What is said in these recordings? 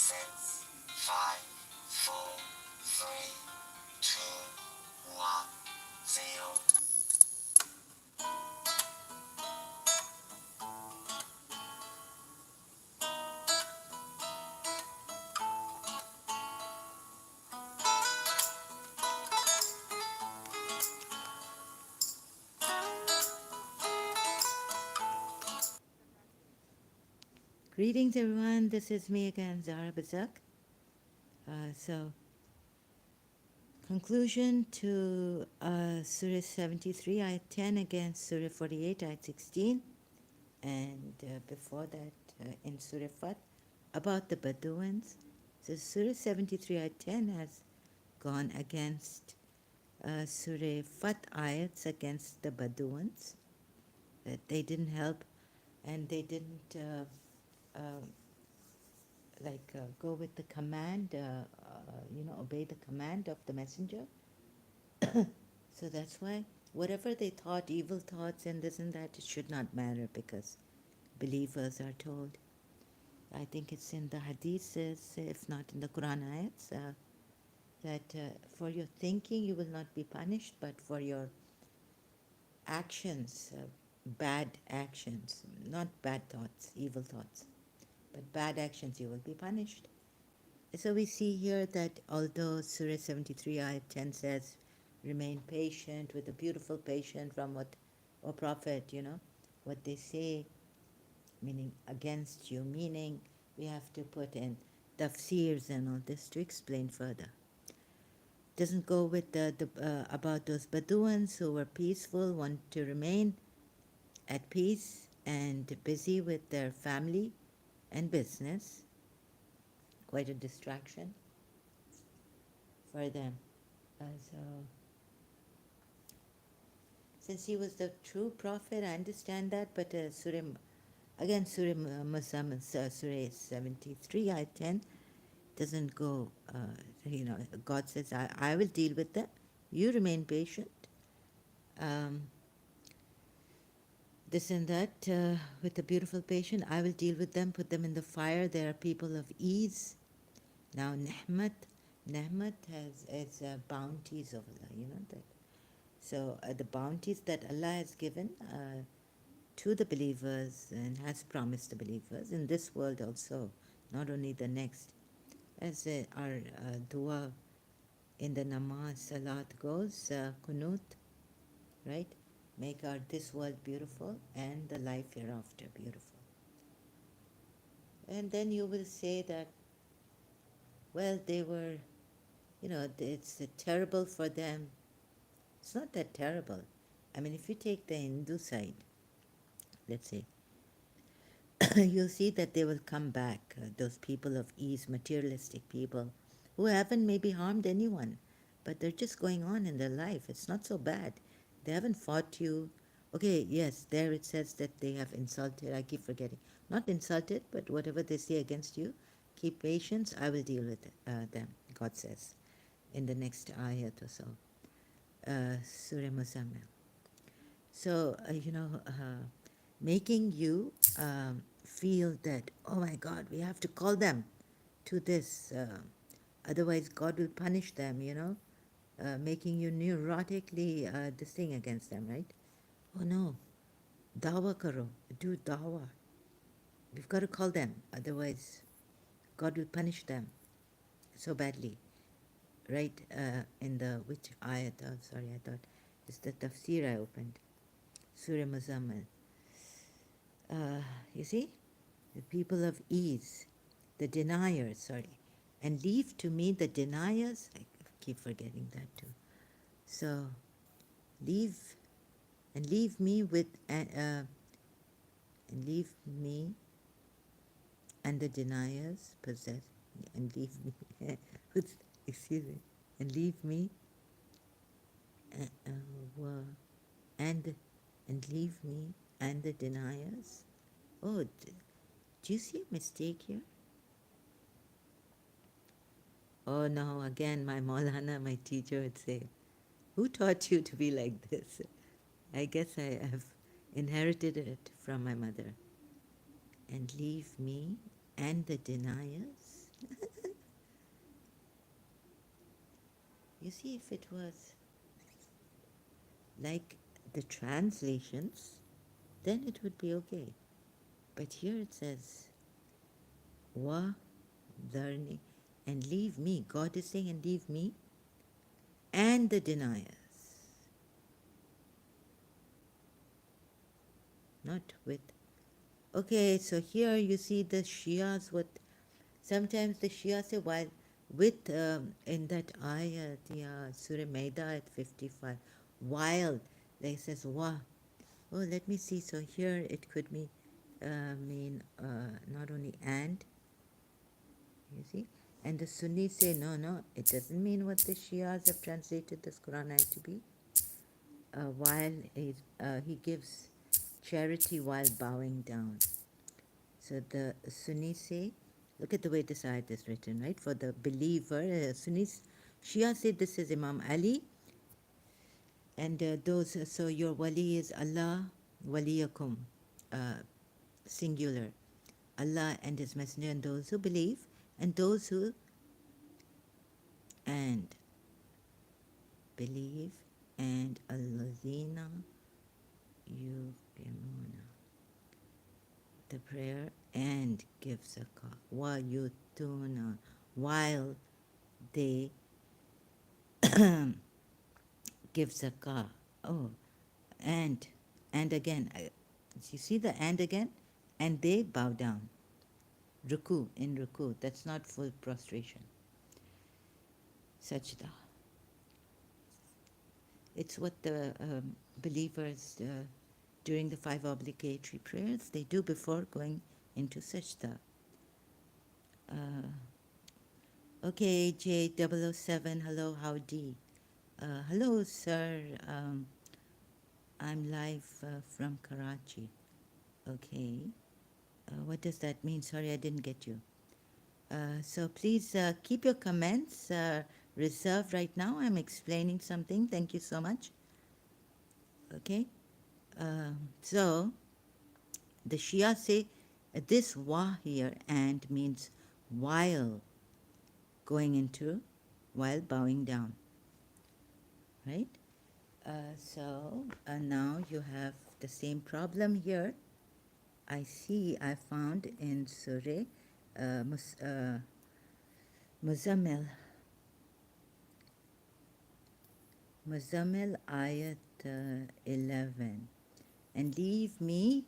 6, 5, 4, 3, 2, 1, 0. Greetings, everyone. This is me again, Zara Bazak. So, conclusion to Surah 73, Ayat 10 against Surah 48, Ayat 16, and before that in Surah Fat about the Bedouins. So, Surah 73, Ayat 10 has gone against Surah Fat ayats against the Bedouins, that they didn't help and they didn't go with the command, obey the command of the messenger. So that's why whatever they thought, evil thoughts and this and that, it should not matter because believers are told. I think it's in the hadiths, if not in the Quran ayats, that for your thinking you will not be punished, but for your actions, bad actions, not bad thoughts, evil thoughts, but bad actions, you will be punished. So we see here that although Surah 73 ayat 10 says, remain patient with a beautiful patient from what, or Prophet, what they say, meaning against you, meaning we have to put in tafsirs and all this to explain further. Doesn't go with about those Bedouins who were peaceful, want to remain at peace and busy with their family and business. Quite a distraction for them. So, since he was the true prophet, I understand that, but Surah Muhammad, Surah 73, Ayat 10, doesn't go, God says, I will deal with them. You remain patient. Um, this and that, with a beautiful patient, I will deal with them, put them in the fire. They are people of ease. Now, Nehmat has bounties of Allah, that. So the bounties that Allah has given to the believers and has promised the believers in this world also, not only the next. As our dua in the namaz, salat goes, kunut, right? Make our this world beautiful and the life hereafter beautiful. And then you will say that, well, they were, it's terrible for them. It's not that terrible. I mean, if you take the Hindu side, let's say, you'll see that they will come back, those people of ease, materialistic people, who haven't maybe harmed anyone, but they're just going on in their life. It's not so bad. They haven't fought you. Okay, yes, there it says that they have insulted. I keep forgetting. Not insulted, but whatever they say against you, keep patience. I will deal with them, God says, in the next ayat or so. Surah Muzammil. So, making you feel that, oh my God, we have to call them to this, otherwise God will punish them, making you neurotically this thing against them, right? Oh no, dawa karo, do dawa. We've got to call them, otherwise God will punish them so badly, right? In the, which ayat, oh sorry, I thought it's the tafsir I opened, Surah Muzammil. You see, the people of ease, the deniers, sorry, and leave to me the deniers. I keep forgetting that too. So, leave and leave me with and leave me and the deniers possess and leave me. Excuse me, and leave me and and leave me and the deniers. Oh, do you see a mistake here? Oh no, again, my Maulana, my teacher would say, who taught you to be like this? I guess I have inherited it from my mother. And leave me and the deniers. You see, if it was like the translations, then it would be okay. But here it says, wa dharni, and leave me. God is saying, and leave me and the deniers. Not with. Okay, so here you see the Shias, what sometimes the Shias say, while with, in that ayat, yeah, Surah Maida at 55, while, they says, wa. Oh, let me see. So here it could mean not only and, you see, and the Sunnis say, no, no, it doesn't mean what the Shias have translated this Quran ayat to be. While he gives charity while bowing down. So the Sunnis say, look at the way this ayat is written, right? For the believer, Sunnis, Shia say this is Imam Ali, and those, so your wali is Allah, waliyakum, uh, singular. Allah and His Messenger, and those who believe, and those who and believe, and allazina yuqimuna, the prayer, and give zakah, wa yutuna, while they give zakah. Oh, and again, you see the and again, and they bow down. Ruku, in ruku, that's not full prostration. Sajda. It's what the believers during the 5 obligatory prayers they do before going into sajda. Okay, J007, hello, howdy. Hello, sir. I'm live from Karachi. Okay. What does that mean? Sorry, I didn't get you. So please keep your comments reserved right now. I'm explaining something. Thank you so much. Okay. So the Shia say this wa here and means while going into, while bowing down, right? So now you have the same problem here. I see I found in Surah Muzammil, ayat 11, and leave me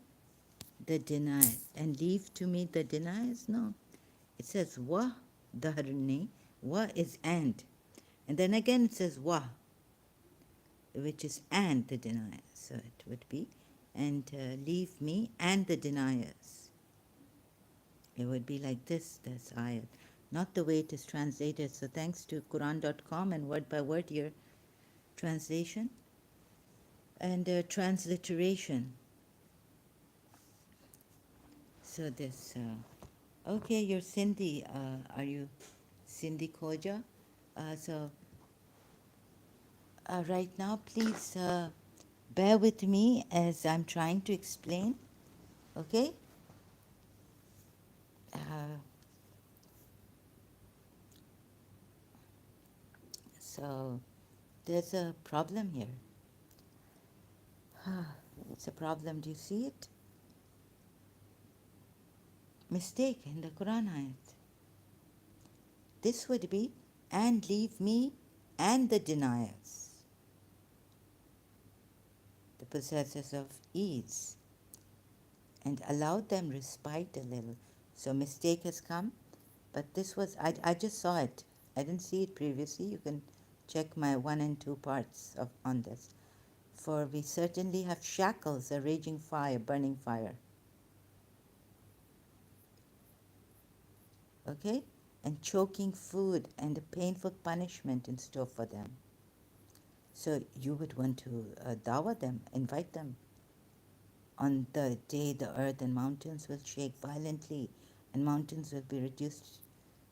the deniers, and leave to me the deniers. No, it says wa dharni, wa is and then again it says wa, which is and the deniers. So it would be, and leave me and the deniers. It would be like this ayat, not the way it is translated. So thanks to Quran.com and word by word here translation and transliteration. So this, okay, you're Sindhi. Are you Sindhi Khoja? So right now, please bear with me as I'm trying to explain. Okay? So there's a problem here. It's a problem. Do you see it? Mistake in the Quran ayat. This would be, and leave me and the deniers, the possessors of ease, and allow them respite a little. So mistake has come, but this was, I just saw it. I didn't see it previously. You can check my 1 and 2 parts on this. For we certainly have shackles, a raging fire, burning fire. Okay? And choking food and a painful punishment in store for them. So you would want to dawah them, invite them. On the day the earth and mountains will shake violently, and mountains will be reduced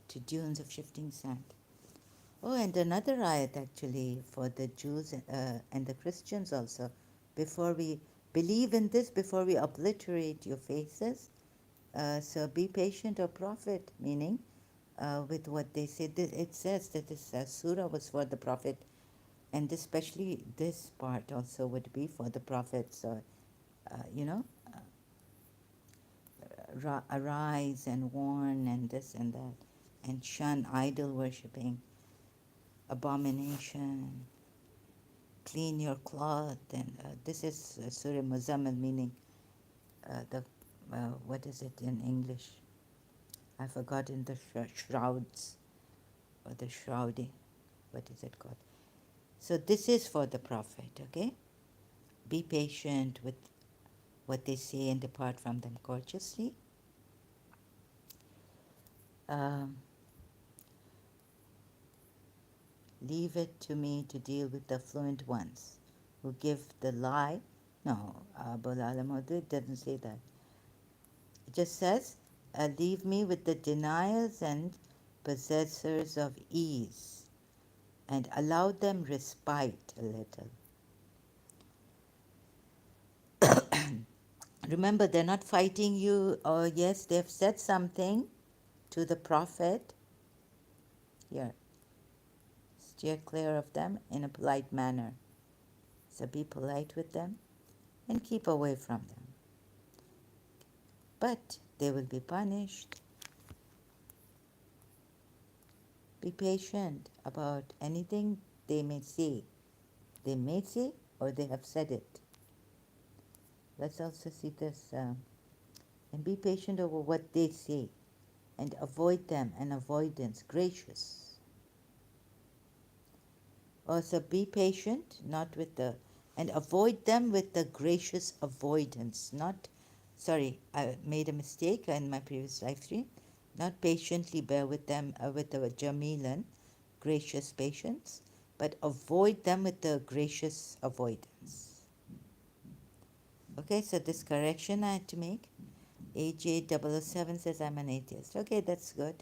to dunes of shifting sand. Oh, and another ayat actually for the Jews and the Christians also. Before we believe in this, before we obliterate your faces, so be patient, O Prophet, meaning with what they say. It says that this surah was for the Prophet, and especially this part also would be for the prophets. You know, arise and warn and this and that, and shun idol worshipping, abomination, clean your cloth. And this is Surah Muzammil, meaning the what is it in English? I've forgotten the shrouds or the shrouding. What is it called? So this is for the Prophet, okay? Be patient with what they say and depart from them courteously. Um, Leave it to me to deal with the fluent ones who give the lie. No, Abul Alamud doesn't say that. It just says, leave me with the deniers and possessors of ease, and allow them respite a little. Remember, they're not fighting you, or yes, they've said something to the Prophet. Here, steer clear of them in a polite manner. So be polite with them and keep away from them. But they will be punished. Be patient about anything they may say. They may say or they have said it. Let's also see this. And be patient over what they say and avoid them, and avoidance, gracious. Also be patient, not with the, and avoid them with the gracious avoidance. Not, sorry, I made a mistake in my previous live stream. Not patiently bear with them with the Jamilan, gracious patience, but avoid them with the gracious avoidance. Okay, so this correction I had to make. AJ007 says I'm an atheist. Okay, that's good.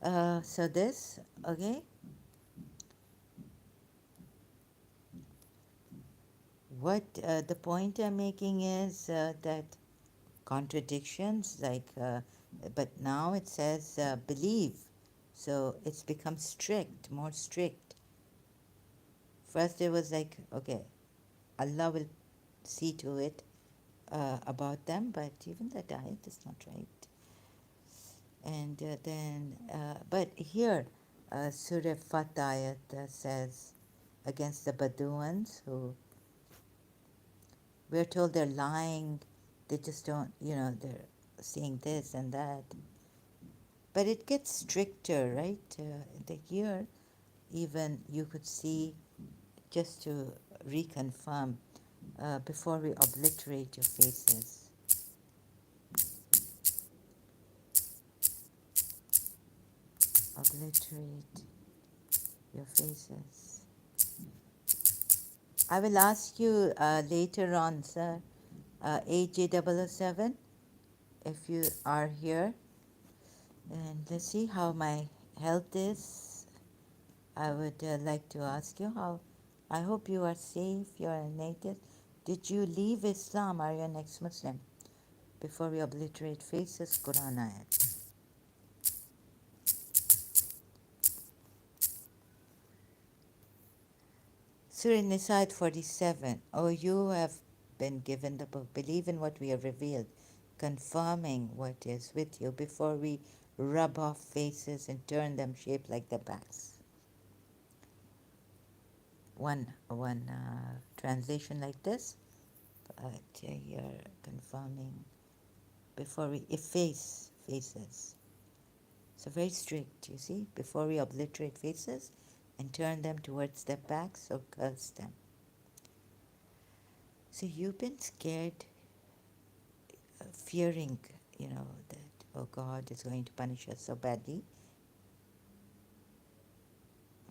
So this, okay. What the point I'm making is that contradictions, like, but now it says believe. So it's become strict, more strict. First it was like, okay, Allah will see to it about them, but even that ayat is not right. And but here, Surah Fat ayat says against the Bedouins who we're told they're lying, they just don't, they're saying this and that. But it gets stricter, right? Here, even you could see, just to reconfirm, before we obliterate your faces. Obliterate your faces. I will ask you later on, sir, AJ007, if you are here. And let's see how my health is. I would like to ask you how. I hope you are safe, you are a native. Did you leave Islam? Are you an ex-Muslim? Before we obliterate faces, Quran ayat. Surah Nisa 47. Oh, you have been given the book. Believe in what we have revealed, confirming what is with you before we rub off faces and turn them shaped like the backs. One translation like this, but you're confirming before we efface faces. So very strict, you see, before we obliterate faces and turn them towards their backs or curse them. So you've been scared, fearing, that, oh, God is going to punish us so badly.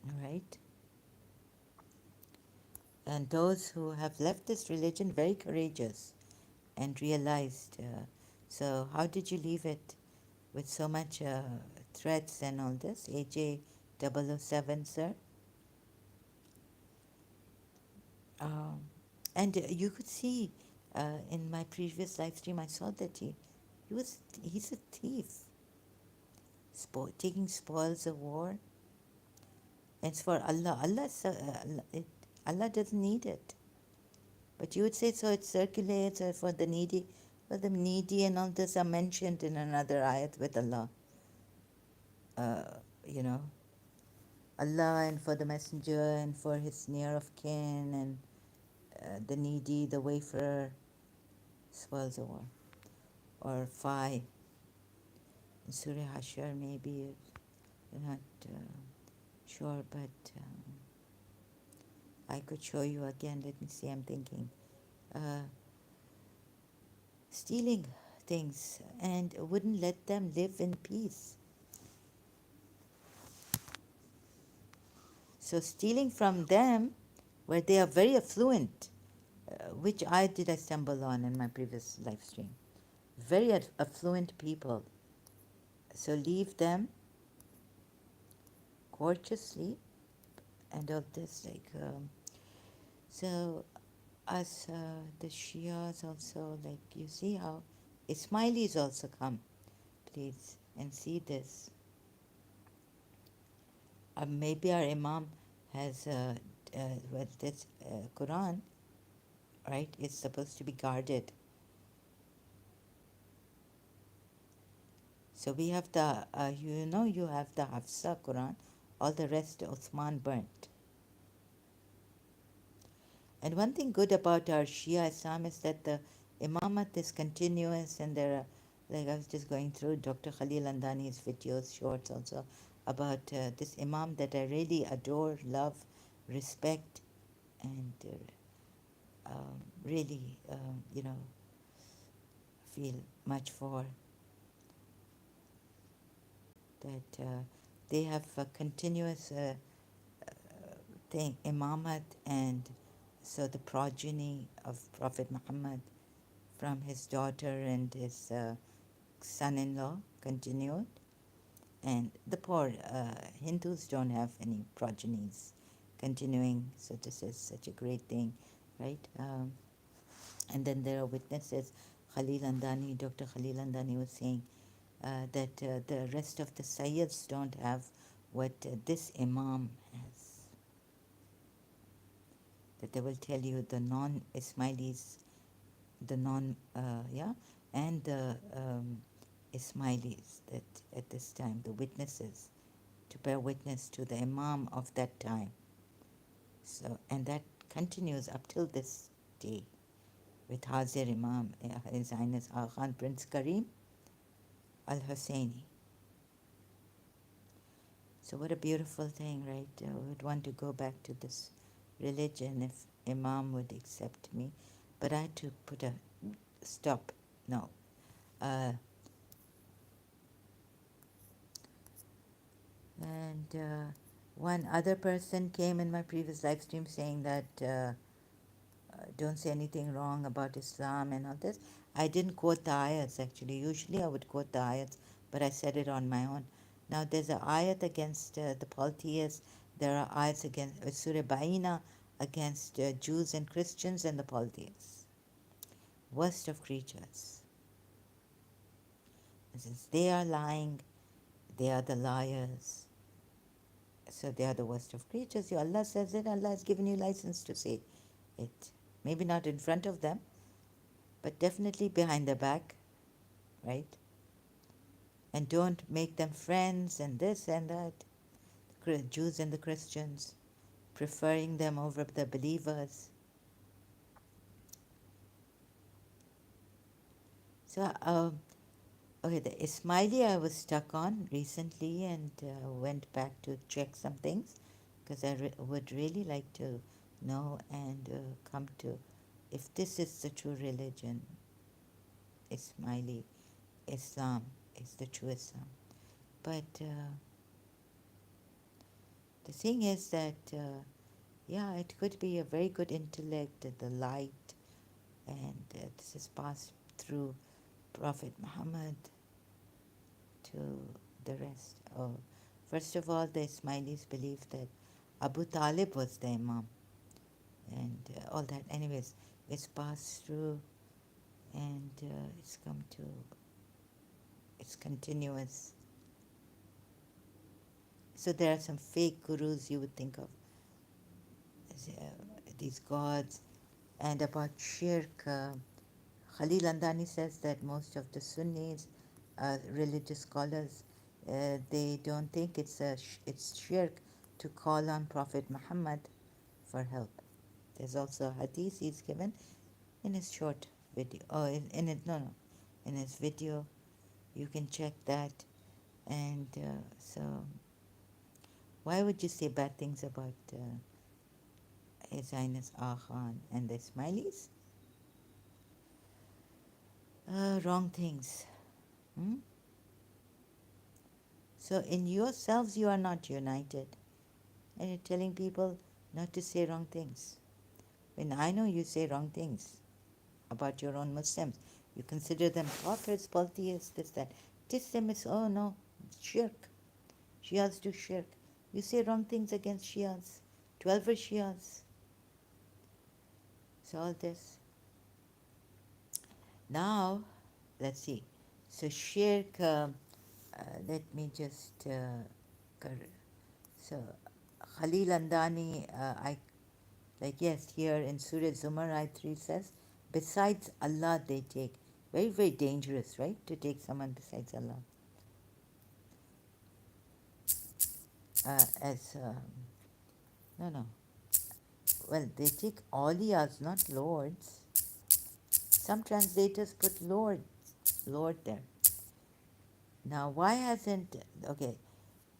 All right? And those who have left this religion, very courageous and realized. So how did you leave it with so much threats and all this? AJ007, sir? Um, and you could see in my previous live stream, I saw that he's a thief. taking spoils of war. It's for Allah. Allah doesn't need it. But you would say so it circulates or for the needy. Well, the needy and all this are mentioned in another ayat with Allah. Uh, you know, Allah and for the messenger and for his near of kin and the needy, the wayfarer, spoils of war. Or five in Surah Hashar, maybe, you're not sure, but I could show you again. Let me see, I'm thinking. Uh, Stealing things and wouldn't let them live in peace. So stealing from them where they are very affluent, which did I stumble on in my previous live stream. Very affluent people. So leave them gorgeously and all this so as the Shias also, like, you see how Ismailis also come, please, and see this. Maybe our Imam has this Quran, right? It's supposed to be guarded. So we have the, you have the Hafsa Quran, all the rest Uthman burnt. And one thing good about our Shia Islam is that the Imamat is continuous, and there are, like I was just going through Dr. Khalil Andani's videos, shorts also, about this Imam that I really adore, love, respect, and really, feel much for, that they have a continuous thing, Imamat, and so the progeny of Prophet Muhammad from his daughter and his son-in-law continued, and the poor Hindus don't have any progenies continuing, so this is such a great thing, right? And then there are witnesses. Dr. Khalil Andani was saying that the rest of the Sayyids don't have what this Imam has. That they will tell you the non-Ismailis, and the Ismailis that at this time, the witnesses, to bear witness to the Imam of that time. So, and that continues up till this day with Hazir Imam, His Highness Aga Khan Prince Karim Al Husseini. So, what a beautiful thing, right? I would want to go back to this religion if Imam would accept me. But I had to put a stop. No. And one other person came in my previous live stream saying that don't say anything wrong about Islam and all this. I didn't quote the ayats actually. Usually I would quote the ayats, but I said it on my own. Now there's an ayat against the polytheists. There are ayats against Surah Baina against Jews and Christians and the polytheists. Worst of creatures. Since they are lying, they are the liars. So they are the worst of creatures. Allah says it, Allah has given you license to say it. Maybe not in front of them, but definitely behind their back, right? And don't make them friends and this and that. The Jews and the Christians, preferring them over the believers. So, okay, the Ismaili I was stuck on recently and went back to check some things because I would really like to know and come to if this is the true religion. Ismaili Islam is the true Islam. But the thing is that, it could be a very good intellect, the light, and this is passed through Prophet Muhammad to the rest. First of all, the Ismailis believe that Abu Talib was the Imam, and all that. Anyways, it's passed through, and it's come to, it's continuous. So there are some fake gurus you would think of as, these gods. And about shirk, Khalil Andani says that most of the Sunnis, religious scholars, they don't think it's shirk to call on Prophet Muhammad for help. There's also a hadith he's given in his short video. Oh, in it, no, no, in his video. You can check that. And so, why would you say bad things about His Highness Ah Khan and the Ismailis? Wrong things. Hmm? So, in yourselves, you are not united. And you're telling people not to say wrong things. When I know you say wrong things about your own Muslims, you consider them prophets, polytheists, this, that. Teach them is, oh no, shirk. Shias do shirk. You say wrong things against Shias. 12 are Shias. So all this. Now, let's see. So shirk, let me just, so Khalil Andani, like yes, here in Surah Zumar, Ayat 3 says, besides Allah they take. Very, very dangerous, right? To take someone besides Allah. No, no. Well, they take awliyas, not lords. Some translators put Lord there. Now, why hasn't, okay,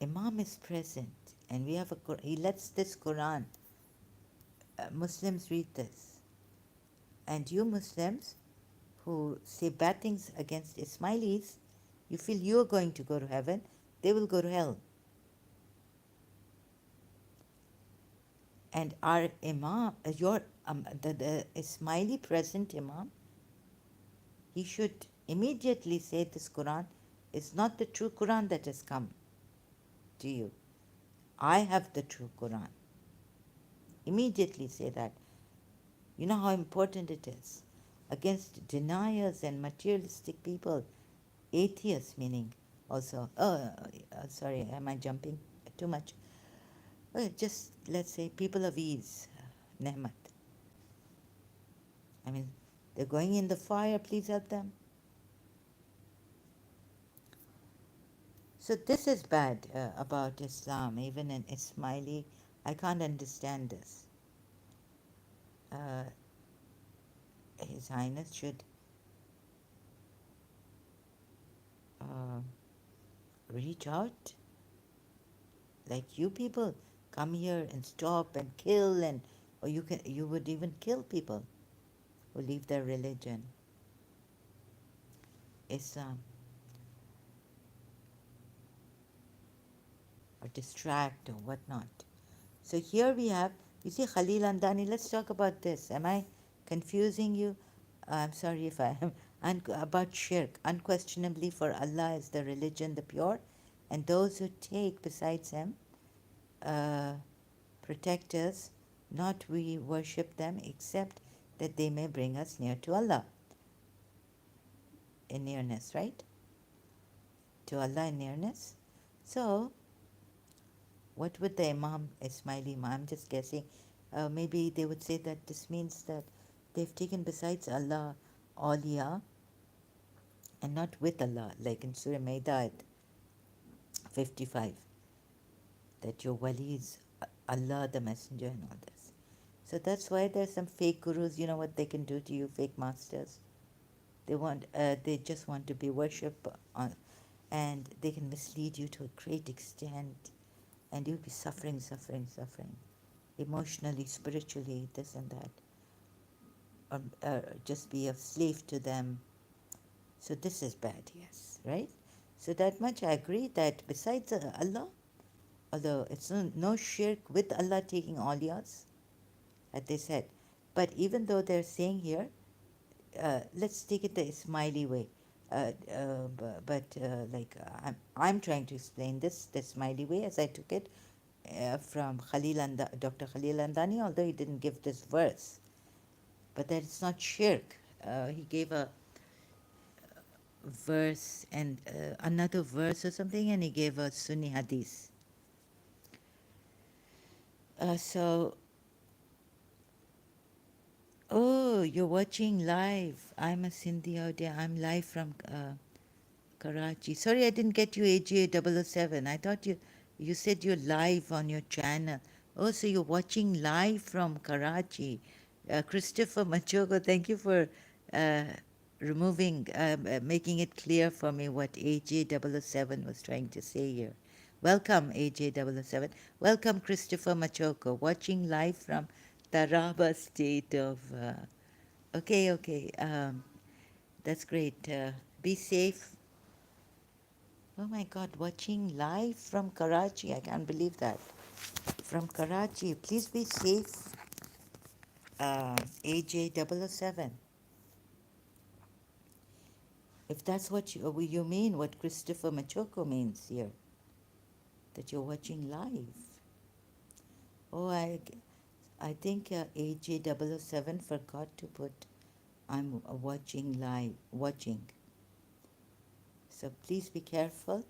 Imam is present and we have he lets this Quran, Muslims read this. And you Muslims who say bad things against Ismailis, you feel you're going to go to heaven, they will go to hell. And our Imam, the Ismaili present Imam, he should immediately say this Quran is not the true Quran that has come to you. I have the true Quran. Immediately say that. You know how important it is. Against deniers and materialistic people, atheists meaning also. Sorry, am I jumping too much? Well, just let's say people of ease, Nehmat. I mean, they're going in the fire, please help them. So this is bad about Islam, even in Ismaili. I can't understand this. Uh, His Highness should uh, reach out, like you people come here and stop and kill, and or you would even kill people who leave their religion, Islam, or distract or whatnot. So here we have, you see, Khalil Andani. Let's talk about this. Am I confusing you? I'm sorry if I am. About shirk. Unquestionably, for Allah is the religion, the pure, and those who take besides Him uh, protectors, not we worship them except that they may bring us near to Allah. In nearness, right? To Allah in nearness. So, what would the Imam, Ismaili Imam, I'm just guessing, maybe they would say that this means that they've taken besides Allah awliya and not with Allah, like in Surah Maida 55, that your wali is Allah the Messenger and all this. So that's why there's some fake gurus. You know what they can do to you, fake masters? They just want to be worshipped, and they can mislead you to a great extent, and you'll be suffering, emotionally, spiritually, this and that, or just be a slave to them. So this is bad, yes, right? So that much I agree that besides Allah, although it's no shirk with Allah taking awliyas, as they said, but even though they're saying here, let's take it the Ismaili way. I'm trying to explain this the Ismaili way as I took it from Dr. Khalil Andani, although he didn't give this verse, but that it's not shirk. He gave a verse and another verse or something, and he gave a Sunni hadith. So, oh, you're watching live. I'm a Sindhi audio. I'm live from Karachi. Sorry, I didn't get you, AJ007. I thought you said you're live on your channel. Oh, so you're watching live from Karachi. Christopher Machogo, thank you for uh, making it clear for me what AJ007 was trying to say here. Welcome, AJ007. Welcome, Christopher Machogo, watching live from Taraba state of. Okay, okay. That's great. Be safe. Oh my God, watching live from Karachi. I can't believe that. From Karachi. Please be safe. AJ007. If that's what you mean, what Christopher Machoko means here, that you're watching live. Oh, I think AJ007 forgot to put I'm watching live, watching. So please be careful,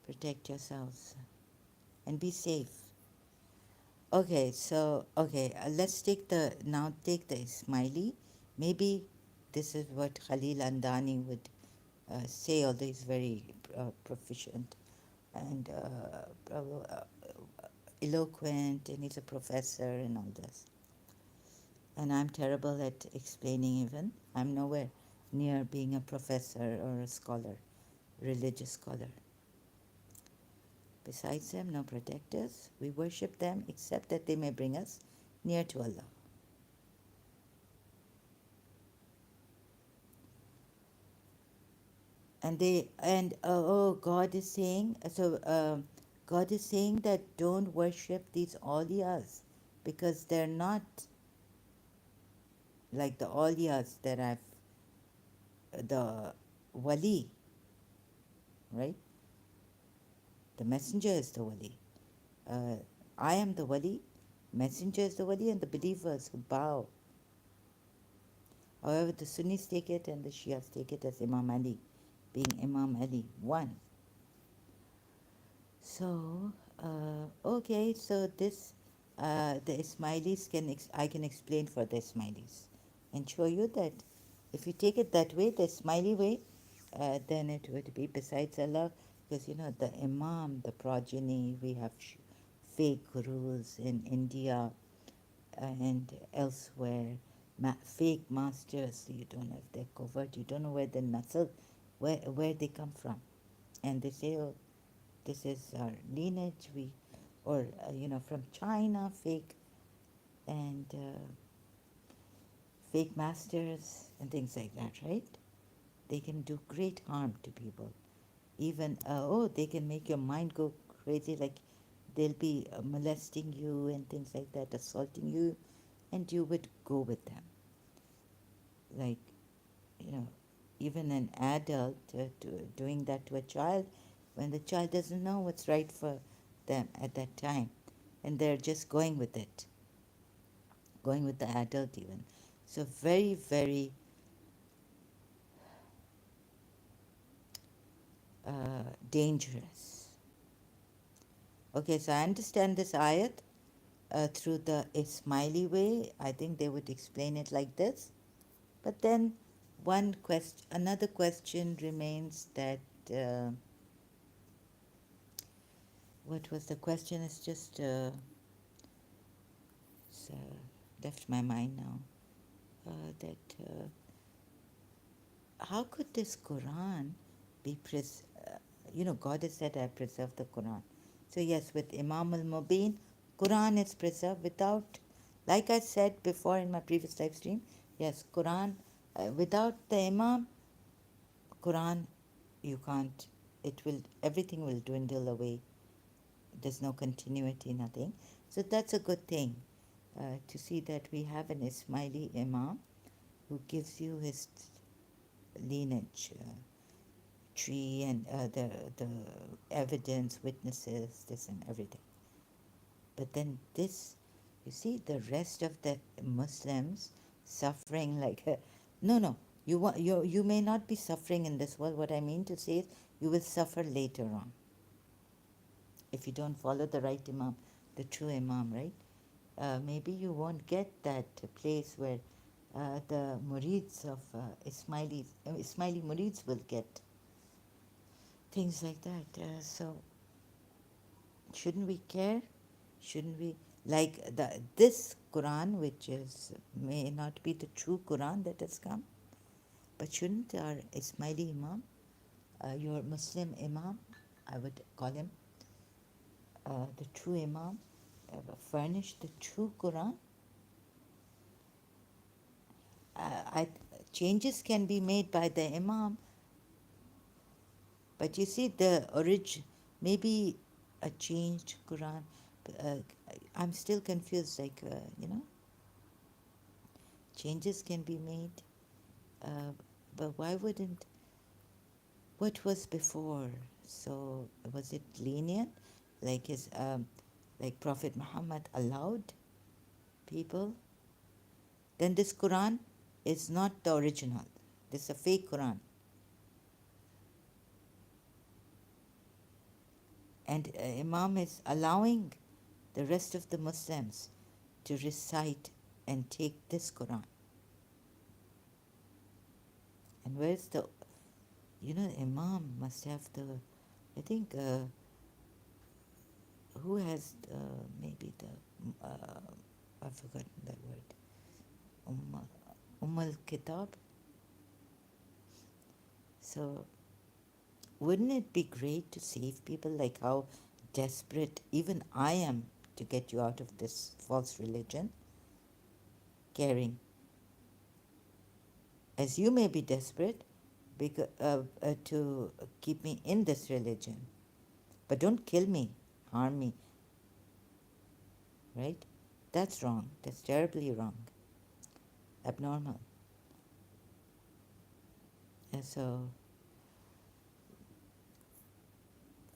protect yourselves, and be safe. Okay, so let's take the smiley. Maybe this is what Khalil Andani would say, although he's very proficient and eloquent, and he's a professor and all this. And I'm terrible at explaining even. I'm nowhere near being a professor or a scholar, religious scholar. Besides them, no protectors. We worship them except that they may bring us near to Allah. God is saying God is saying that don't worship these awliyas because they're not like the awliyas that I've the wali, right? The messenger is the wali. uh, I am the wali, messenger is the wali, and the believers who bow. However, the Sunnis take it and the Shias take it as Imam Ali, being Imam Ali one. So, okay, so this, the Ismailis I can explain for the Ismailis and show you that if you take it that way, the Ismaili way, then it would be besides Allah, because you know, the Imam, the progeny, we have fake gurus in India and elsewhere, fake masters, you don't have their covert, you don't know where the nasl, where they come from. And they say, oh, this is our lineage, or from China, fake and fake masters and things like that, right? They can do great harm to people. Even they can make your mind go crazy, like they'll be molesting you and things like that, assaulting you, and you would go with them. Like, you know, even an adult doing that to a child when the child doesn't know what's right for them at that time, and they're just going with it, going with the adult even. So very, very dangerous. Okay, so I understand this ayat through the Ismaili way. I think they would explain it like this. But then another question remains that what was the question? It's just it's, left my mind now. That how could this Quran be God has said I preserve the Quran. So yes, with Imam al-Mubin, Quran is preserved without, like I said before in my previous live stream, yes, Quran, without the Imam, Quran, you can't, everything will dwindle away. There's no continuity, nothing. So that's a good thing to see that we have an Ismaili Imam who gives you his lineage tree and the evidence, witnesses, this and everything. But then this, you see, the rest of the Muslims suffering like no, you may not be suffering in this world. What I mean to say is, you will suffer later on if you don't follow the right Imam. the true Imam, right? Maybe you won't get that place where the murids of Ismaili murids will get things like that. So shouldn't we care? Shouldn't we like this Quran, which is may not be the true Quran that has come, but shouldn't our Ismaili Imam, your Muslim Imam, I would call him the true Imam, furnish the true Quran? Changes can be made by the Imam, but you see the maybe a changed Quran. Uh, I'm still confused. Like changes can be made, uh, but why wouldn't? What was before? So was it lenient? Like like Prophet Muhammad allowed people? Then this Quran is not the original. This is a fake Quran. And Imam is allowing the rest of the Muslims to recite and take this Quran. And where's Imam must have I think, who has maybe I've forgotten that word, al Kitab. So wouldn't it be great to save people, like how desperate even I am to get you out of this false religion? Caring as you may be desperate to keep me in this religion. But don't kill me, harm me, right? That's wrong. That's terribly wrong, abnormal. And so,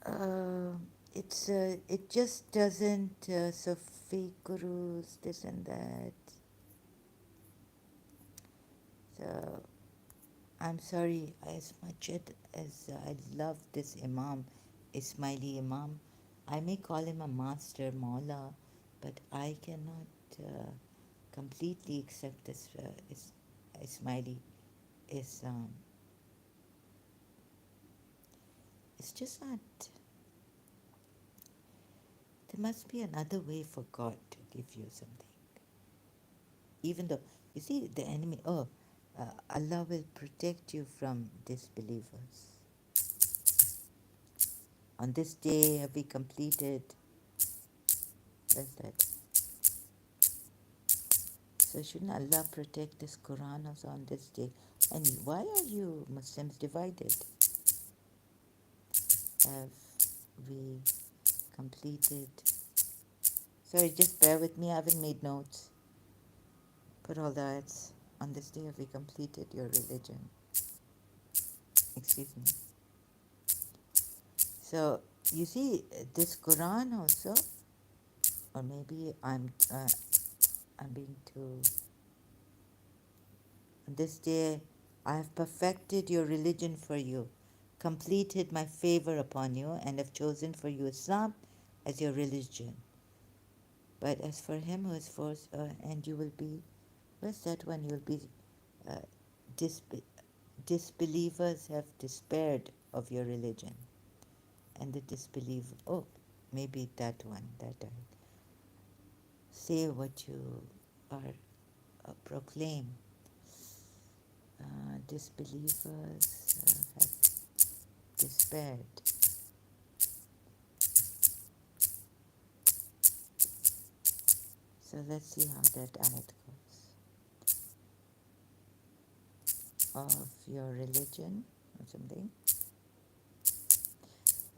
uh, it just doesn't, so fake gurus, this and that. So, I'm sorry, as much as I love this Imam, Ismaili Imam, I may call him a master Maula, but I cannot completely accept this Ismaili Islam. It's just not. There must be another way for God to give you something. Even though, you see, the enemy, Allah will protect you from disbelievers. On this day have we completed, what's that? So shouldn't Allah protect this Quran also on this day? And why are you Muslims divided? Have we completed? Sorry, just bear with me. I haven't made notes. Put all the ayats. On this day have we completed your religion. Excuse me. So you see, this Quran also, or maybe I'm being too. On this day, I have perfected your religion for you, completed my favor upon you, and have chosen for you Islam as your religion. But as for him who is forced, and you will be, where's that one? You will be, uh, disbelievers have despaired of your religion. And the disbeliever, maybe that one, that say what you are, proclaim. Disbelievers have despaired. So let's see how that ayat goes. Of your religion or something.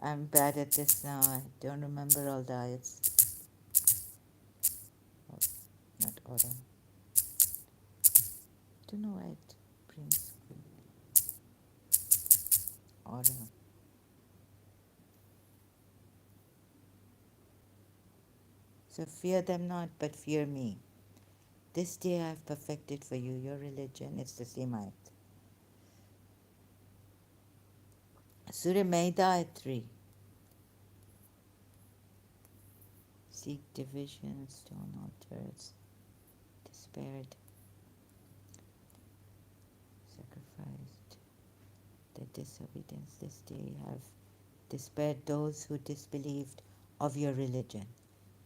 I'm bad at this now. I don't remember all the ayats. Oh, not order. Don't know why it brings order. So fear them not, but fear me. This day I have perfected for you your religion. It's the same ayat. Surah Maida ayat 3. seek division, stone altars, despaired, sacrificed their disobedience this day, have despaired those who disbelieved of your religion.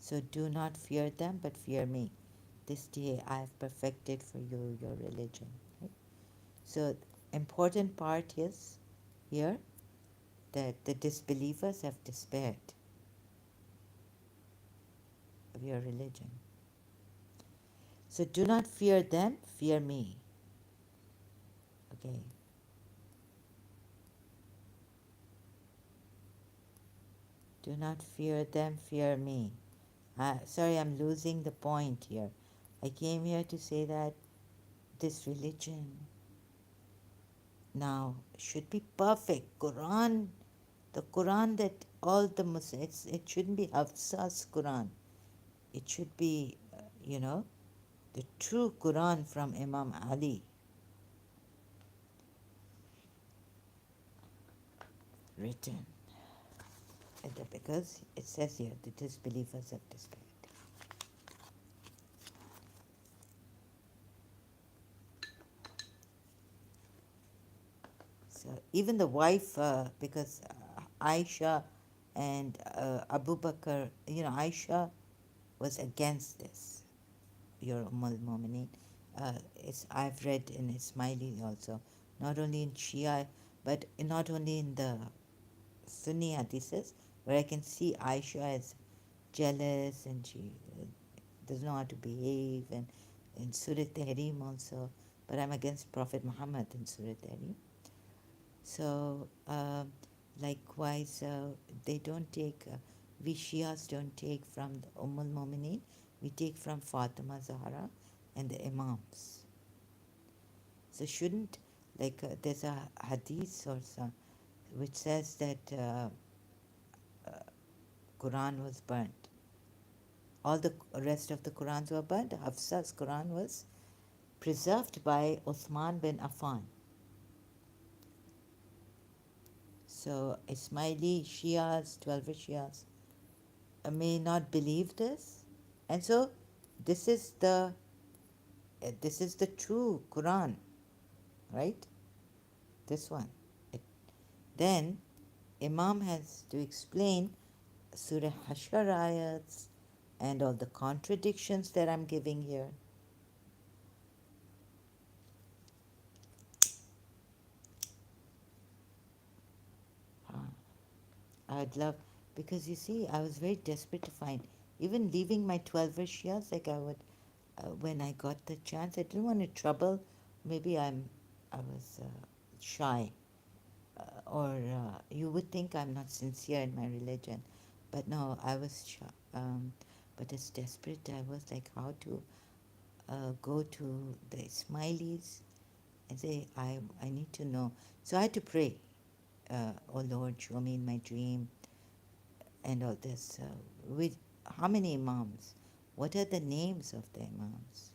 So do not fear them, but fear me. This day I have perfected for you your religion. Right? So important part is here that the disbelievers have despaired of your religion. So do not fear them, fear me. Okay. Do not fear them, fear me. Sorry, I'm losing the point here. I came here to say that this religion now should be perfect. The Quran that all the Muslims, it shouldn't be Hafsa's Quran. It should be, the true Quran from Imam Ali, written. Because it says here, the disbelievers have despaired. So even the wife, because Aisha and Abu Bakr, Aisha was against this. Your Ummul Mu'mineen. I've read in Ismaili also, not only in Shia, but not only in the Sunni hadiths, where I can see Aisha is jealous and she doesn't know how to behave, and in Surah Tahrim also, but I'm against Prophet Muhammad in Surah Tahrim. So, likewise, they don't take, we Shias don't take from the Ummul Mu'mineen, we take from Fatima Zahra and the Imams. So, shouldn't, there's a hadith or some, which says that Quran was burnt. All the rest of the Qurans were burnt. Hafsa's Quran was preserved by Uthman bin Affan. So Ismaili Shias, Twelver Shias may not believe this, and so this is the true Quran, right? This one. Then Imam has to explain Surah Hashar ayats and all the contradictions that I'm giving here. I'd love, because you see, I was very desperate to find, even leaving my 12-verse Shias, like I would, when I got the chance, I didn't want to trouble. Maybe I was shy, or you would think I'm not sincere in my religion, but no, I was shy. But as desperate I was, like how to go to the Ismailis and say, I need to know. So I had to pray, oh Lord, show me in my dream and all this. With how many Imams? What are the names of the Imams?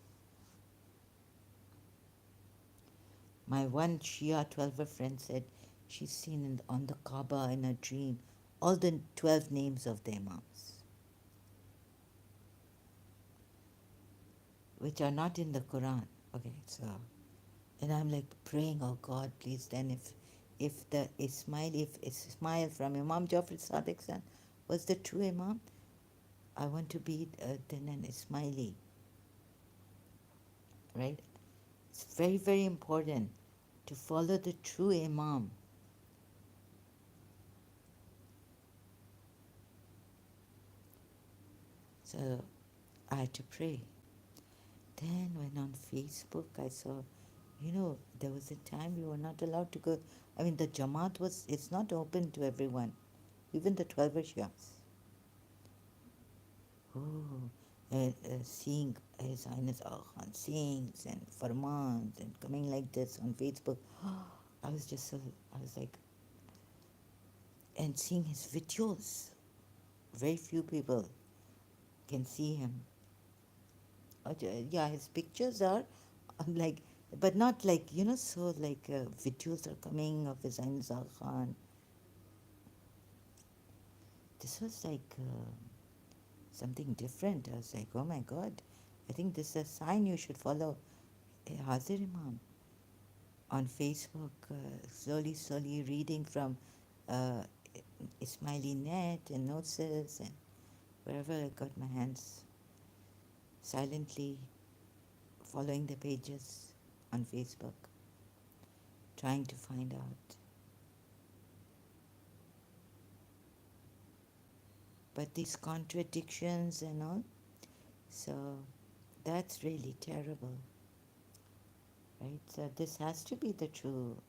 My one Shia 12 friend said she's seen on the Kaaba in a dream all the 12 names of the Imams, which are not in the Quran. Okay, so, and I'm like praying, oh God, please, then if Ismail from Imam Jafar Sadiq's son was the true Imam, I want to be then an Ismaili, right? It's very, very important to follow the true Imam. So I had to pray. Then when on Facebook I saw, there was a time we were not allowed to go. I mean, the Jamaat it's not open to everyone, even the 12 Shias. Oh, seeing His Highness Aga Khan sings and farmans and coming like this on Facebook. I was like, and seeing his videos. Very few people can see him. Yeah, his pictures are like, but not like, so like videos are coming of His Highness Aga Khan. This was like something different. I was like, oh my God, I think this is a sign you should follow Hazir Imam on Facebook, slowly reading from uh, Ismaili Net and Notices and wherever I got my hands, silently following the pages on Facebook, trying to find out. But these contradictions and all, so that's really terrible, right? So this has to be the true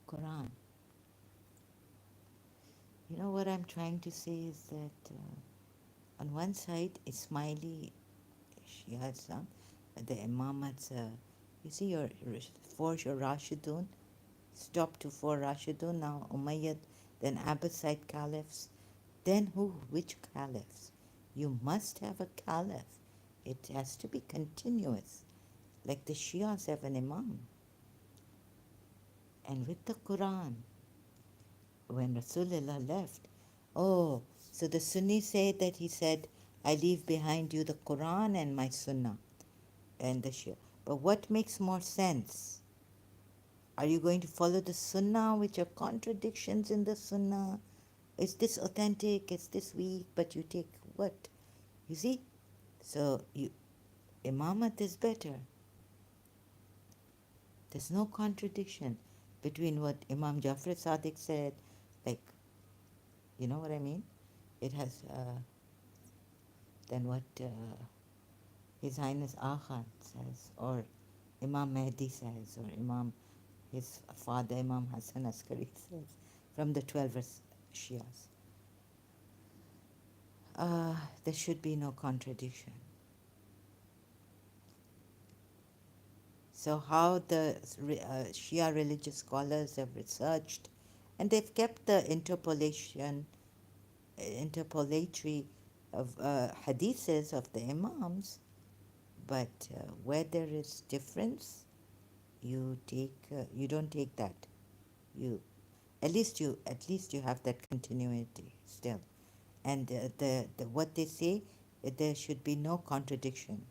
Quran. You know what I'm trying to say is that on one side, Ismaili Shia Islam, the Imamats, you see your Rashidun, stop to four Rashidun, now Umayyad, then Abbasid caliphs, then who? Which caliphs? You must have a caliph. It has to be continuous, like the Shias have an Imam. And with the Quran, when Rasulullah left, oh, so the Sunnis say that he said, I leave behind you the Quran and my Sunnah and the Shia. But what makes more sense? Are you going to follow the Sunnah, which are contradictions in the Sunnah? Is this authentic? Is this weak? But you take what? You see? So Imamat is better. There's no contradiction between what Imam Jafar Sadiq said, like, you know what I mean? It has, than what His Highness Agha says, or Imam Mehdi says, or his father Imam Hassan Askari says, from the 12 Shias. There should be no contradiction. So how the Shia religious scholars have researched, and they've kept the interpolatory of hadiths of the Imams, but where there is difference, you don't take that. You at least you have that continuity still, and the what they say, there should be no contradiction.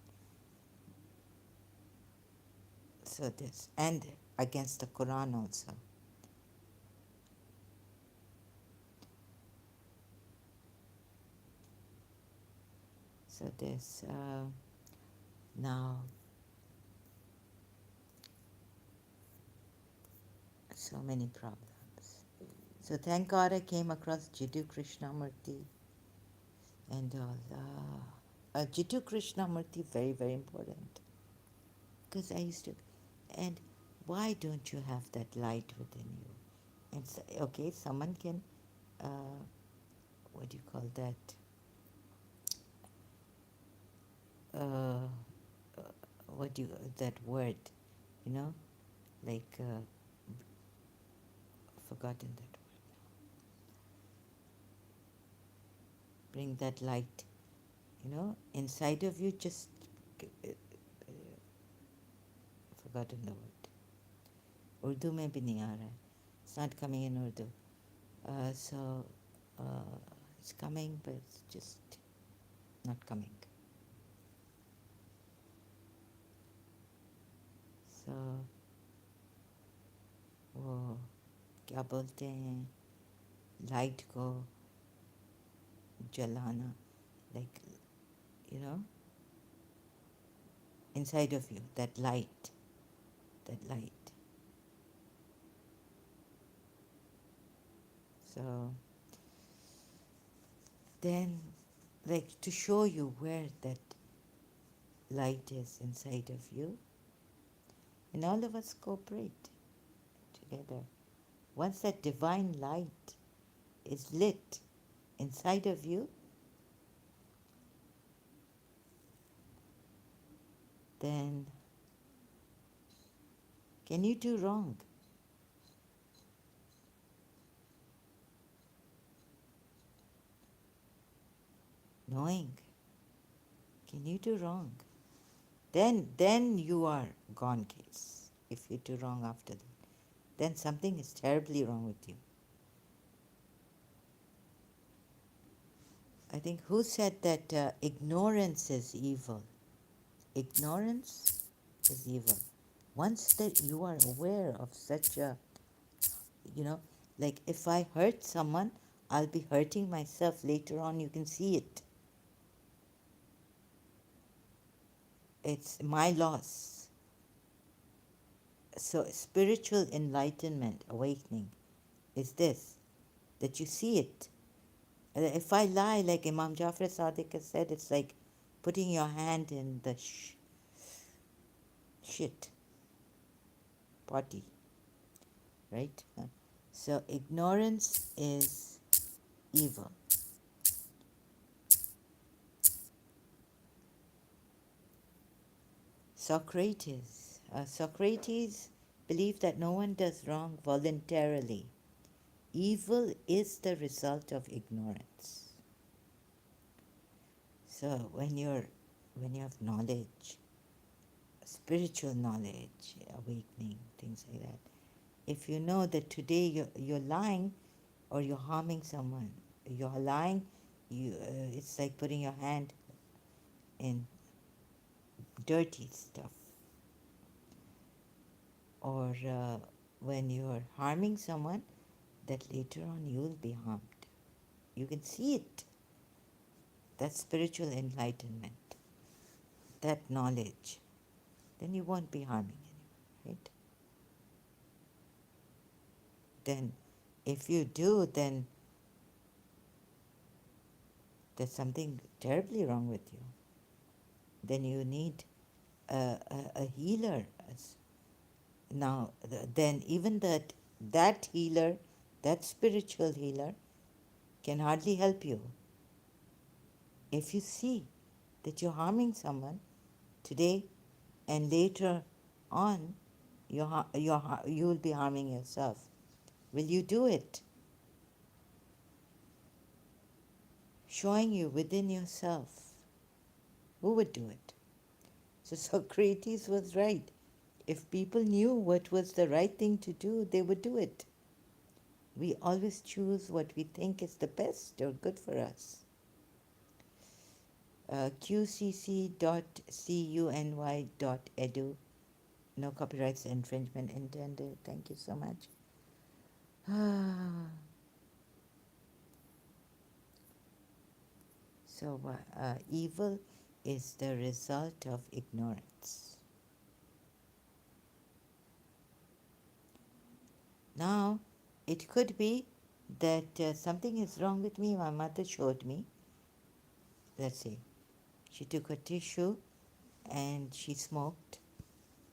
So this, and against the Quran also. So there's now so many problems. So thank God I came across Jiddu Krishnamurti and all. Jiddu Krishnamurti, very, very important. Because I used to, and why don't you have that light within you? And so, okay, someone can, what do you call that? Uh, what do you, that word, you know, like, forgotten that word. Bring that light, inside of you, just forgotten the word. Urdu mein bhi nahi aa raha hai. It's not coming in Urdu. So it's coming, but it's just not coming. So वो क्या बोलते हैं, light को जलाना, like, inside of you, that light. So then, like, to show you where that light is inside of you, and all of us cooperate together. Once that divine light is lit inside of you, then can you do wrong? Knowing, can you do wrong? Then you are gone case. If you do wrong after that, then something is terribly wrong with you. I think who said that ignorance is evil? Ignorance is evil. Once that you are aware of such a, you know, like if I hurt someone, I'll be hurting myself later on. You can see it. It's my loss. So, spiritual enlightenment, awakening, is this, that you see it. If I lie, like Imam Jafar Sadiq has said, it's like putting your hand in the shit potty, right? So, ignorance is evil. Socrates believed that no one does wrong voluntarily. Evil is the result of ignorance. So when you have knowledge, spiritual knowledge, awakening, things like that, if you know that today you're lying or you're harming someone, you're lying, it's like putting your hand in dirty stuff. Or when you're harming someone, that later on you will be harmed. You can see it. That's spiritual enlightenment, that knowledge. Then you won't be harming anyone, right? Then if you do, then there's something terribly wrong with you. Then you need a healer. Now, then even that healer, that spiritual healer, can hardly help you. If you see that you're harming someone today and later on you will be harming yourself, will you do it? Showing you within yourself, who would do it? So Socrates was right. If people knew what was the right thing to do, they would do it. We always choose what we think is the best or good for us. qcc.cuny.edu. No copyrights infringement intended. Thank you so much. So, evil is the result of ignorance. Now, it could be that something is wrong with me. My mother showed me. Let's say she took a tissue and she smoked,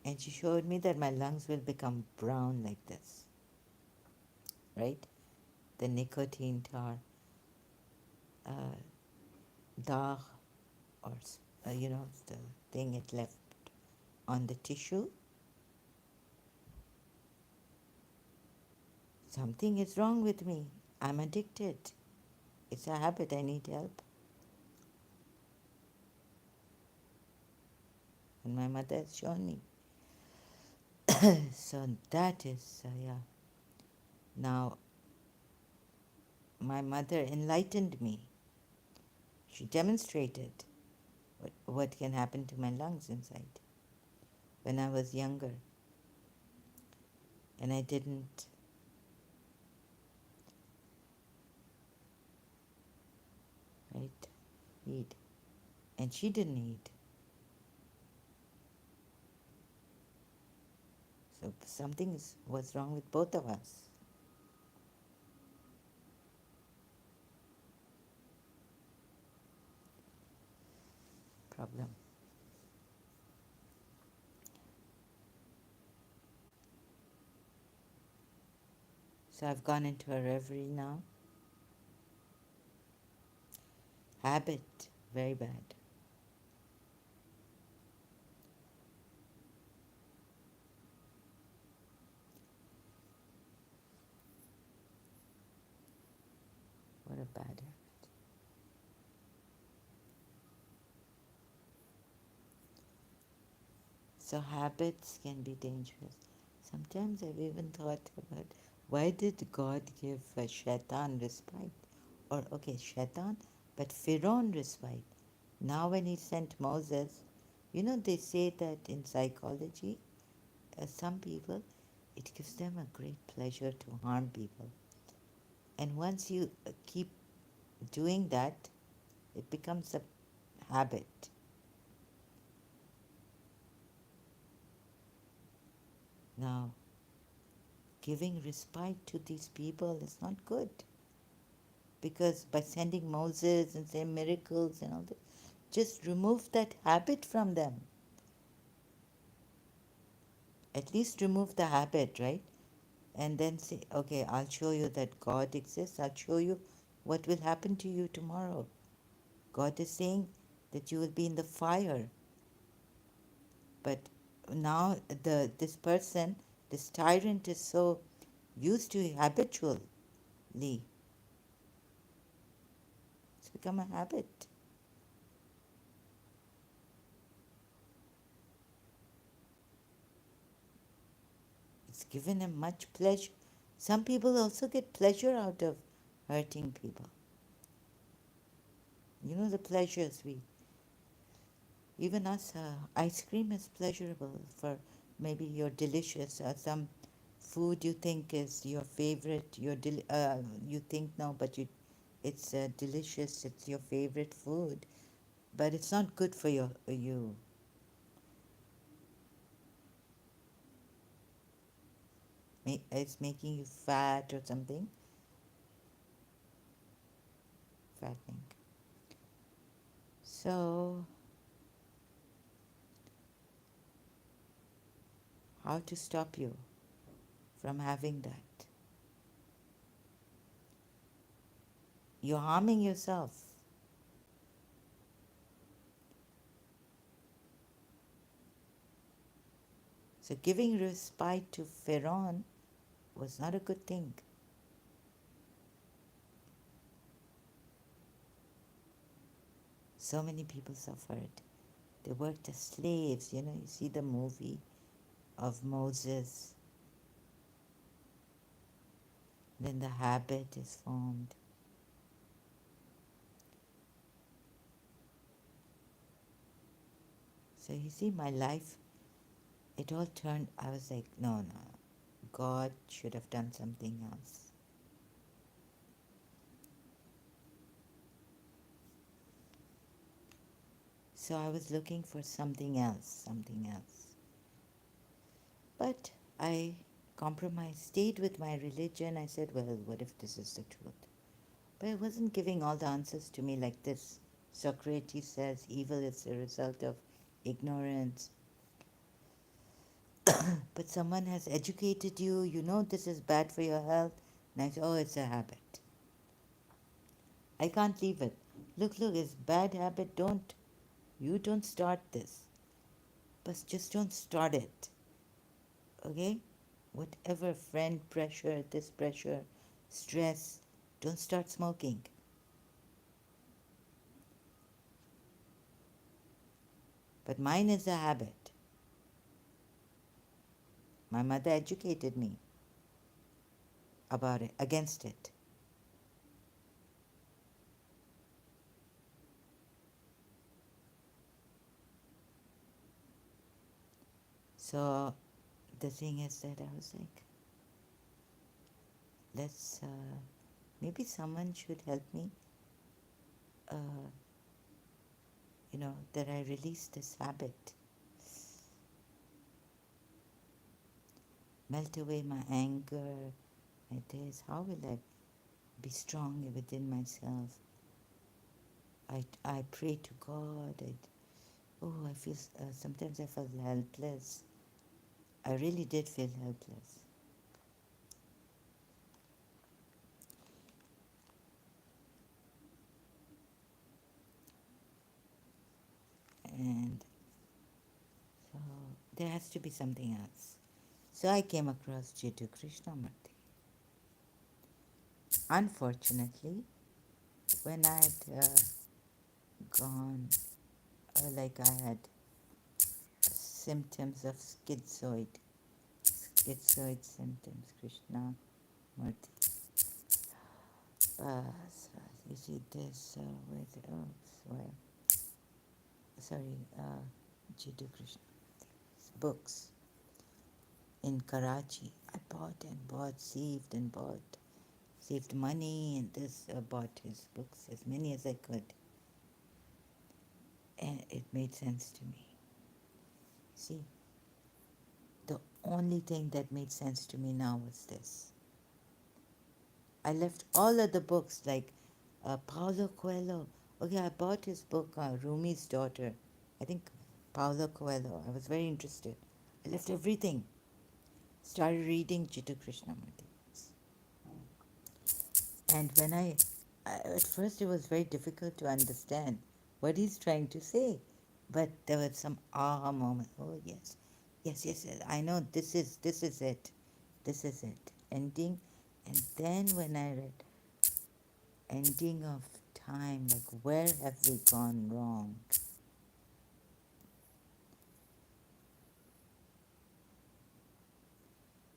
and she showed me that my lungs will become brown like this, right? The nicotine tar, dagh, or the thing it left on the tissue. Something is wrong with me. I'm addicted. It's a habit. I need help. And my mother has shown me. So that is, yeah. Now, my mother enlightened me. She demonstrated what can happen to my lungs inside when I was younger. And I didn't eat. And she didn't eat. So something was wrong with both of us. Problem. So I've gone into a reverie now. Habit, very bad. What a bad habit. So habits can be dangerous. Sometimes I've even thought about, why did God give Shaitan respite? Or, okay, Shaitan, But Pharaoh respite. Now, when he sent Moses, they say that in psychology, some people, it gives them a great pleasure to harm people. And once you keep doing that, it becomes a habit. Now, giving respite to these people is not good, because by sending Moses and saying miracles and all that, just remove that habit from them. At least remove the habit, right? And then say, okay, I'll show you that God exists. I'll show you what will happen to you tomorrow. God is saying that you will be in the fire. But now this person, this tyrant, is so used to it habitually. It's become a habit. It's given him much pleasure. Some people also get pleasure out of hurting people. The pleasures we, even us, ice cream is pleasurable for maybe you're delicious, some food you think is your favorite, you think no, but it's delicious, it's your favorite food, but it's not good for you. It's making you fat or something, fattening. So, how to stop you from having that? You're harming yourself. So, giving respite to Pharaoh was not a good thing. So many people suffered. They worked as slaves. You see the movie of Moses. Then the habit is formed. So you see, my life, it all turned, I was like, no, God should have done something else. So I was looking for something else. But I compromised, stayed with my religion. I said, well, what if this is the truth? But it wasn't giving all the answers to me like this. Socrates says evil is the result of ignorance. But someone has educated you, this is bad for your health. And I say, oh, it's a habit. I can't leave it. Look, it's bad habit. You don't start this. But just don't start it. Okay? Whatever, friend pressure, this pressure, stress, don't start smoking. But mine is a habit. My mother educated me about it, against it. So the thing is that I was like, let's, maybe someone should help me, that I release this habit. Melt away my anger, my this. How will I be strong within myself? I pray to God. I feel, sometimes I felt helpless. I really did feel helpless. And so there has to be something else. So I came across Jiddu Krishnamurti. Unfortunately, when I'd gone, like I had symptoms of schizoid symptoms, Krishnamurti. see this. Oh, well, sorry, Jiddu Krishna books in Karachi. I bought and bought, saved and bought, saved money and this. Bought his books as many as I could, and it made sense to me. See, the only thing that made sense to me now was this. I left all other books like Paulo Coelho. Okay, I bought his book, Rumi's Daughter. I think Paulo Coelho. I was very interested. I left everything. Started reading Jiddu Krishnamurti. And at first it was very difficult to understand what he's trying to say. But there was some aha moment. Oh yes, yes. I know this is it. This is it. Ending. And then when I read ending of time, like where have we gone wrong?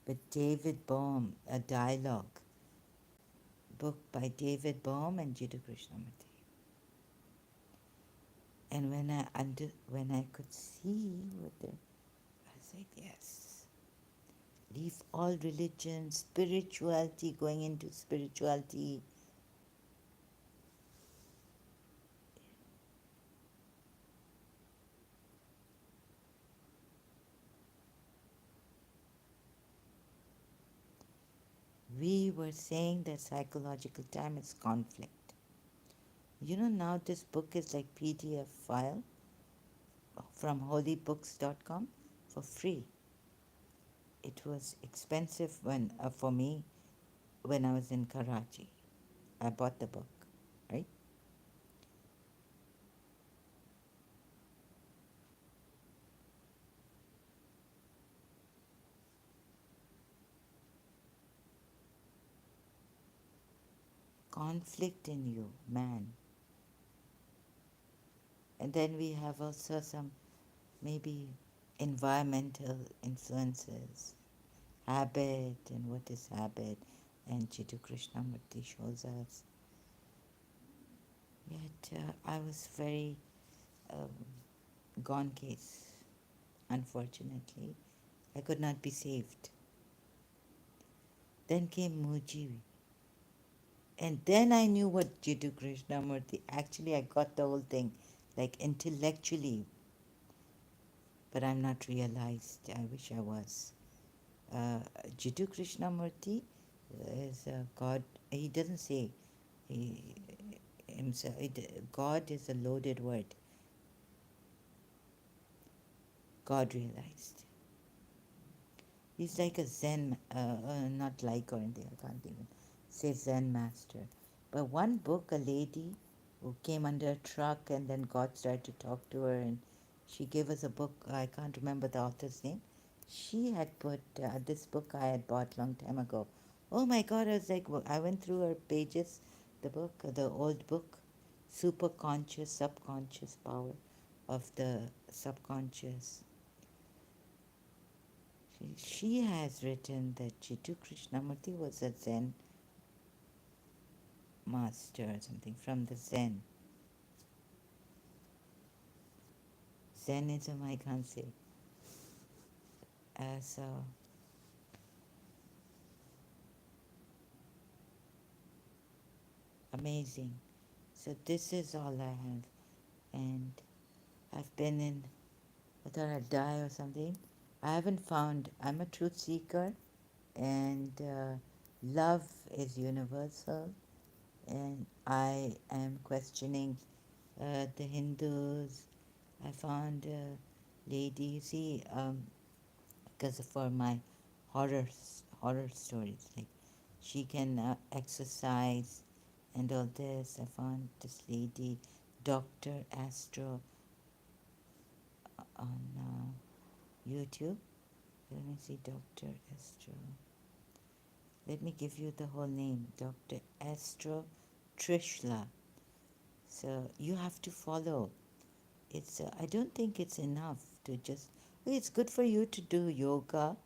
But David Bohm, a dialogue book by David Bohm and Jiddu Krishnamurti. And when I could see what I said, yes, leave all religion, spirituality, going into spirituality. We were saying that psychological time is conflict. Now this book is like PDF file from holybooks.com for free. It was expensive for me when I was in Karachi. I bought the book, right? Conflict in you, man. And then we have also some maybe environmental influences, habit, and what is habit, and Jiddu Krishnamurti shows us. Yet I was very gone case, unfortunately. I could not be saved. Then came Muji. And then I knew what Jiddu Krishnamurti, actually I got the whole thing, like intellectually, but I'm not realized. I wish I was. Jiddu Krishnamurti is a God. He doesn't say he, himself. God is a loaded word. God realized. He's like a Zen, not like or anything. I can't even say Zen master. But one book, a lady who came under a truck and then God started to talk to her and she gave us a book. I can't remember the author's name. She had put this book I had bought long time ago. Oh my God! I was like, I went through her pages, the book, the old book, super conscious, subconscious power of the subconscious. She has written that Jiddu Krishnamurti was a Zen master or something from the Zen. Zenism, I can't say. So amazing. So this is all I have. And I've been in, I thought I'd die or something. I haven't found, I'm a truth seeker and love is universal. And I am questioning the Hindus. I found a lady, see, because for my horror stories, like she can exercise and all this. I found this lady, Dr. Astro, on YouTube. Let me see, Dr. Astro. Let me give you the whole name, Dr. Astro Trishla. So you have to follow. It's I don't think it's enough to just. Well, it's good for you to do yoga,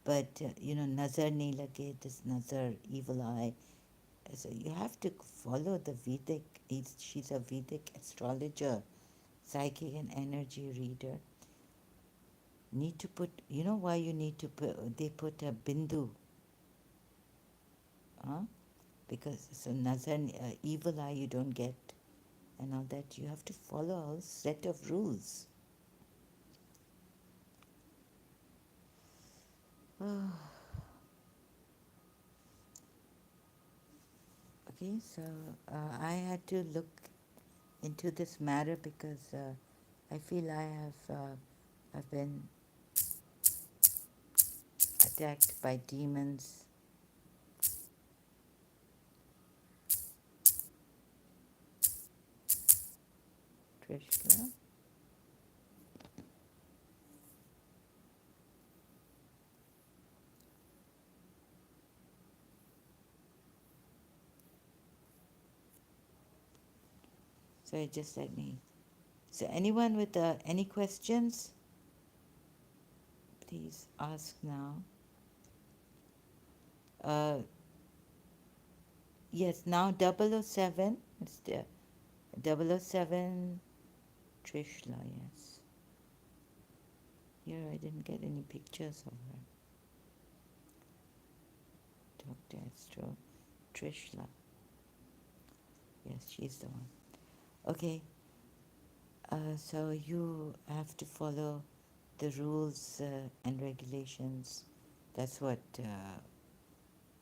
but nazar nahi lage, this nazar, evil eye, So you have to follow the Vedic. She's a Vedic astrologer, psychic and energy reader. Need to put, you know why you need to put, they put a bindu, huh? Because so nazar, evil eye you don't get, and all that. You have to follow a set of rules. Okay, so I had to look into this matter because I feel I've been attacked by demons. Trishla. So just let me. So anyone with any questions, please ask now. Uh, yes, now 007. It's the 007 Trishla, yes. Here I didn't get any pictures of her. Dr. Astro Trishla. Yes, she's the one. Okay, so you have to follow the rules and regulations. That's what, you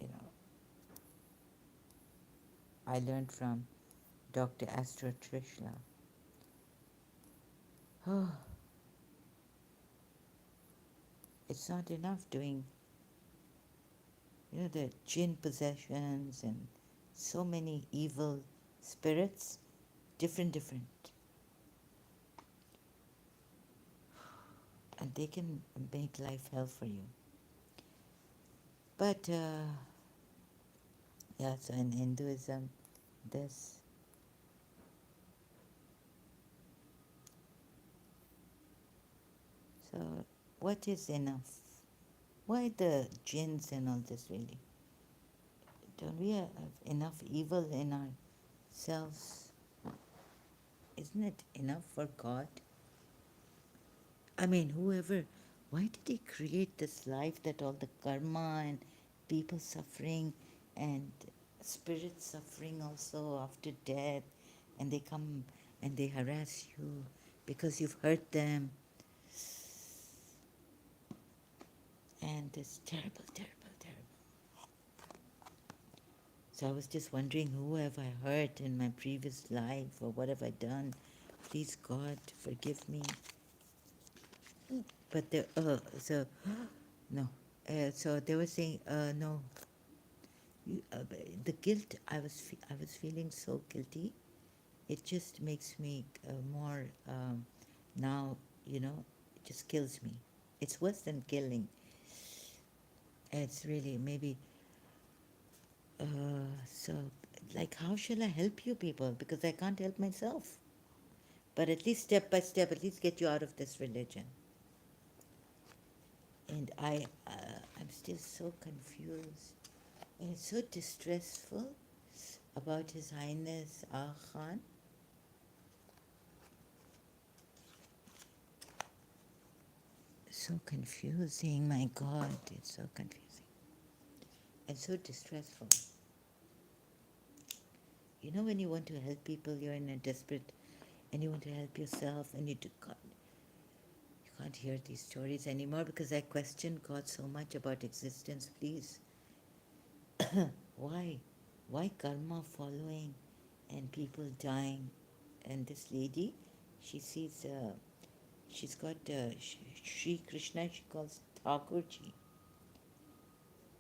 know, I learned from Dr. Astro Trishla. Oh, it's not enough doing, the jinn possessions and so many evil spirits, different. And they can make life hell for you. But, yeah, so in Hinduism, this. So, what is enough? Why the jinns and all this really? Don't we have enough evil in ourselves? Isn't it enough for God? I mean, whoever, why did he create this life that all the karma and people suffering and spirits suffering also after death, and they come and they harass you because you've hurt them, and it's terrible, terrible, terrible. So I was just wondering, who have I hurt in my previous life, or what have I done? Please God, forgive me. But no, so they were saying, no, the guilt, I was feeling so guilty. It just makes me more, now, it just kills me. It's worse than killing. It's really maybe, so, like, how shall I help you people? Because I can't help myself. But at least step by step, at least get you out of this religion. And I'm still so confused. And it's so distressful about His Highness Ah Khan. So confusing, my God, it's so confusing. And so distressful. You know, when you want to help people, you're in a desperate, and you want to help yourself, and you can't hear these stories anymore because I question God so much about existence. Please, why? Why karma following and people dying? And this lady, she sees, she's got Sri Krishna, she calls Thakurji.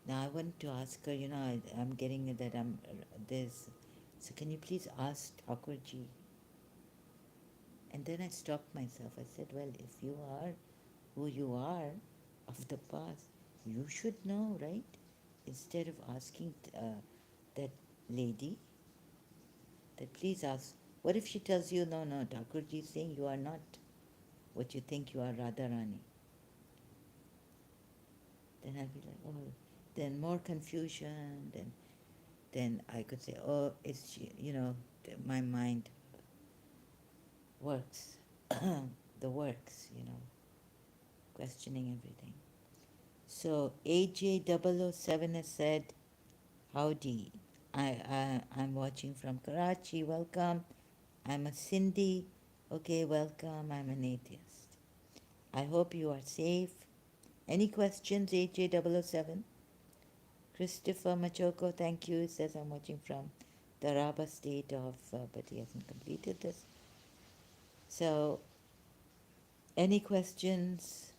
Now I want to ask her, I'm getting that there's, so can you please ask Thakurji? And then I stopped myself. I said, well, if you are who you are of the past, you should know, right? Instead of asking that lady, that please ask, what if she tells you, no, Thakurji is saying you are not what you think you are, Radharani? Then I'll be like, oh, then more confusion, then then I could say, oh, my mind works, the works, questioning everything. So AJ007 has said, howdy. I'm watching from Karachi. Welcome. I'm a Sindhi. Okay, welcome. I'm an atheist. I hope you are safe. Any questions, AJ007? Christopher Machoko, thank you. He says I'm watching from the Rabah state of, but he hasn't completed this. So, any questions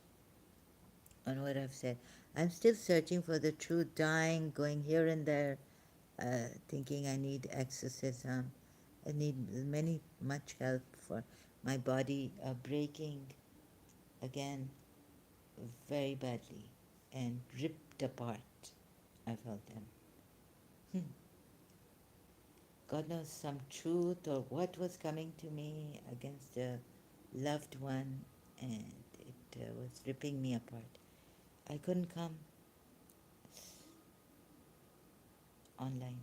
on what I've said? I'm still searching for the truth, dying, going here and there, thinking I need exorcism. I need much help for my body breaking again very badly and ripped apart. I felt them. God knows some truth or what was coming to me against a loved one, and it was ripping me apart. I couldn't come online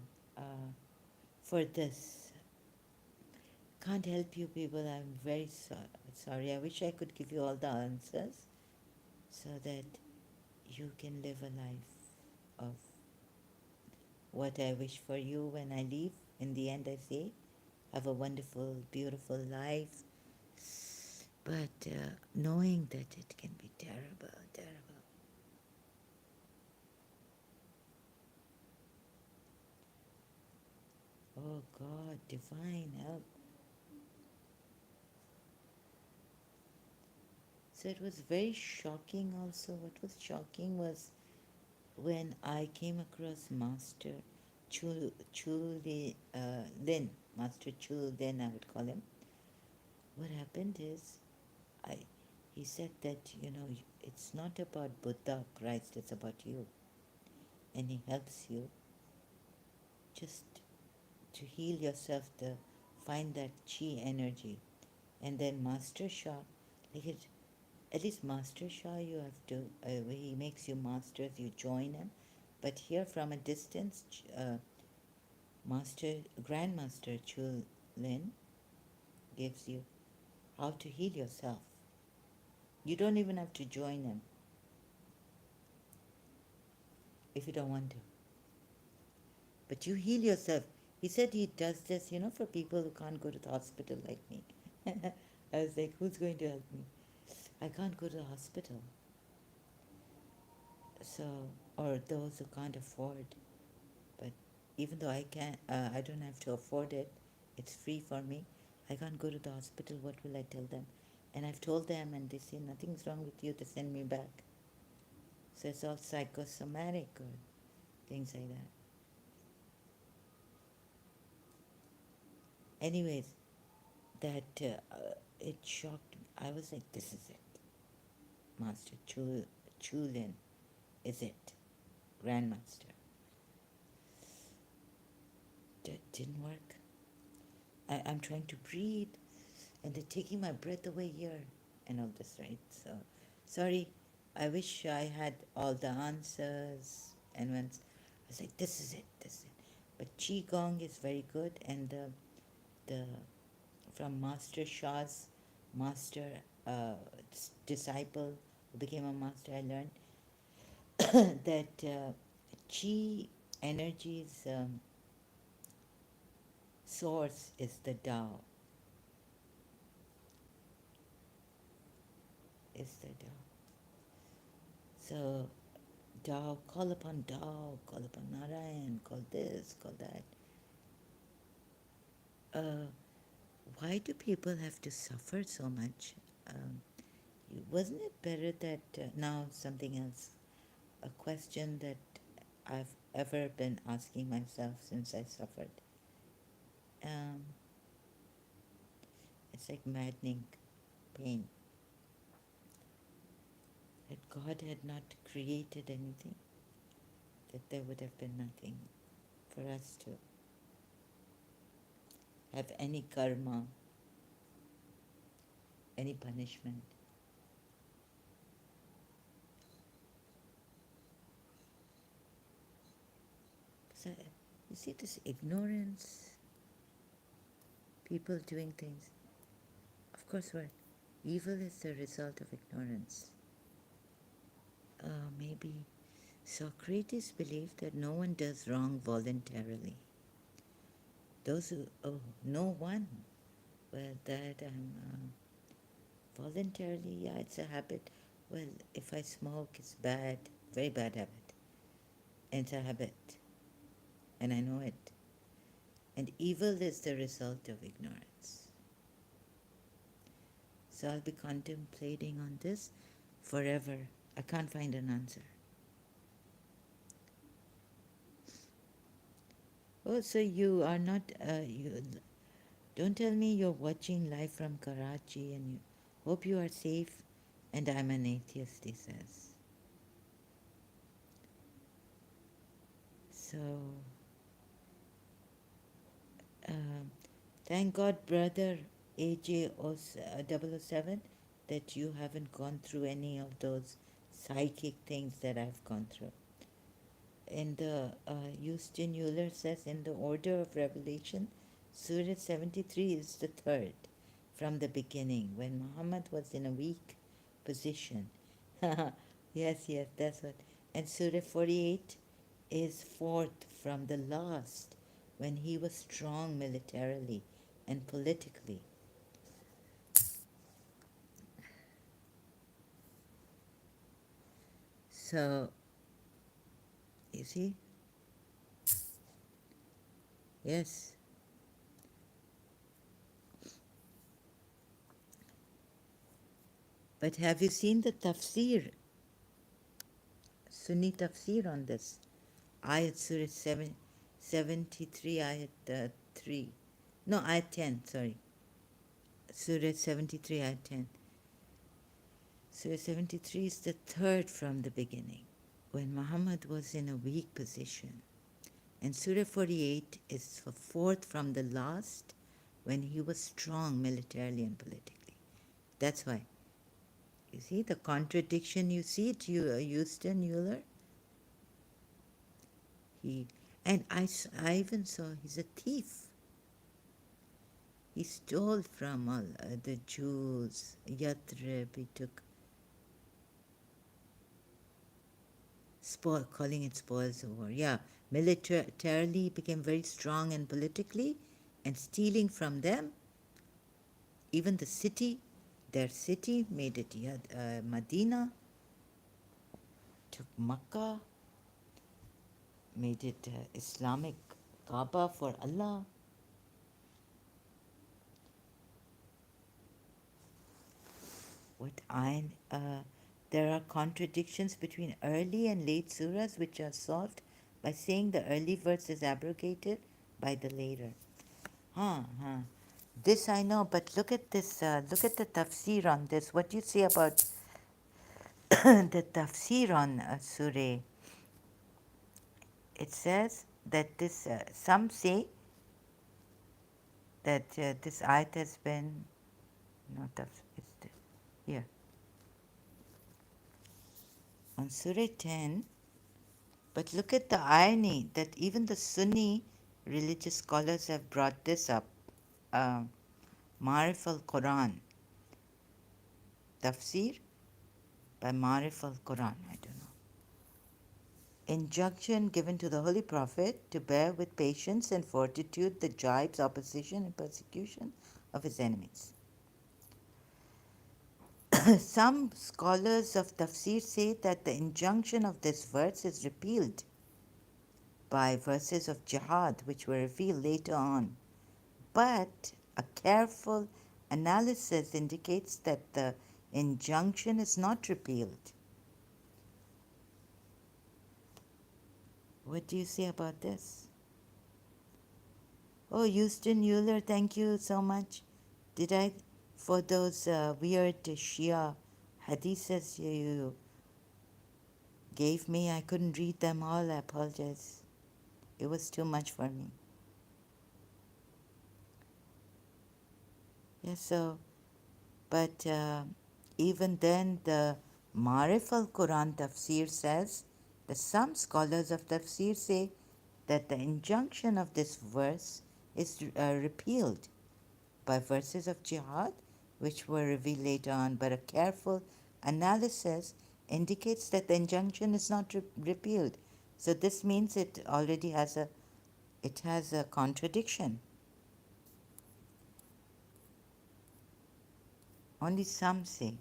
for this. Can't help you people. I'm very sorry. I wish I could give you all the answers so that you can live a life of what I wish for you when I leave. In the end, I say, have a wonderful, beautiful life. But knowing that it can be terrible, terrible. Oh God, divine help. So it was very shocking also. What was shocking was when I came across Master Lin, Master Chu Lin, I would call him. What happened is, I, he said that, it's not about Buddha, Christ, it's about you. And he helps you just to heal yourself, to find that chi energy. And then Master Shah, like it, at least Master Shah, you have to, he makes you masters, you join him. But here from a distance, Grandmaster Chu Lin gives you how to heal yourself. You don't even have to join him if you don't want to. But you heal yourself. He said he does this, for people who can't go to the hospital like me. I was like, who's going to help me? I can't go to the hospital. So, or those who can't afford. But even though I don't have to afford it, it's free for me. I can't go to the hospital. What will I tell them? And I've told them, and they say nothing's wrong with you. They send me back. So it's all psychosomatic or things like that. Anyways, that it shocked me. I was like, this is it. Master Chulin is it. Grandmaster. That didn't work. I'm trying to breathe and they're taking my breath away here and all this, right? So, sorry. I wish I had all the answers. And once I was like, this is it, this is it. But Qigong is very good, and the from Master Shah's master disciple who became a master, I learned that Qi energy's source is the Tao. Is the Tao. So Tao, call upon Narayan, call this, call that. Why do people have to suffer so much? Wasn't it better that now something else? A question that I've ever been asking myself since I suffered. Um, it's like maddening pain. That God had not created anything, that there would have been nothing for us to have any karma, any punishment. So You see this ignorance, people doing things. Of course, what? Evil is the result of ignorance. Maybe Socrates believed that no one does wrong voluntarily. Those who, oh, no one. Well, that I'm voluntarily, yeah, it's a habit. Well, if I smoke, it's bad, very bad habit. And it's a habit, and I know it. And evil is the result of ignorance. So I'll be contemplating on this forever. I can't find an answer. Oh, so you are not, you don't tell me you're watching live from Karachi and you hope you are safe and I'm an atheist, he says. So, um, thank God, brother AJ 007, that you haven't gone through any of those psychic things that I've gone through. In the Houston Euler says, in the order of revelation, Surah 73 is the third from the beginning, when Muhammad was in a weak position. Yes, yes, that's what. And Surah 48 is fourth from the last, when he was strong militarily and politically. So, you see? Yes. But have you seen the tafsir, Sunni tafsir on this? Ayat Surah 73, Ayat 3. No, Ayat 10, sorry. Surah 73, Ayat 10. Surah 73 is the third from the beginning, when Muhammad was in a weak position. And Surah 48 is the fourth from the last, when he was strong militarily and politically. That's why. You see the contradiction, you see it, Houston Euler? He, and I even saw he's a thief. He stole from all the Jews, Yathrib, he took, calling it spoils of war. Yeah, militarily he became very strong and politically, and stealing from them, even the city, their city, made it Medina, took Makkah, made it Islamic Kaaba for Allah. What there are contradictions between early and late surahs which are solved by saying the early verse is abrogated by the later. This I know, but look at this. Look at the tafsir on this. What do you say about the tafsir on surah? It says that this. Some say that this ayat has been. No, it's here on surah 10. But look at the irony that even the Sunni religious scholars have brought this up. Ma'arif al-Quran, tafsir by Ma'arif al-Quran, I don't know. Injunction given to the Holy Prophet to bear with patience and fortitude the jibes, opposition, and persecution of his enemies. Some scholars of tafsir say that the injunction of this verse is repealed by verses of jihad which were revealed later on. But a careful analysis indicates that the injunction is not repealed. What do you say about this? Oh, Houston Euler, thank you so much. Did I, for those weird Shia hadiths you gave me, I couldn't read them all, I apologize. It was too much for me. Yeah, so, but even then the Ma'arif al-Quran tafsir says that some scholars of tafsir say that the injunction of this verse is repealed by verses of jihad, which were revealed later on, but a careful analysis indicates that the injunction is not repealed. So this means it has a contradiction. Only some say.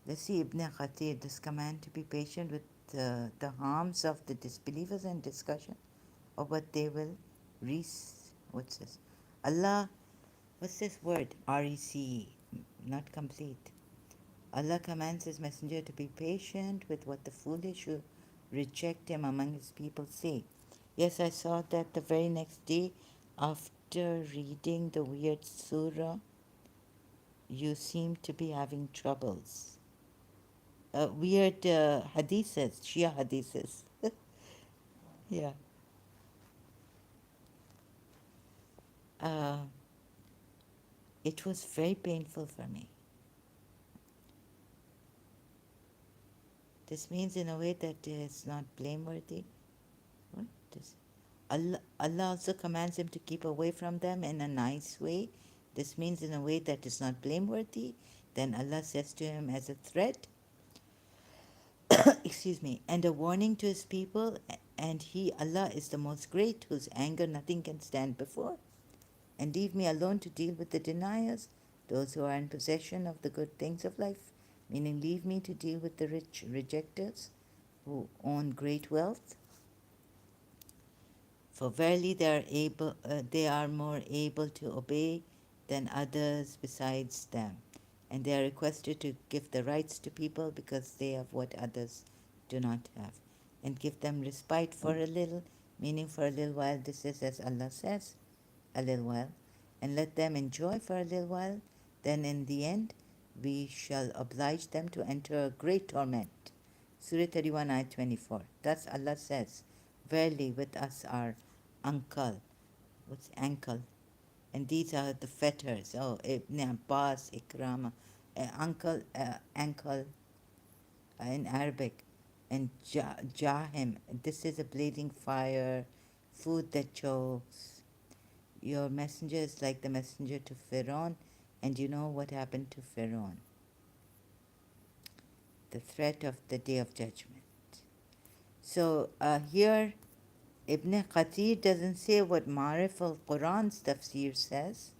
Let's see Ibn Khatir, this command to be patient with the harms of the disbelievers and discussion of what they will what's this? Allah, what's this word? RECE, not complete. Allah commands His Messenger to be patient with what the foolish who reject Him among His people say. Yes, I saw that the very next day after reading the weird surah, you seem to be having troubles. Weird hadiths, Shia hadiths. Yeah. Uh, it was very painful for me. This means in a way that is not blameworthy. What is Allah also commands him to keep away from them in a nice way. This means in a way that is not blameworthy. Then Allah says to him as a threat, excuse me, and a warning to his people, and He, Allah, is the most great, whose anger nothing can stand before. And leave me alone to deal with the deniers, those who are in possession of the good things of life, meaning leave me to deal with the rich rejectors who own great wealth. For verily they are more able to obey than others besides them, and they are requested to give the rights to people because they have what others do not have, and give them respite for a little, meaning for a little while. This is as Allah says, a little while, and let them enjoy for a little while. Then in the end, we shall oblige them to enter a great torment. Surah 31, Ayat 24. Thus Allah says, verily with us are uncle. What's ankle? And these are the fetters. Oh, Ibn Abbas, Ikrama, uncle, ankle in Arabic. And Jahim, this is a blazing fire, food that chokes. Your messenger is like the messenger to Pharaoh, and you know what happened to Pharaoh. The threat of the day of judgment. So here Ibn Kathir doesn't say what Ma'arif al-Quran's tafsir says.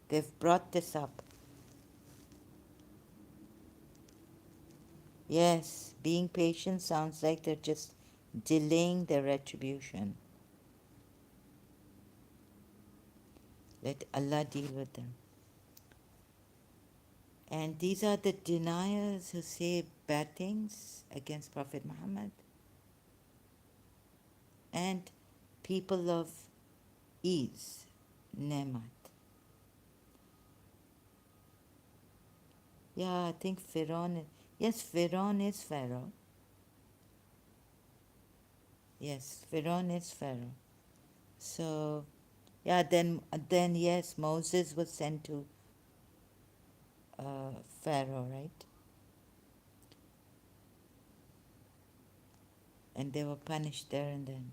They've brought this up. Yes, being patient sounds like they're just delaying their retribution. Let Allah deal with them. And these are the deniers who say bad things against Prophet Muhammad. And people of ease, Nemat. Yeah, I think Pharaoh. Yes, Pharaoh is Pharaoh. Yes, Pharaoh is Pharaoh. So, yeah, then yes, Moses was sent to Pharaoh, right? And they were punished there and then.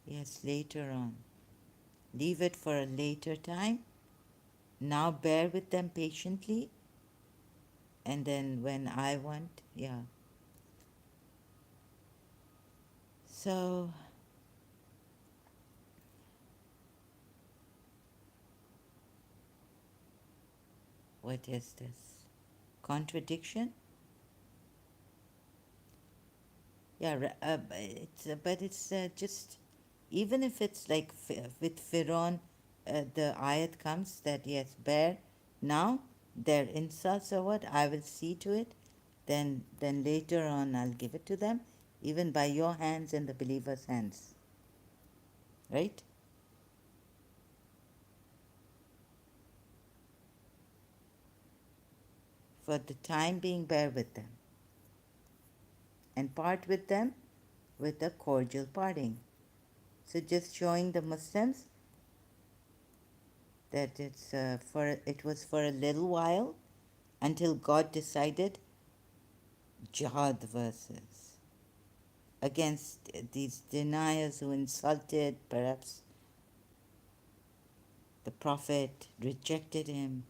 Yes, later on. Leave it for a later time. Now bear with them patiently. And then when I want, yeah. So, what is this? Contradiction? Yeah, but it's just, even if it's like with Pharaoh, the ayat comes that yes, bear now their insults or what, I will see to it, then later on I'll give it to them, even by your hands and the believers' hands. Right? For the time being, bear with them and part with them with a cordial parting. So just showing the Muslims that it was for a little while, until God decided jihad verses against these deniers who insulted, perhaps, the Prophet, rejected him,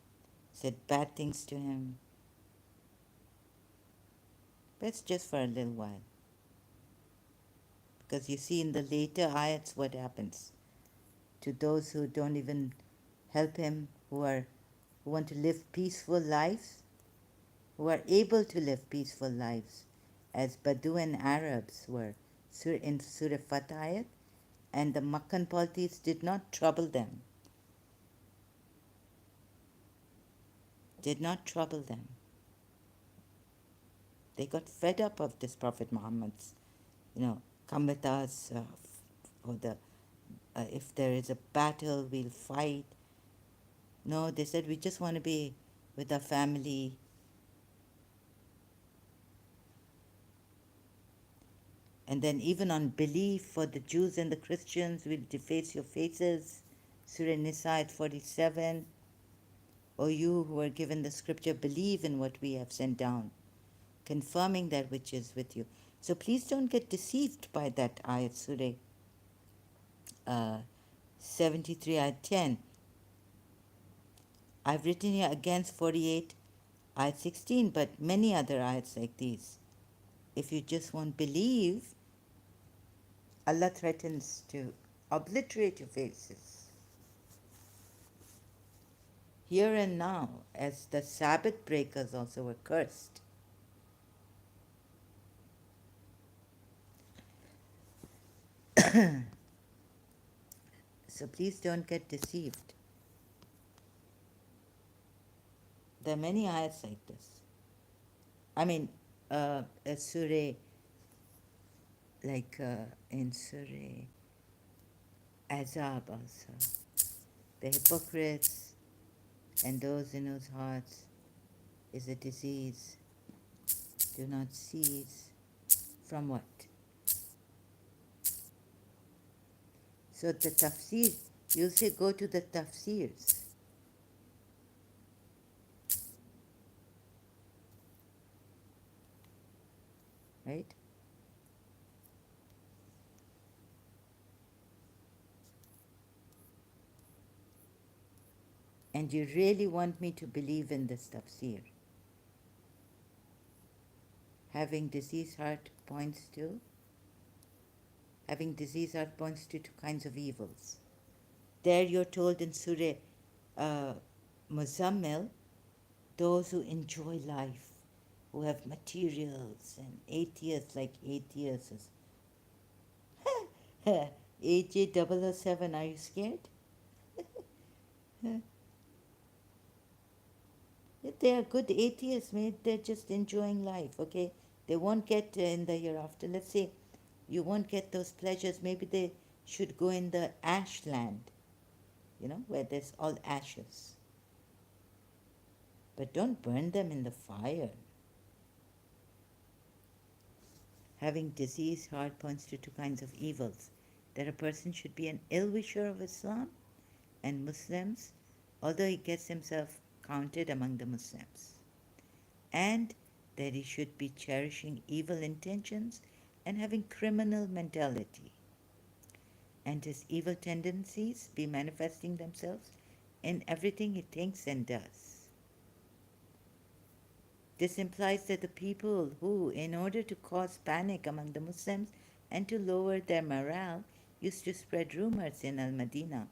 said bad things to him. But it's just for a little while. Because you see in the later ayats what happens to those who don't even help him, who want to live peaceful lives, who are able to live peaceful lives, as Bedouin Arabs were in Surah Fatah, and the Makkan polities did not trouble them, did not trouble them. They got fed up of this Prophet Muhammad's, come with us for the if there is a battle, we'll fight. No, they said we just want to be with our family. And then even on belief for the Jews and the Christians, we'll deface your faces. Surah Nisa at 47. O you who are given the scripture, believe in what we have sent down, confirming that which is with you. So please don't get deceived by that ayat, Surah 73 ayat 10. I've written here against 48 ayat 16, but many other ayats like these. If you just won't believe, Allah threatens to obliterate your faces here and now, as the Sabbath breakers also were cursed. So please don't get deceived. There are many ayats like this. I mean, a surah, like in Surah Azab also. The hypocrites and those in whose hearts is a disease do not cease from what? So the tafsir, you'll say go to the tafsirs, right? And you really want me to believe in this tafsir. Having diseased heart points to two kinds of evils. There you're told in Surah Muzammil, those who enjoy life, who have materials, and atheists like atheists. AJ007, are you scared? They are good atheists, mate. They're just enjoying life, okay? They won't get in the hereafter. Let's say you won't get those pleasures. Maybe they should go in the ash land, where there's all ashes. But don't burn them in the fire. Having diseased heart points to two kinds of evils: that a person should be an ill-wisher of Islam and Muslims, although he gets himself counted among the Muslims, and that he should be cherishing evil intentions and having criminal mentality, and his evil tendencies be manifesting themselves in everything he thinks and does. This implies that the people who, in order to cause panic among the Muslims and to lower their morale, used to spread rumors in Al-Madinah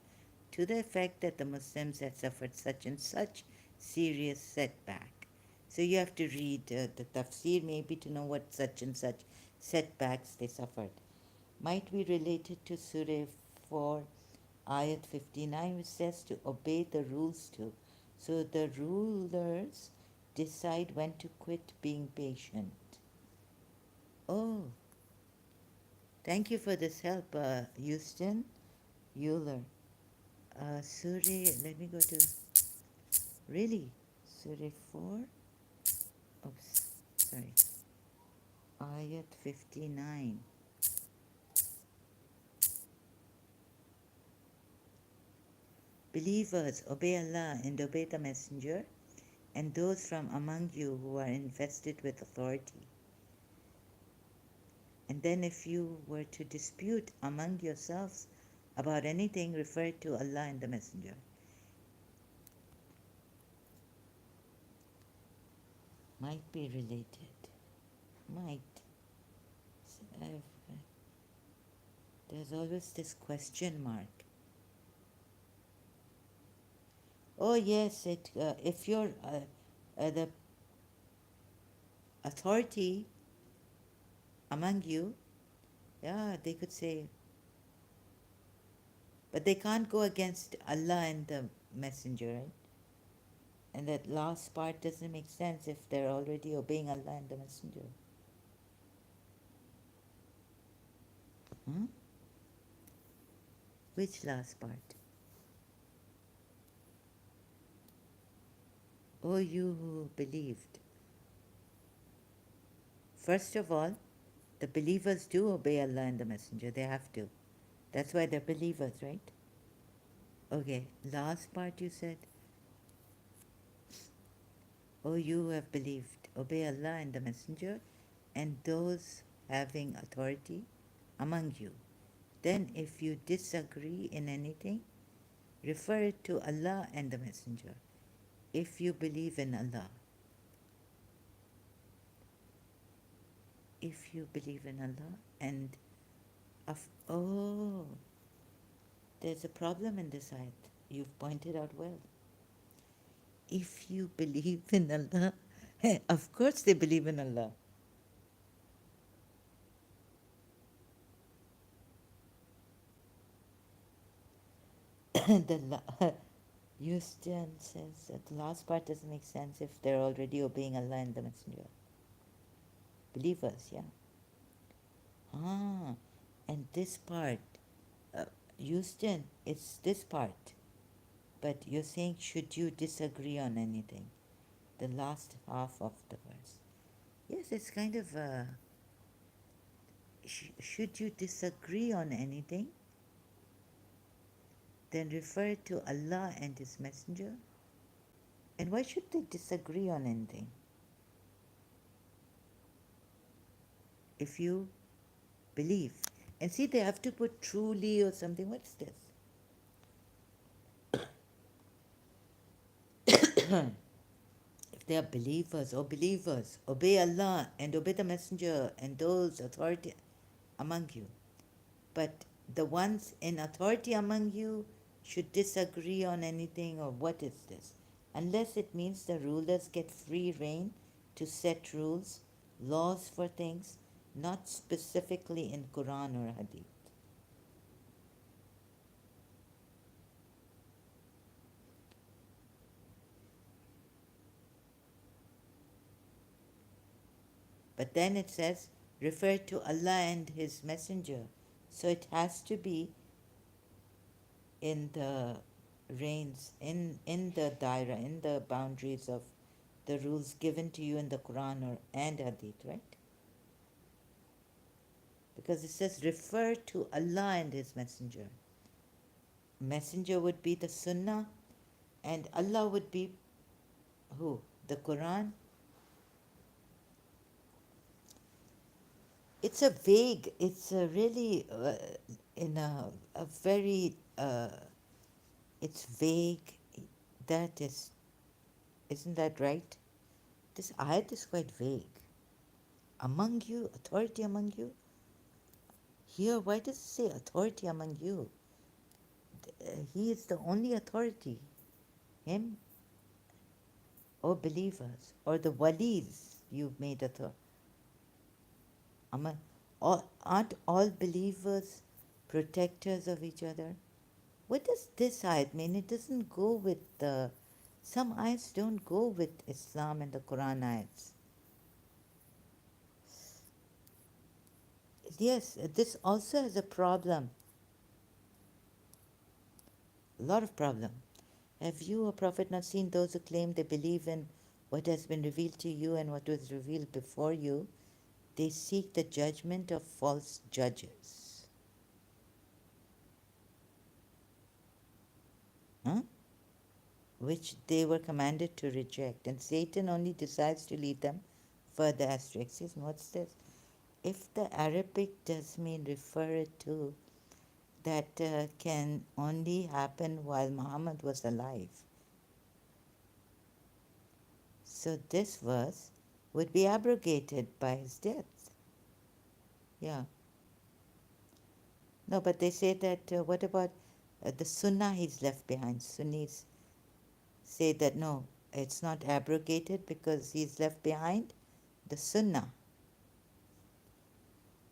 to the effect that the Muslims had suffered such and such serious setback. So you have to read the tafsir maybe to know what such and such setbacks they suffered. Might be related to Surah 4, Ayat 59, which says to obey the rules too. So the rulers decide when to quit being patient. Oh, thank you for this help, Houston Euler. Surah, let me go to, really, Surah 4? Oops, sorry. Ayat 59. Believers, obey Allah and obey the Messenger, and those from among you who are invested with authority. And then if you were to dispute among yourselves about anything, refer to Allah and the Messenger. Might be related. Might. There's always this question mark. Oh yes, if you're the authority among you, yeah, they could say, but they can't go against Allah and the Messenger, right? And that last part doesn't make sense if they're already obeying Allah and the Messenger. Hmm? Which last part? Oh, you who believed. First of all, the believers do obey Allah and the Messenger. They have to. That's why they're believers, right? Okay, last part you said. O you who have believed, obey Allah and the Messenger and those having authority among you. Then, if you disagree in anything, refer it to Allah and the Messenger. If you believe in Allah, if you believe in Allah, and oh, there's a problem in this ayat. You've pointed out well. If you believe in Allah, of course they believe in Allah. Houston says that the last part doesn't make sense if they're already obeying Allah and the Messenger. Believers, yeah. Ah, and this part, uh, Houston, it's this part. But you're saying, should you disagree on anything? The last half of the verse. Yes, it's kind of, should you disagree on anything? Then refer to Allah and His Messenger. And why should they disagree on anything? If you believe. And see, they have to put truly or something. What's this? If they are believers, obey Allah and obey the Messenger and those authority among you. But the ones in authority among you should disagree on anything, or what is this? Unless it means the rulers get free rein to set rules, laws for things, not specifically in Quran or Hadith. But then it says, refer to Allah and His Messenger. So it has to be in the reins, in the daira, in the boundaries of the rules given to you in the Quran or and Hadith, right? Because it says refer to Allah and His Messenger. Messenger would be the Sunnah, and Allah would be who? The Quran. It's a vague. It's a really in a very. It's vague. That is, isn't that right? This ayat is quite vague. Among you, authority among you. Here, why does it say authority among you? He is the only authority. Him or believers or the walis you've made authority. Aren't all believers protectors of each other? What does this ayat mean? It doesn't go with the. Some ayats don't go with Islam and the Quran ayats. Yes, this also has a problem. A lot of problem. Have you, O Prophet, not seen those who claim they believe in what has been revealed to you and what was revealed before you? They seek the judgment of false judges. Huh? which they were commanded to reject, and Satan only decides to lead them further astray. Excuse me, what's this? If the Arabic does mean refer it to, that can only happen while Muhammad was alive. So this verse would be abrogated by his death. Yeah. No, but they say that what about the Sunnah he's left behind? Sunnis say that no, it's not abrogated because he's left behind the Sunnah.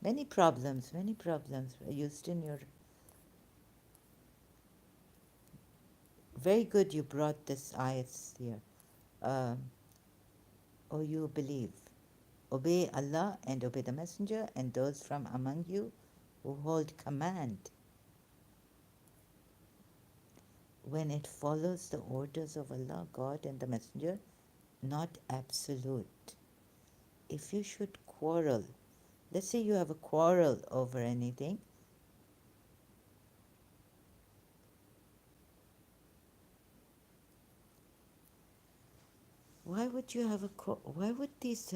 Many problems, many problems. Houston, you're very good. You brought this ayats here. O you believe, obey Allah and obey the Messenger and those from among you who hold command when it follows the orders of Allah, God, and the Messenger, not absolute. If you should quarrel, let's say you have a quarrel over anything, why would you have why would these,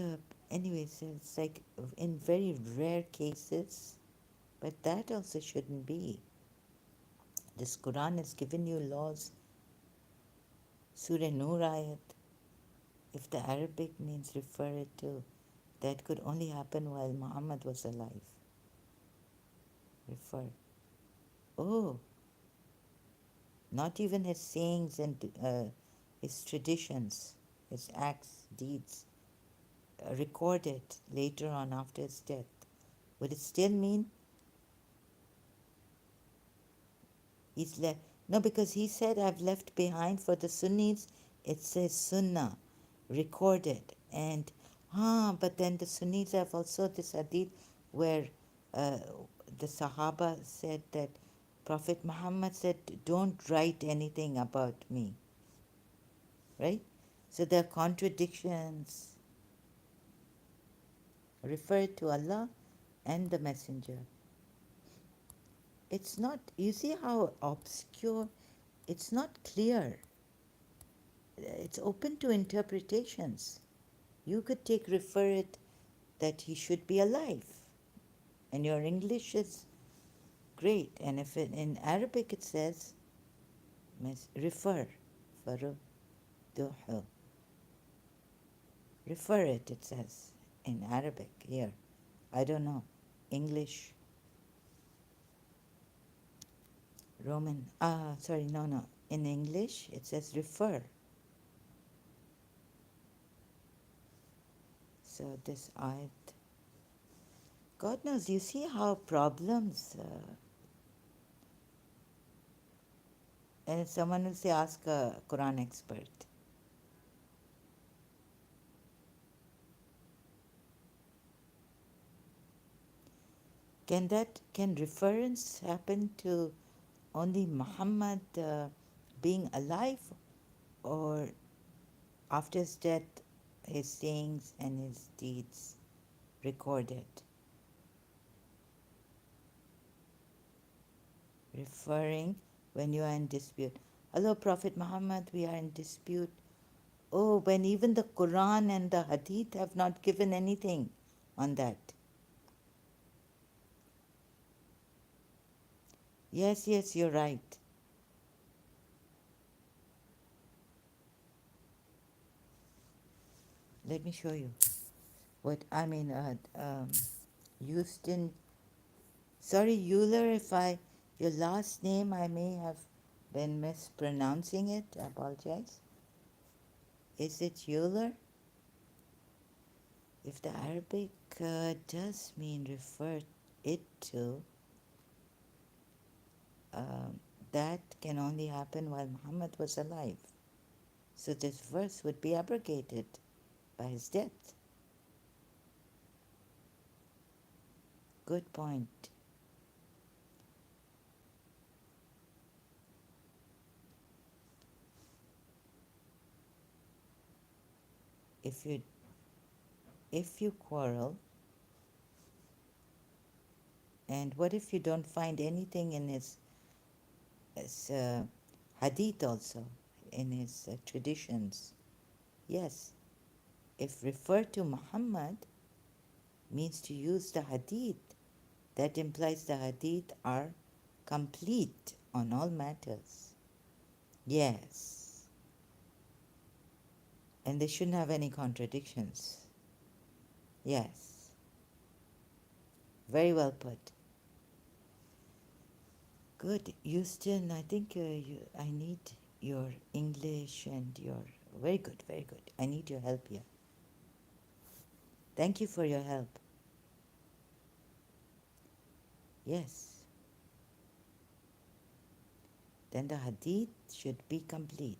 anyways, it's like in very rare cases, but that also shouldn't be. This Quran has given you laws. Surah Nur ayat, if the Arabic means refer it to, that could only happen while Muhammad was alive. Refer. Oh, not even his sayings and his traditions, his acts, deeds, recorded later on after his death. Would it still mean he's left? No, because he said, I've left behind for the Sunnis, it says Sunnah, recorded. And, but then the Sunnis have also this hadith where uh, the Sahaba said that Prophet Muhammad said, don't write anything about me. Right? So there are contradictions. Refer to Allah and the Messenger. It's not, you see how obscure, it's not clear. It's open to interpretations. You could take refer it that he should be alive. And your English is great. And if in Arabic it says refer, farudduhu. Refer it, it says in Arabic here. I don't know. English, Roman, sorry, no. In English it says refer. So this ayat, God knows, you see how problems, and someone will say, ask a Quran expert. Can reference happen to only Muhammad being alive, or after his death, his sayings and his deeds recorded? Referring when you are in dispute. Hello, Prophet Muhammad, we are in dispute. Oh, when even the Quran and the Hadith have not given anything on that. Yes, you're right. Let me show you. What I mean, Houston. Sorry, Euler, if your last name, I may have been mispronouncing it. I apologize. Is it Euler? If the Arabic does mean refer it to, that can only happen while Muhammad was alive. So this verse would be abrogated by his death. Good point. If you quarrel, and what if you don't find anything in his hadith also, in his traditions. Yes, if refer to Muhammad means to use the hadith, that implies the hadith are complete on all matters. Yes. And they shouldn't have any contradictions. Yes. Very well put. Good. Houston, I think I need your English and your. Very good, very good. I need your help here. Thank you for your help. Yes. Then the hadith should be complete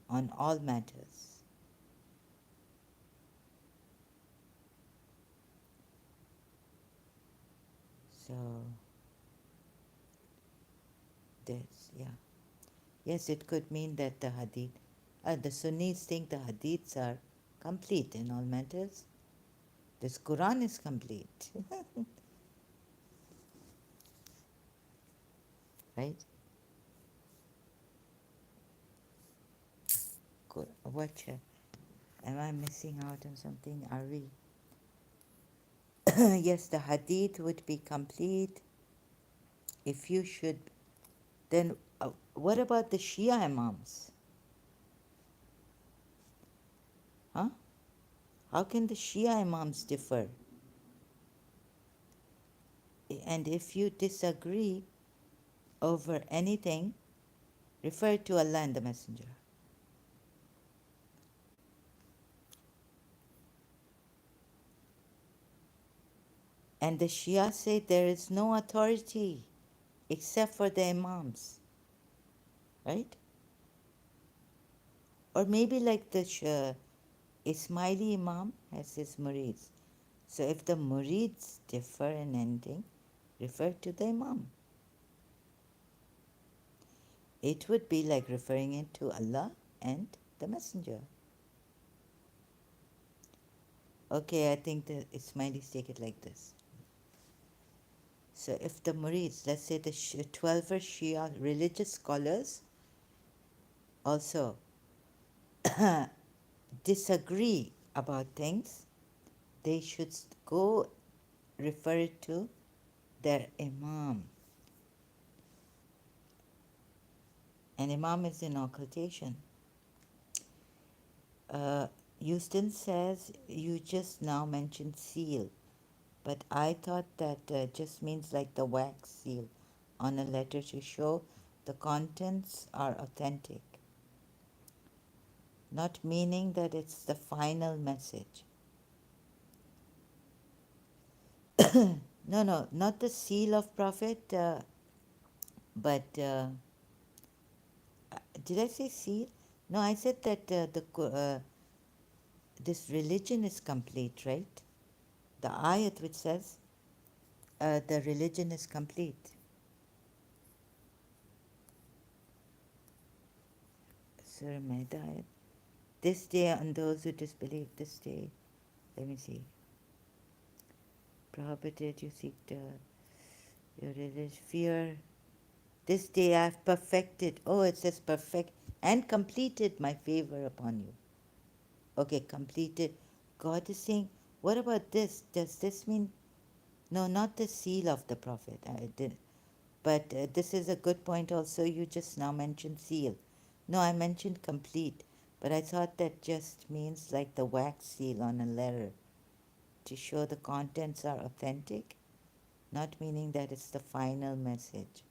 on all matters. So, this, yeah. Yes, it could mean that the hadith, the Sunnis think the hadiths are complete in all matters. This Quran is complete. Right? What? Am I missing out on something? Are we? Yes, the hadith would be complete if you should. Then, what about the Shia Imams? Huh? How can the Shia Imams differ? And if you disagree over anything, refer to Allah and the Messenger. And the Shia say there is no authority except for the Imams, right? Or maybe like the Ismaili Imam has his murids. So if the murids differ in anything, refer to the Imam. It would be like referring it to Allah and the Messenger. Okay, I think the Ismailis take it like this. So if the murids, let's say the 12 Shia religious scholars also disagree about things, they should go refer it to their Imam. And Imam is in occultation. Houston says you just now mentioned seal, but I thought that just means like the wax seal on a letter to show the contents are authentic, not meaning that it's the final message. No, not the seal of prophet, but did I say seal? No, I said that this religion is complete, right? The ayat which says the religion is complete. Surah Maida ayat. This day on those who disbelieve, this day, let me see. Prohibited you seek your religious fear. This day I have perfected. Oh, it says perfect and completed my favor upon you. Okay, completed. God is saying, what about this? Does this mean? No, not the seal of the prophet. I did, but this is a good point also. You just now mentioned seal. No, I mentioned complete, but I thought that just means like the wax seal on a letter to show the contents are authentic, not meaning that it's the final message.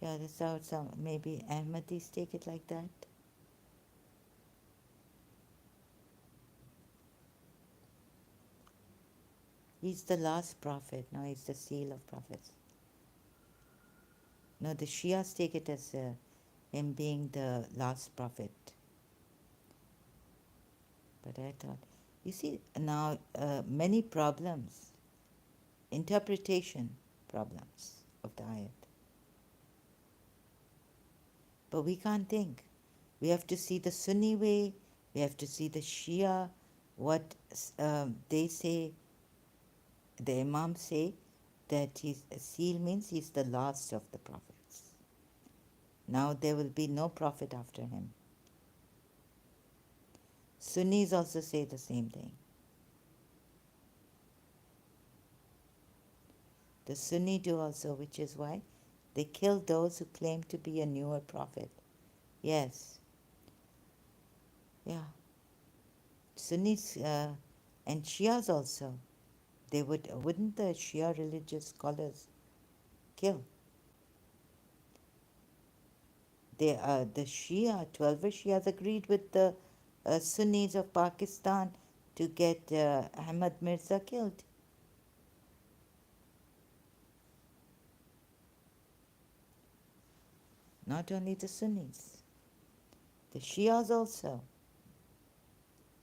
Yeah, that's how some maybe Ahmadis take it like that. He's the last prophet. No, he's the seal of prophets. No, the Shias take it as him being the last prophet. But I thought, you see, now many problems, interpretation problems of the ayat. But we can't think. We have to see the Sunni way, we have to see the Shia, what they say, the Imams say, that seal means he's the last of the prophets. Now there will be no prophet after him. Sunnis also say the same thing. The Sunni do also, which is why they kill those who claim to be a newer prophet. Yes, yeah. Sunnis and Shias also. They wouldn't the Shia religious scholars kill? The Shia, 12 Shias agreed with the Sunnis of Pakistan to get Ahmad Mirza killed. Not only the Sunnis, the Shias also,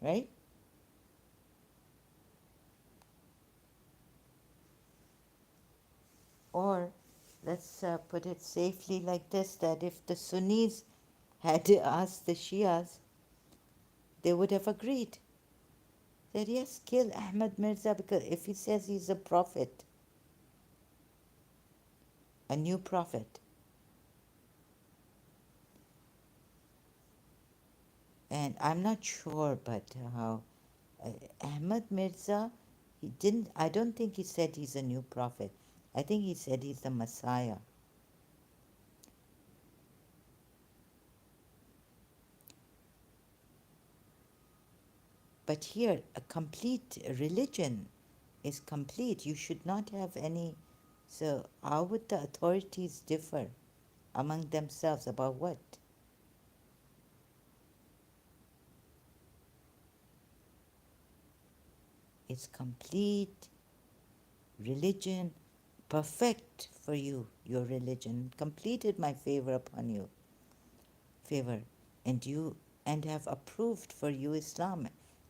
right? Or let's put it safely like this, that if the Sunnis had asked the Shias, they would have agreed. Said, yes, kill Ahmad Mirza, because if he says he's a prophet, a new prophet, and I'm not sure, but how Ahmad Mirza, he didn't, I don't think he said he's a new prophet. I think he said he's the Messiah. But here, a complete religion is complete. You should not have any. So, how would the authorities differ among themselves about what? It's complete religion, perfect for you, your religion, completed my favor upon you, favor, and you and have approved for you Islam.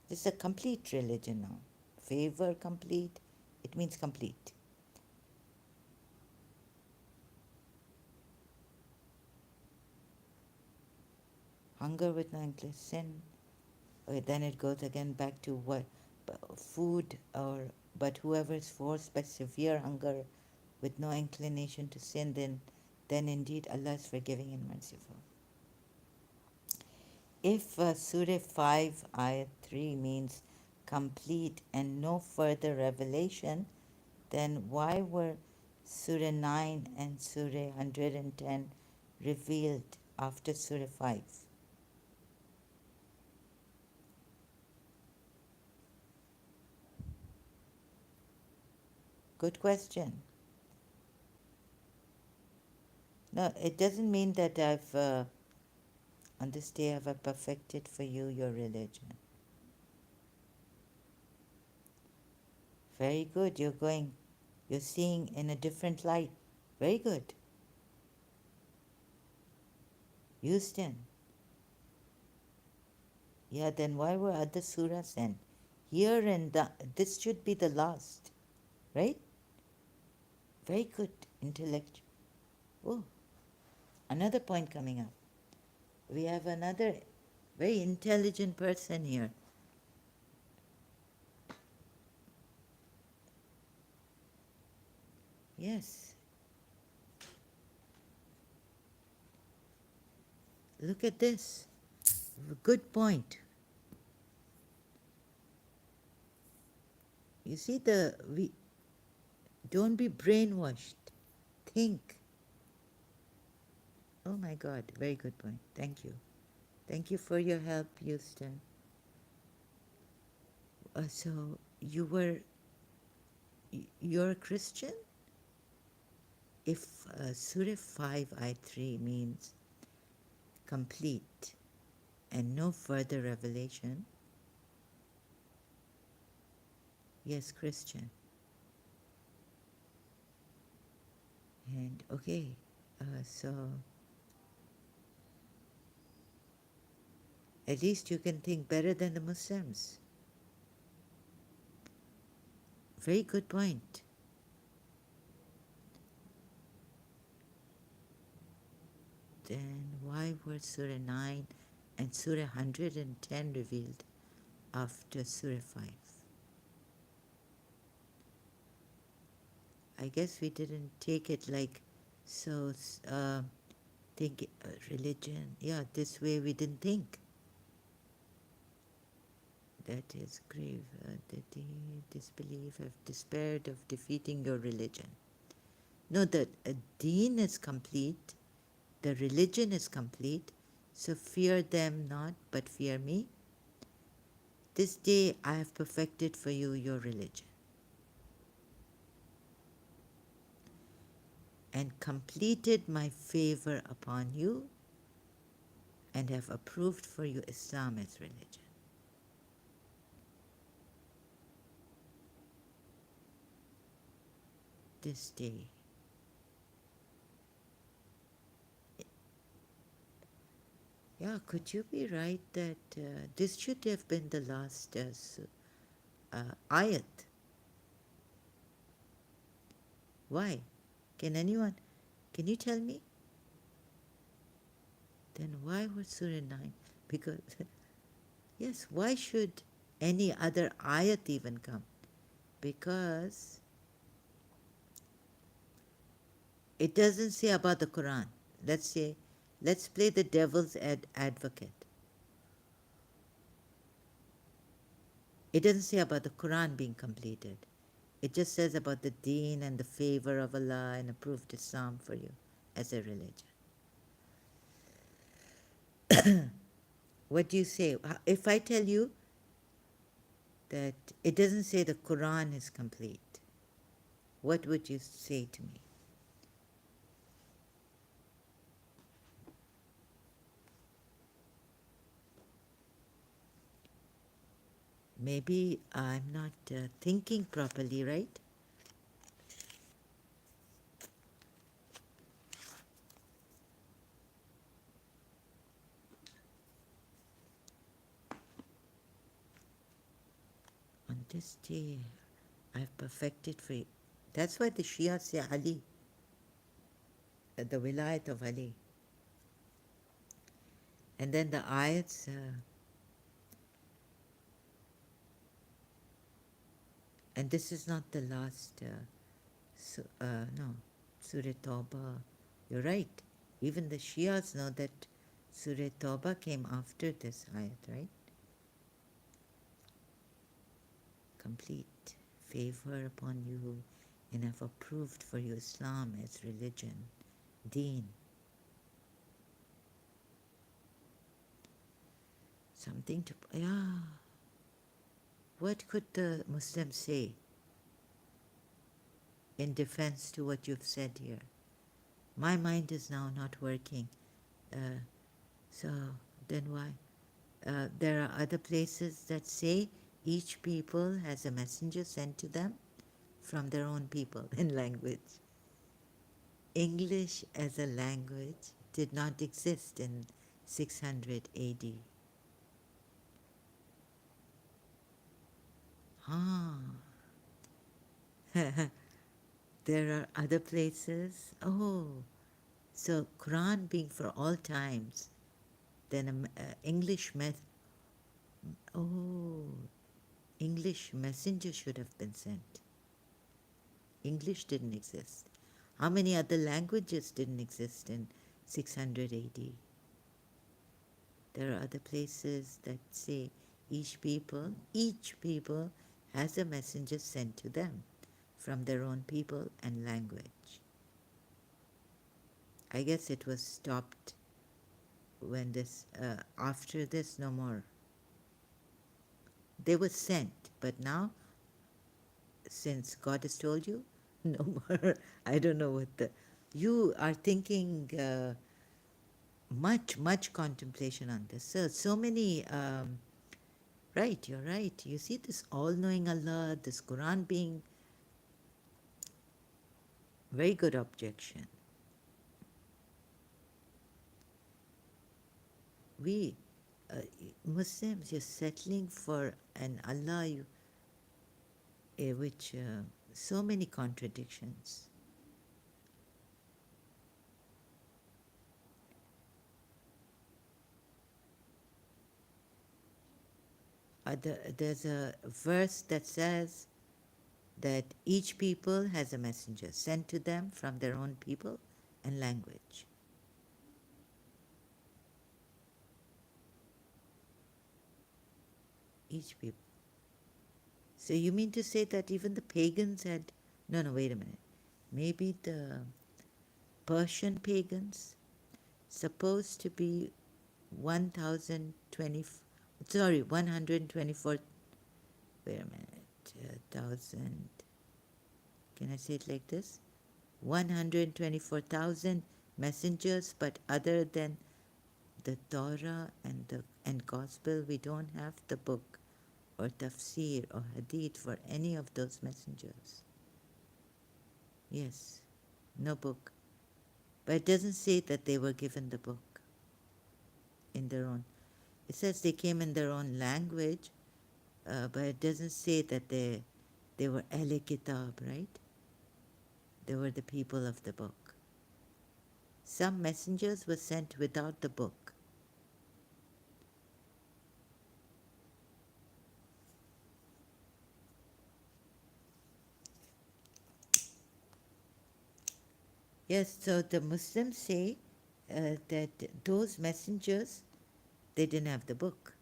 This is a complete religion now. Favor complete, it means complete. Hunger with no inclination, sin. Okay, then it goes again back to what food, or but whoever is forced by severe hunger with no inclination to sin, then indeed Allah is forgiving and merciful. If Surah 5 Ayat 3 means complete and no further revelation, then why were Surah 9 and Surah 110 revealed after Surah 5? Good question. No, it doesn't mean that on this day I've perfected for you your religion. Very good, you're seeing in a different light. Very good. Houston. Yeah, then why were other surahs sent? Here and this should be the last, right? Very good intellect. Oh, another point coming up. We have another very intelligent person here. Yes. Look at this. Good point. You see we don't be brainwashed. Think. Oh my God, very good point. Thank you. Thank you for your help, Houston. So you're a Christian? If Surah 5 I 3 means complete and no further revelation, yes, Christian. And okay, so at least you can think better than the Muslims. Very good point. Then why were Surah 9 and Surah 110 revealed after Surah 5? I guess we didn't take it like so. Think religion, yeah, this way we didn't think. That is grave. The disbelief have despaired of defeating your religion. No, the deen is complete, the religion is complete, so fear them not, but fear me. This day I have perfected for you your religion and completed my favor upon you and have approved for you Islam as religion. This day. Yeah, could you be right that this should have been the last ayat? Why? Can you tell me? Then why was Surah 9? Because, yes, why should any other ayat even come? Because it doesn't say about the Quran. Let's play the devil's advocate. It doesn't say about the Quran being completed. It just says about the deen and the favor of Allah and approved Islam for you as a religion. What do you say? If I tell you that it doesn't say the Quran is complete, what would you say to me? Maybe I'm not thinking properly, right? On this day, I've perfected for you. That's why the Shia say Ali, the wilayat of Ali. And then the ayats, and this is not the last, no, Surah Tawbah. You're right. Even the Shias know that Surah Tawbah came after this ayat, right? Complete favor upon you and have approved for you Islam as religion, deen. Something to, yeah. What could the Muslims say in defense to what you've said here? My mind is now not working. Uh, so then why? There are other places that say each people has a messenger sent to them from their own people in language. English as a language did not exist in 600 AD. Ah, there are other places. Oh, so Quran being for all times, then oh, English messenger should have been sent. English didn't exist. How many other languages didn't exist in 600 AD? There are other places that say each people has a messenger sent to them from their own people and language. I guess it was stopped when after this, no more. They were sent, but now, since God has told you, no more. I don't know what you are thinking much contemplation on this. So many, right, you're right. You see this all-knowing Allah, this Quran being very good objection. We Muslims, you're settling for an Allah which so many contradictions. There's a verse that says that each people has a messenger sent to them from their own people and language. Each people. So you mean to say that even the pagans had. No, no, wait a minute. Maybe the Persian pagans supposed to be 1020. Sorry, 124. Wait a minute. 1000. Can I say it like this? 124,000 messengers, but other than the Torah and the Gospel, we don't have the book or tafsir or hadith for any of those messengers. Yes, no book. But it doesn't say that they were given the book in their own. It says they came in their own language, but it doesn't say that they were Ahle Kitab, right? They were the people of the book. Some messengers were sent without the book. Yes, so the Muslims say that those messengers, they didn't have the book.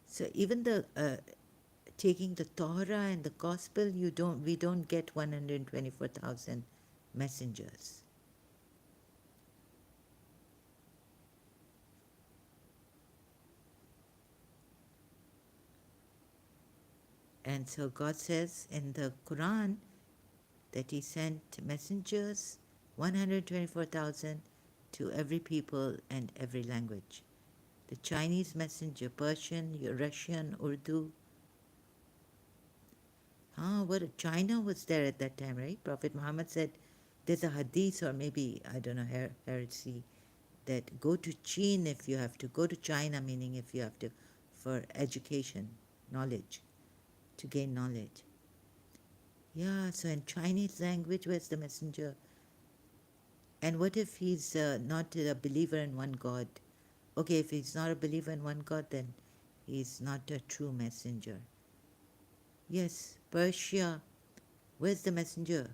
So even the taking the Torah and the Gospel, we don't get 124,000 messengers. And so God says in the Quran that He sent messengers, 124,000, to every people and every language. The Chinese messenger, Persian, Russian, Urdu. China was there at that time, right? Prophet Muhammad said there's a hadith, or maybe, I don't know, heresy, that go to Chin if you have to, go to China, meaning if you have to, for education, knowledge, to gain knowledge. Yeah, so in Chinese language, where's the messenger? And what if he's not a believer in one God? Okay, if he's not a believer in one God, then he's not a true messenger. Yes, Persia. Where's the messenger?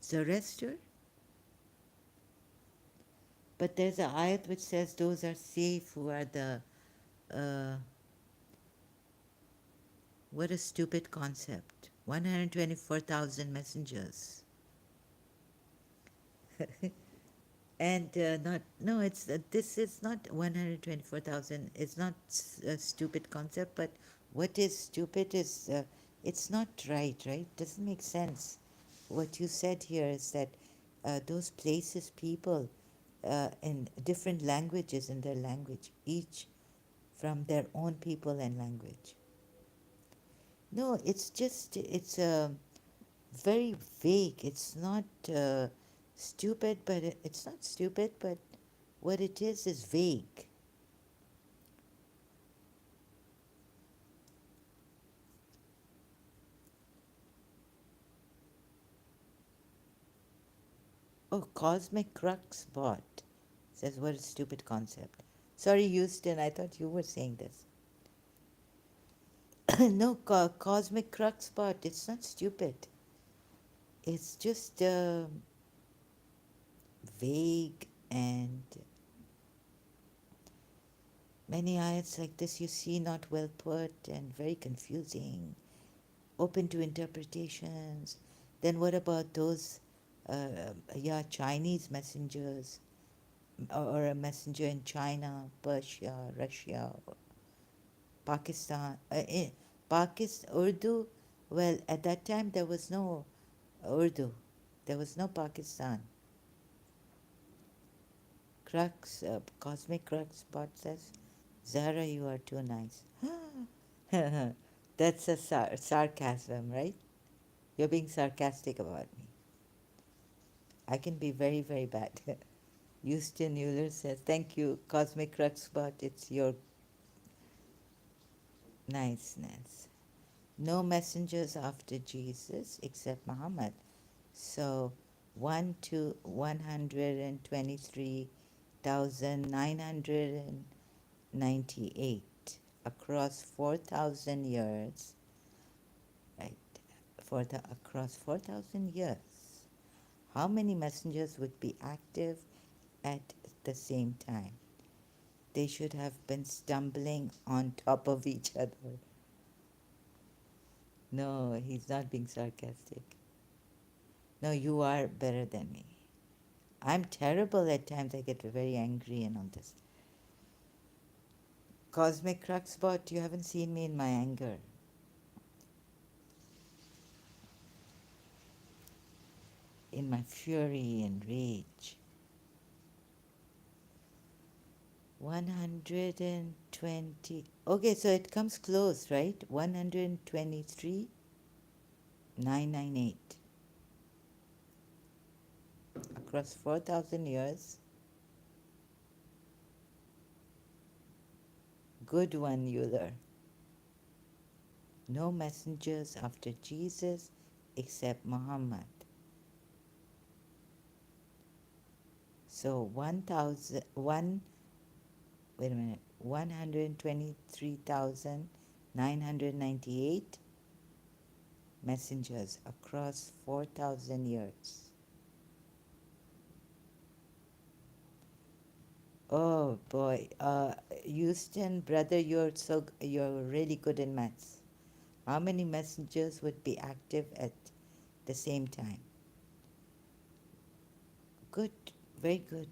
Zoroaster? But there's an ayat which says those are safe who are the. Uh, what a stupid concept. 124,000 messengers. And not no it's this is not 124,000. It's not a stupid concept, but what is stupid is it's not right. Doesn't make sense. What you said here is that those places, people in different languages, in their language, each from their own people and language. No, it's just it's very vague. It's not stupid, but it's not stupid, but what it is vague. Oh, cosmic crux bot says, what a stupid concept. Sorry, Houston, I thought you were saying this. No, cosmic crux bot, it's not stupid. It's just vague, and many ayats like this you see not well put and very confusing, open to interpretations. Then what about those, Chinese messengers, or a messenger in China, Persia, Russia, Pakistan, Urdu? Well, at that time there was no Urdu, there was no Pakistan. Crux, cosmic crux bot says, Zara, you are too nice. That's a sarcasm, right? You're being sarcastic about me. I can be very, very bad. Houston Euler says, thank you, Cosmic Crux Bot. It's your niceness. No messengers after Jesus except Muhammad. So 1,223,998 across 4,000 years, right? Across 4,000 years. How many messengers would be active at the same time. They should have been stumbling on top of each other. No, he's not being sarcastic. No, you are better than me. I'm terrible at times. I get very angry and all this. Cosmic Cruxbot, you haven't seen me in my anger. In my fury and rage. 120. Okay, so it comes close, right? 123,998. Across 4,000 years. Good one, Euler. No messengers after Jesus except Muhammad. So 123,998 messengers across 4,000 years. Oh boy, Houston, brother, you're really good in maths. How many messengers would be active at the same time? Good, very good.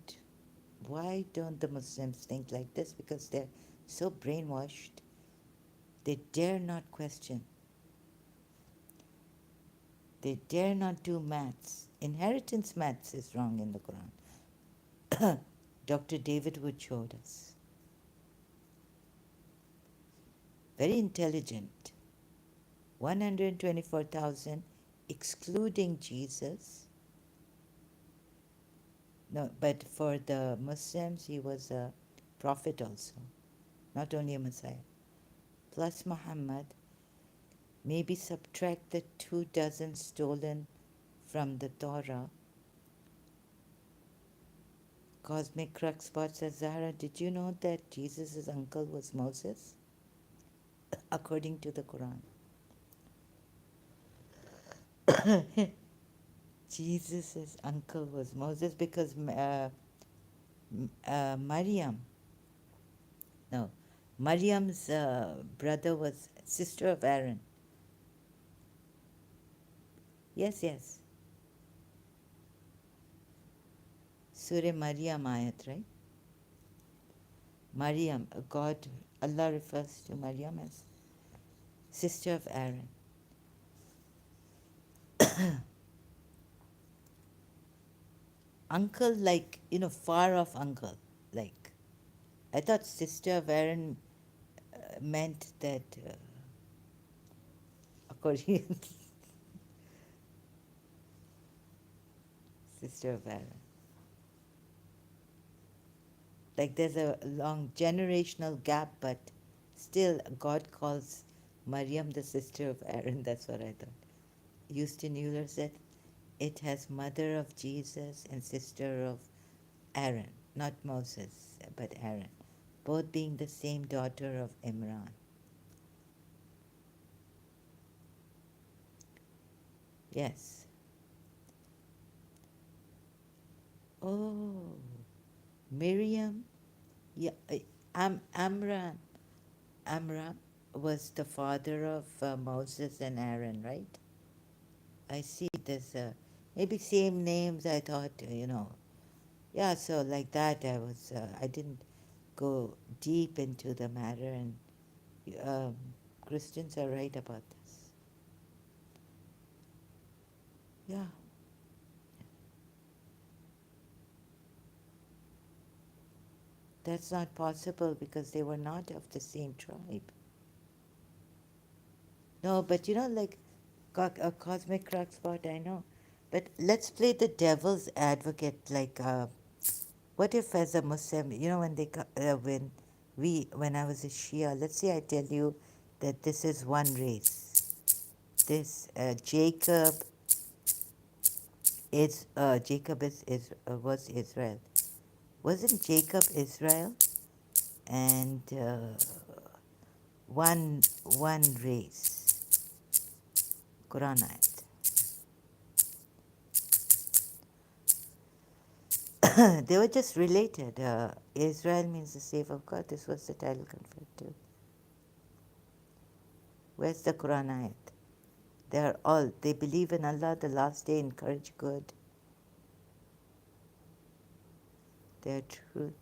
Why don't the Muslims think like this? Because they're so brainwashed. They dare not question. They dare not do maths. Inheritance maths is wrong in the Quran. Dr. David Wood showed us. Very intelligent. 124,000 excluding Jesus. No, but for the Muslims, he was a prophet also, not only a Messiah. Plus Muhammad, maybe subtract the 2 dozen stolen from the Torah. Cosmic Cruxbot says, Zahra, did you know that Jesus' uncle was Moses? According to the Quran. Jesus' uncle was Moses because Maryam, no, Maryam's brother was sister of Aaron. Yes, yes. Surah Maryam ayat, right? Maryam, God, Allah refers to Maryam as sister of Aaron. Uncle, like, far off uncle. Like, I thought sister of Aaron meant that, according sister of Aaron. Like, there's a long generational gap, but still, God calls Maryam the sister of Aaron. That's what I thought. Houston Euler said, it has mother of Jesus and sister of Aaron, not Moses, but Aaron, both being the same daughter of Imran. Yes. Oh, Miriam, yeah, Amram was the father of Moses and Aaron, right? I see there's maybe same names. I thought, yeah. So like that, I didn't go deep into the matter, and um, Christians are right about this. Yeah, that's not possible because they were not of the same tribe. No, but like a cosmic crackspot, I know. But let's play the devil's advocate. Like, what if, as a Muslim, when I was a Shia, let's say I tell you that this is one race. This Jacob was Israel. Wasn't Jacob Israel? And one race. Quran ayat. They were just related. Israel means the save of God. This was the title conferred to. Where's the Quran ayat? They are all, they believe in Allah, the last day, encourage good. They are true.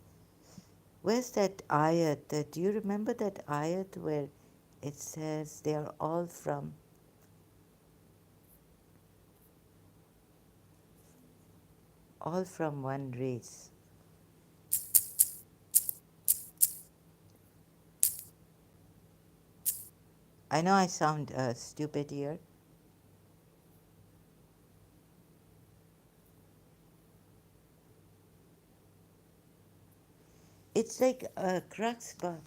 Where's that ayat? Do you remember that ayat where it says they are all from one race? I know I sound stupid here. It's like a crux, but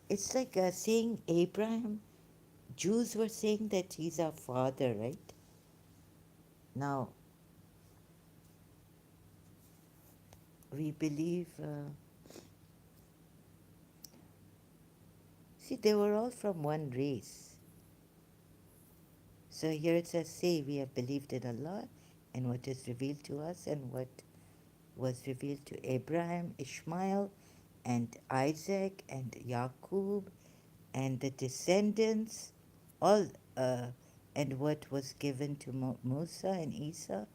it's like saying Abraham. Jews were saying that he's our father, right? Now, we believe, see, they were all from one race. So here it says, say, we have believed in Allah and what is revealed to us and what was revealed to Abraham, Ishmael, and Isaac, and Yaqub, and the descendants, all, and what was given to Musa and Isa,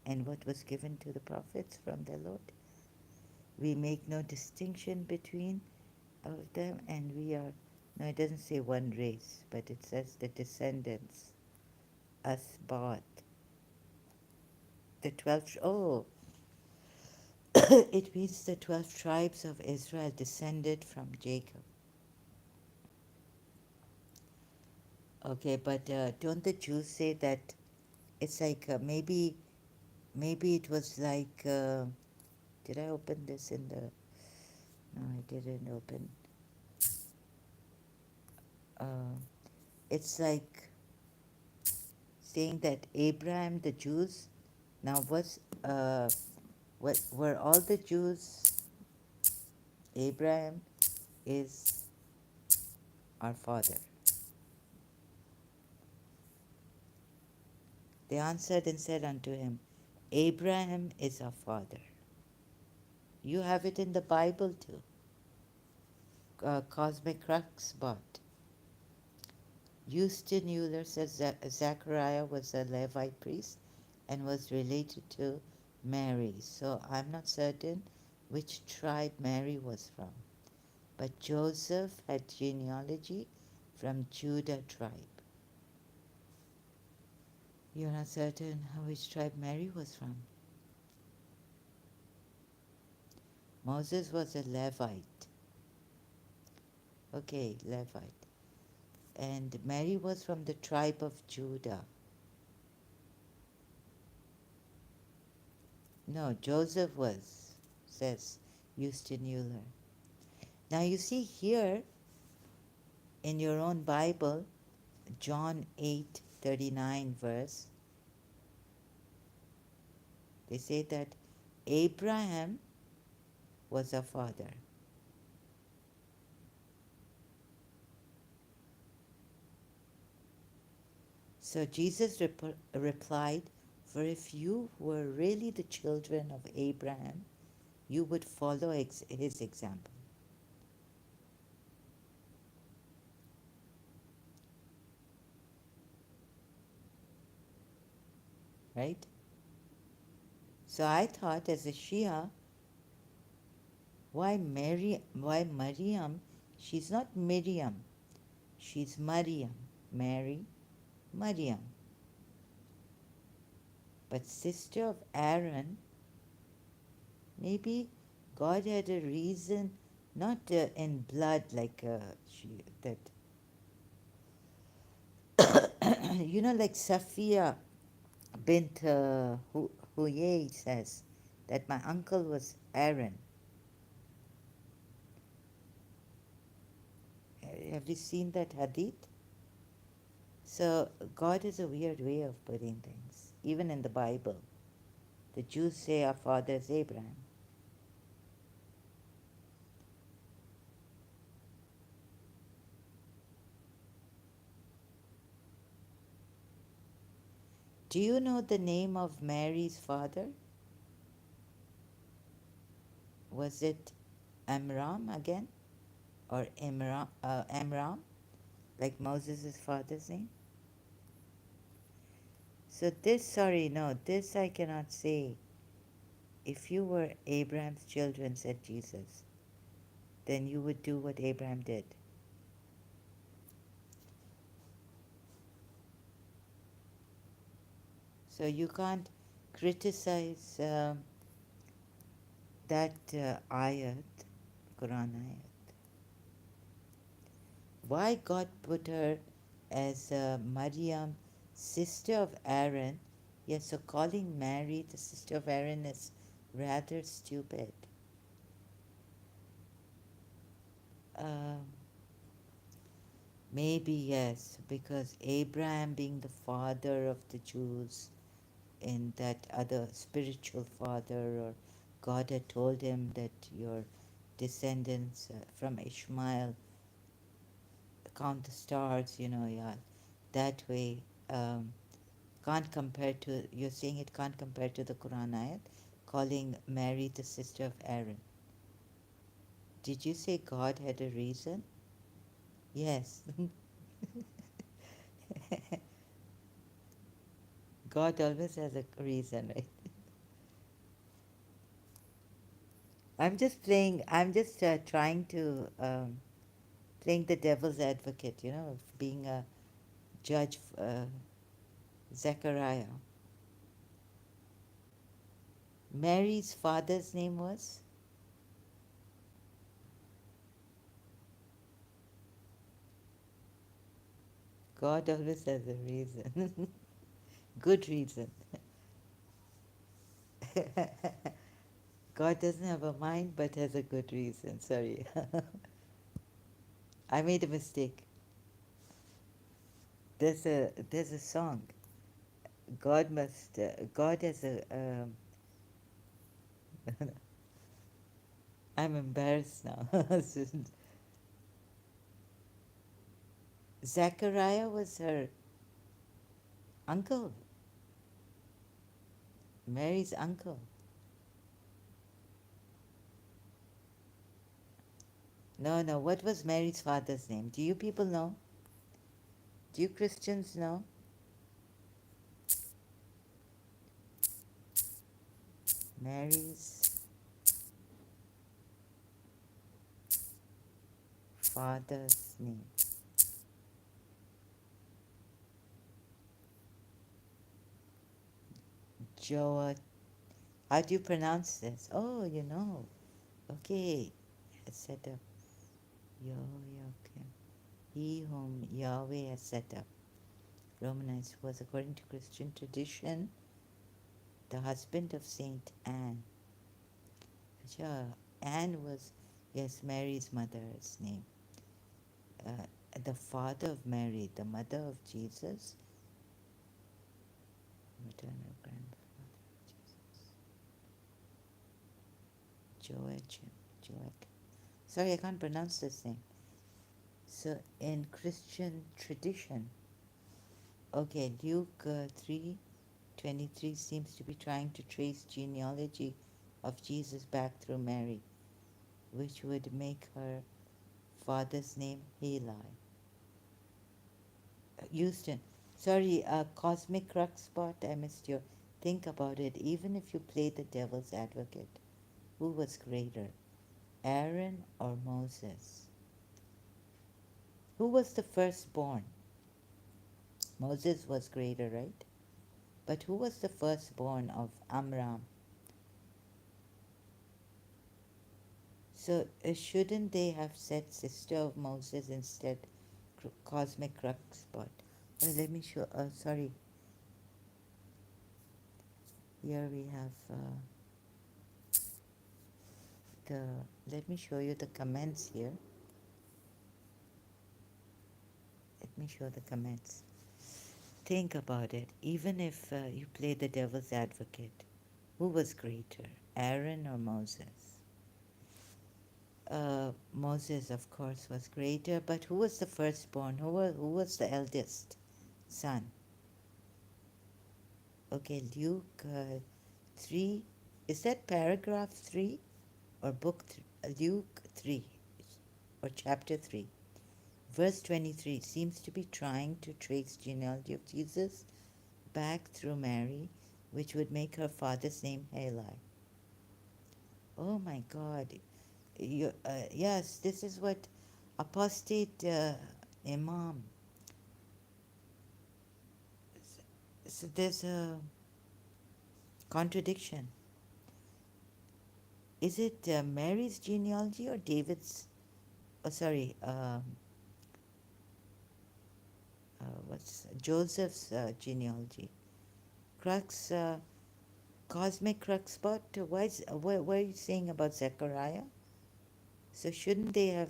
and what was given to the prophets from the Lord. We make no distinction between of them, and we are, no, it doesn't say one race, but it says the descendants, Asbat, the 12, oh, it means the 12 tribes of Israel descended from Jacob. Okay, but don't the Jews say that it's like maybe it was like, did I open this in the, no, I didn't open. Uh, it's like saying that Abraham, the Jews, now what were all the Jews, Abraham is our father. They answered and said unto him, Abraham is our father. You have it in the Bible too. Cosmic Crux Bot. Houston Euler says that Zachariah was a Levite priest and was related to Mary. So I'm not certain which tribe Mary was from. But Joseph had genealogy from Judah tribe. You're not certain which tribe Mary was from. Moses was a Levite. Okay, Levite. And Mary was from the tribe of Judah. No, Joseph was, says Houston Euler. Now you see here in your own Bible, John 8:39 verse, they say that Abraham was a father. So Jesus replied, for if you were really the children of Abraham, you would follow his example. Right? So I thought as a Shia, why Maryam? She's not Miriam. She's Maryam. Mary, Maryam. But sister of Aaron, maybe God had a reason, not in blood like that. Like Safiya bint Huyay says that my uncle was Aaron. Have you seen that hadith? So God is a weird way of putting things, even in the Bible. The Jews say our father is Abraham. Do you know the name of Mary's father? Was it Amram again? Or Amram, like Moses' father's name? So this, sorry, no, this I cannot say. If you were Abraham's children, said Jesus, then you would do what Abraham did. So you can't criticize that ayat, Quran ayat. Why God put her as Maryam, sister of Aaron? Yes, so calling Mary the sister of Aaron is rather stupid. Um, Maybe yes, because Abraham being the father of the Jews, in that other spiritual father, or God had told him that your descendants from Ishmael count the stars, yeah, that way. Can't compare to, you're saying it can't compare to the Quran ayat, calling Mary the sister of Aaron. Did you say God had a reason? Yes. God always has a reason, right? I'm just trying to, playing the devil's advocate, being a judge, Zechariah. Mary's father's name was? God always has a reason. Good reason. God doesn't have a mind but has a good reason. Sorry. I made a mistake. There's a song. God has a. I'm embarrassed now. Zachariah was her uncle, Mary's uncle. No, no. What was Mary's father's name? Do you people know? Do you Christians know? Mary's father's name. Joa. How do you pronounce this? Oh, you know. Okay. I set up. Yoakim. He whom Yahweh has set up. Romanized was, according to Christian tradition, the husband of Saint Anne. Sure. Anne was, yes, Mary's mother's name. Uh, the father of Mary, the mother of Jesus, maternal grandfather of Jesus. Joachim. Joachim. Sorry, I can't pronounce this name. So, in Christian tradition, okay, Luke 3:23 seems to be trying to trace genealogy of Jesus back through Mary, which would make her father's name Heli. Houston, sorry, Cosmic Crux Spot, I missed you. Think about it. Even if you play the devil's advocate, who was greater, Aaron or Moses? Who was the firstborn? Moses was greater, right? But who was the firstborn of Amram? So shouldn't they have said sister of Moses instead? Cosmic Crux Spot. Let me show. Sorry. Here we have the. Let me show you the comments here. Let me show the comments. Think about it. Even if you play the devil's advocate, who was greater, Aaron or Moses? Moses, of course, was greater, but who was the firstborn? Who was the eldest son? Okay, Luke 3. Is that paragraph 3? or Luke 3 or chapter 3. Verse 23 seems to be trying to trace genealogy of Jesus back through Mary, which would make her father's name Heli. Oh my God. Yes, this is what apostate imam. So there's a contradiction. Is it Mary's genealogy or David's? Oh, sorry. What's Joseph's genealogy? Crux, cosmic crux spot. What are you saying about Zechariah? So shouldn't they have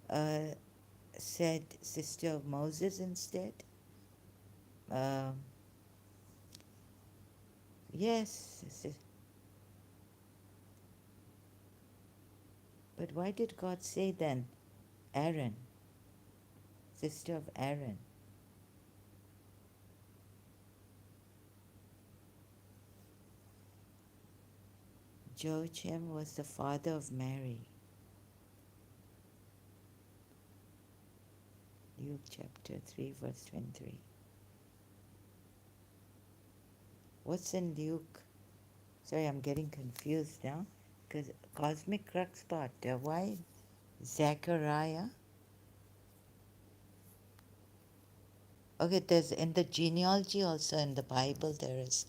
uh, said sister of Moses instead? Um, yes, but why did God say then Aaron, sister of Aaron? Joachim was the father of Mary. Luke chapter 3, verse 23. What's in Luke? Sorry, I'm getting confused now. Because cosmic crux spot. Why Zechariah? Okay, there's in the genealogy also in the Bible there is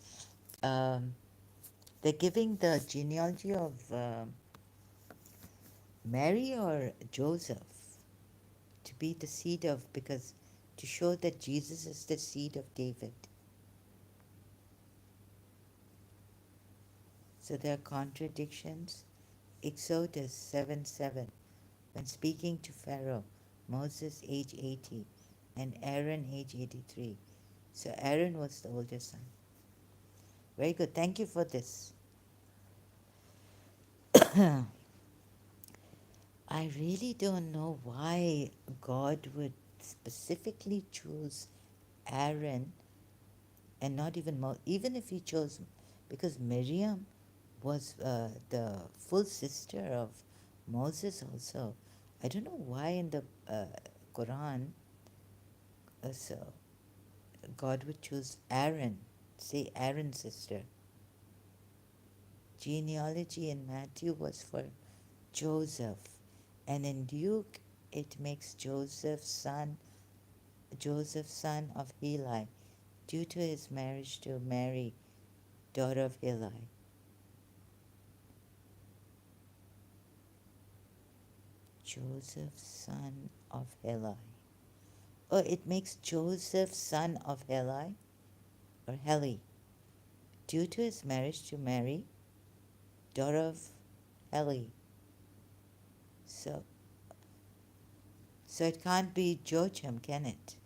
they're giving the genealogy of Mary or Joseph to be the seed of, because to show that Jesus is the seed of David. So there are contradictions. Exodus 7:7. When speaking to Pharaoh, Moses age 80 and Aaron age 83. So Aaron was the older son. Very good. Thank you for this. I really don't know why God would specifically choose Aaron and not even even if he chose, because Miriam was the full sister of Moses also. I don't know why in the Quran so God would choose Aaron, say Aaron's sister. Genealogy in Matthew was for Joseph, and in Luke it makes Joseph son of Heli, due to his marriage to Mary, daughter of Heli. Joseph son of Heli. Oh, it makes Joseph son of Heli or Heli, due to his marriage to Mary, daughter of Heli. So, so it can't be Joachim, can it?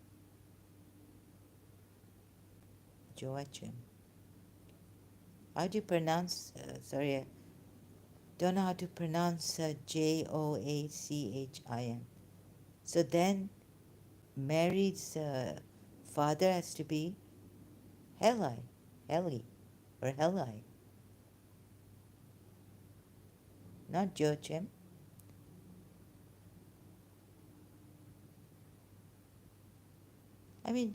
Joachim. How do you pronounce? Sorry, I don't know how to pronounce Joachim. So then, Mary's father has to be Heli, or Heli, not Joachim. I mean,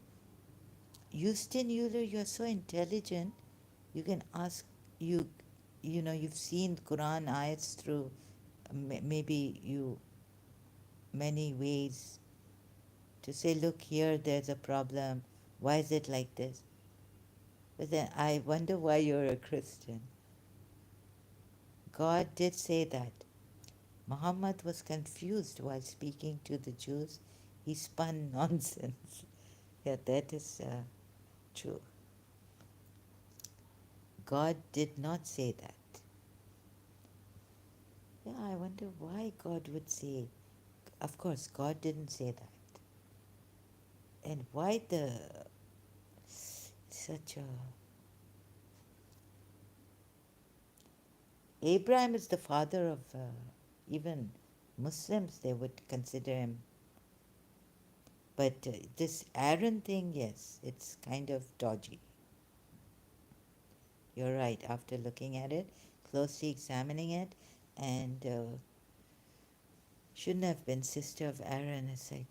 Houston Euler, you're so intelligent. You can ask you, you know, you've seen Quran ayats through maybe you many ways to say, look here, there's a problem. Why is it like this? But then I wonder why you're a Christian. God did say that. Muhammad was confused while speaking to the Jews. He spun nonsense. Yeah, that is true. God did not say that. Yeah, I wonder why God would say. Of course, God didn't say that. And why such a. Abraham is the father of even Muslims, they would consider him. But this Aaron thing, yes, it's kind of dodgy. You're right, after looking at it, closely examining it, and shouldn't have been sister of Aaron. It's like,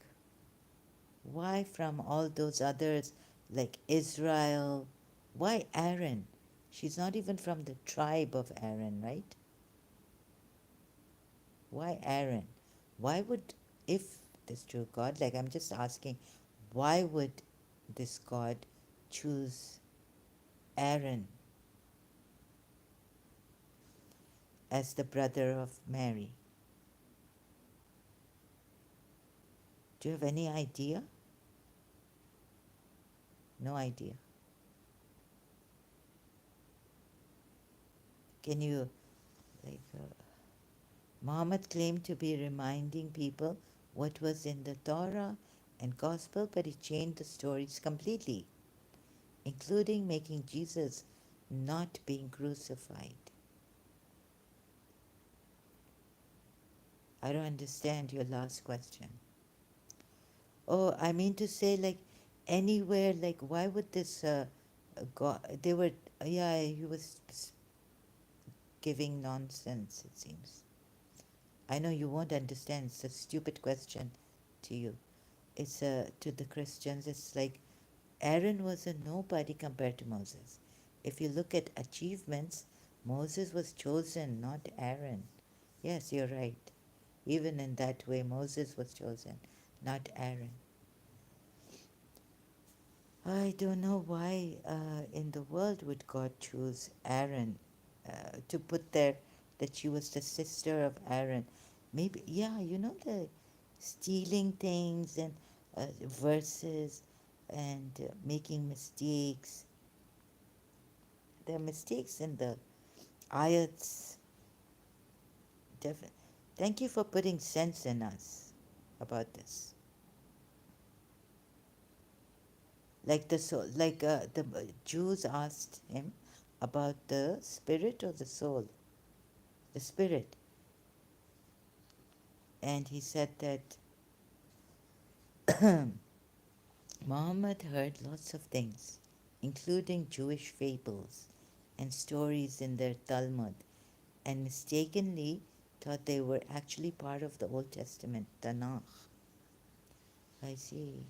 why from all those others like Israel? Why Aaron? She's not even from the tribe of Aaron, right? Why Aaron? Why would, if this true God, like I'm just asking, why would this God choose Aaron as the brother of Mary? Do you have any idea? No idea. Can you, like, Muhammad claimed to be reminding people what was in the Torah and Gospel, but he changed the stories completely, including making Jesus not being crucified. I don't understand your last question. Oh, I mean to say, like, anywhere, like, why would this God, they were, yeah, he was giving nonsense, it seems. I know you won't understand, it's a stupid question to you. It's to the Christians, it's like Aaron was a nobody compared to Moses. If you look at achievements, Moses was chosen, not Aaron. Yes, you're right. Even in that way, Moses was chosen, not Aaron. I don't know why in the world would God choose Aaron to put there that she was the sister of Aaron. Maybe, yeah, you know, the stealing things and verses and making mistakes. There are mistakes in the Ayats. Thank you for putting sense in us about this. Like the soul, like the Jews asked him about the spirit or the soul, the spirit, and he said that Muhammad heard lots of things, including Jewish fables and stories in their Talmud, and mistakenly thought they were actually part of the Old Testament, Tanakh. I see.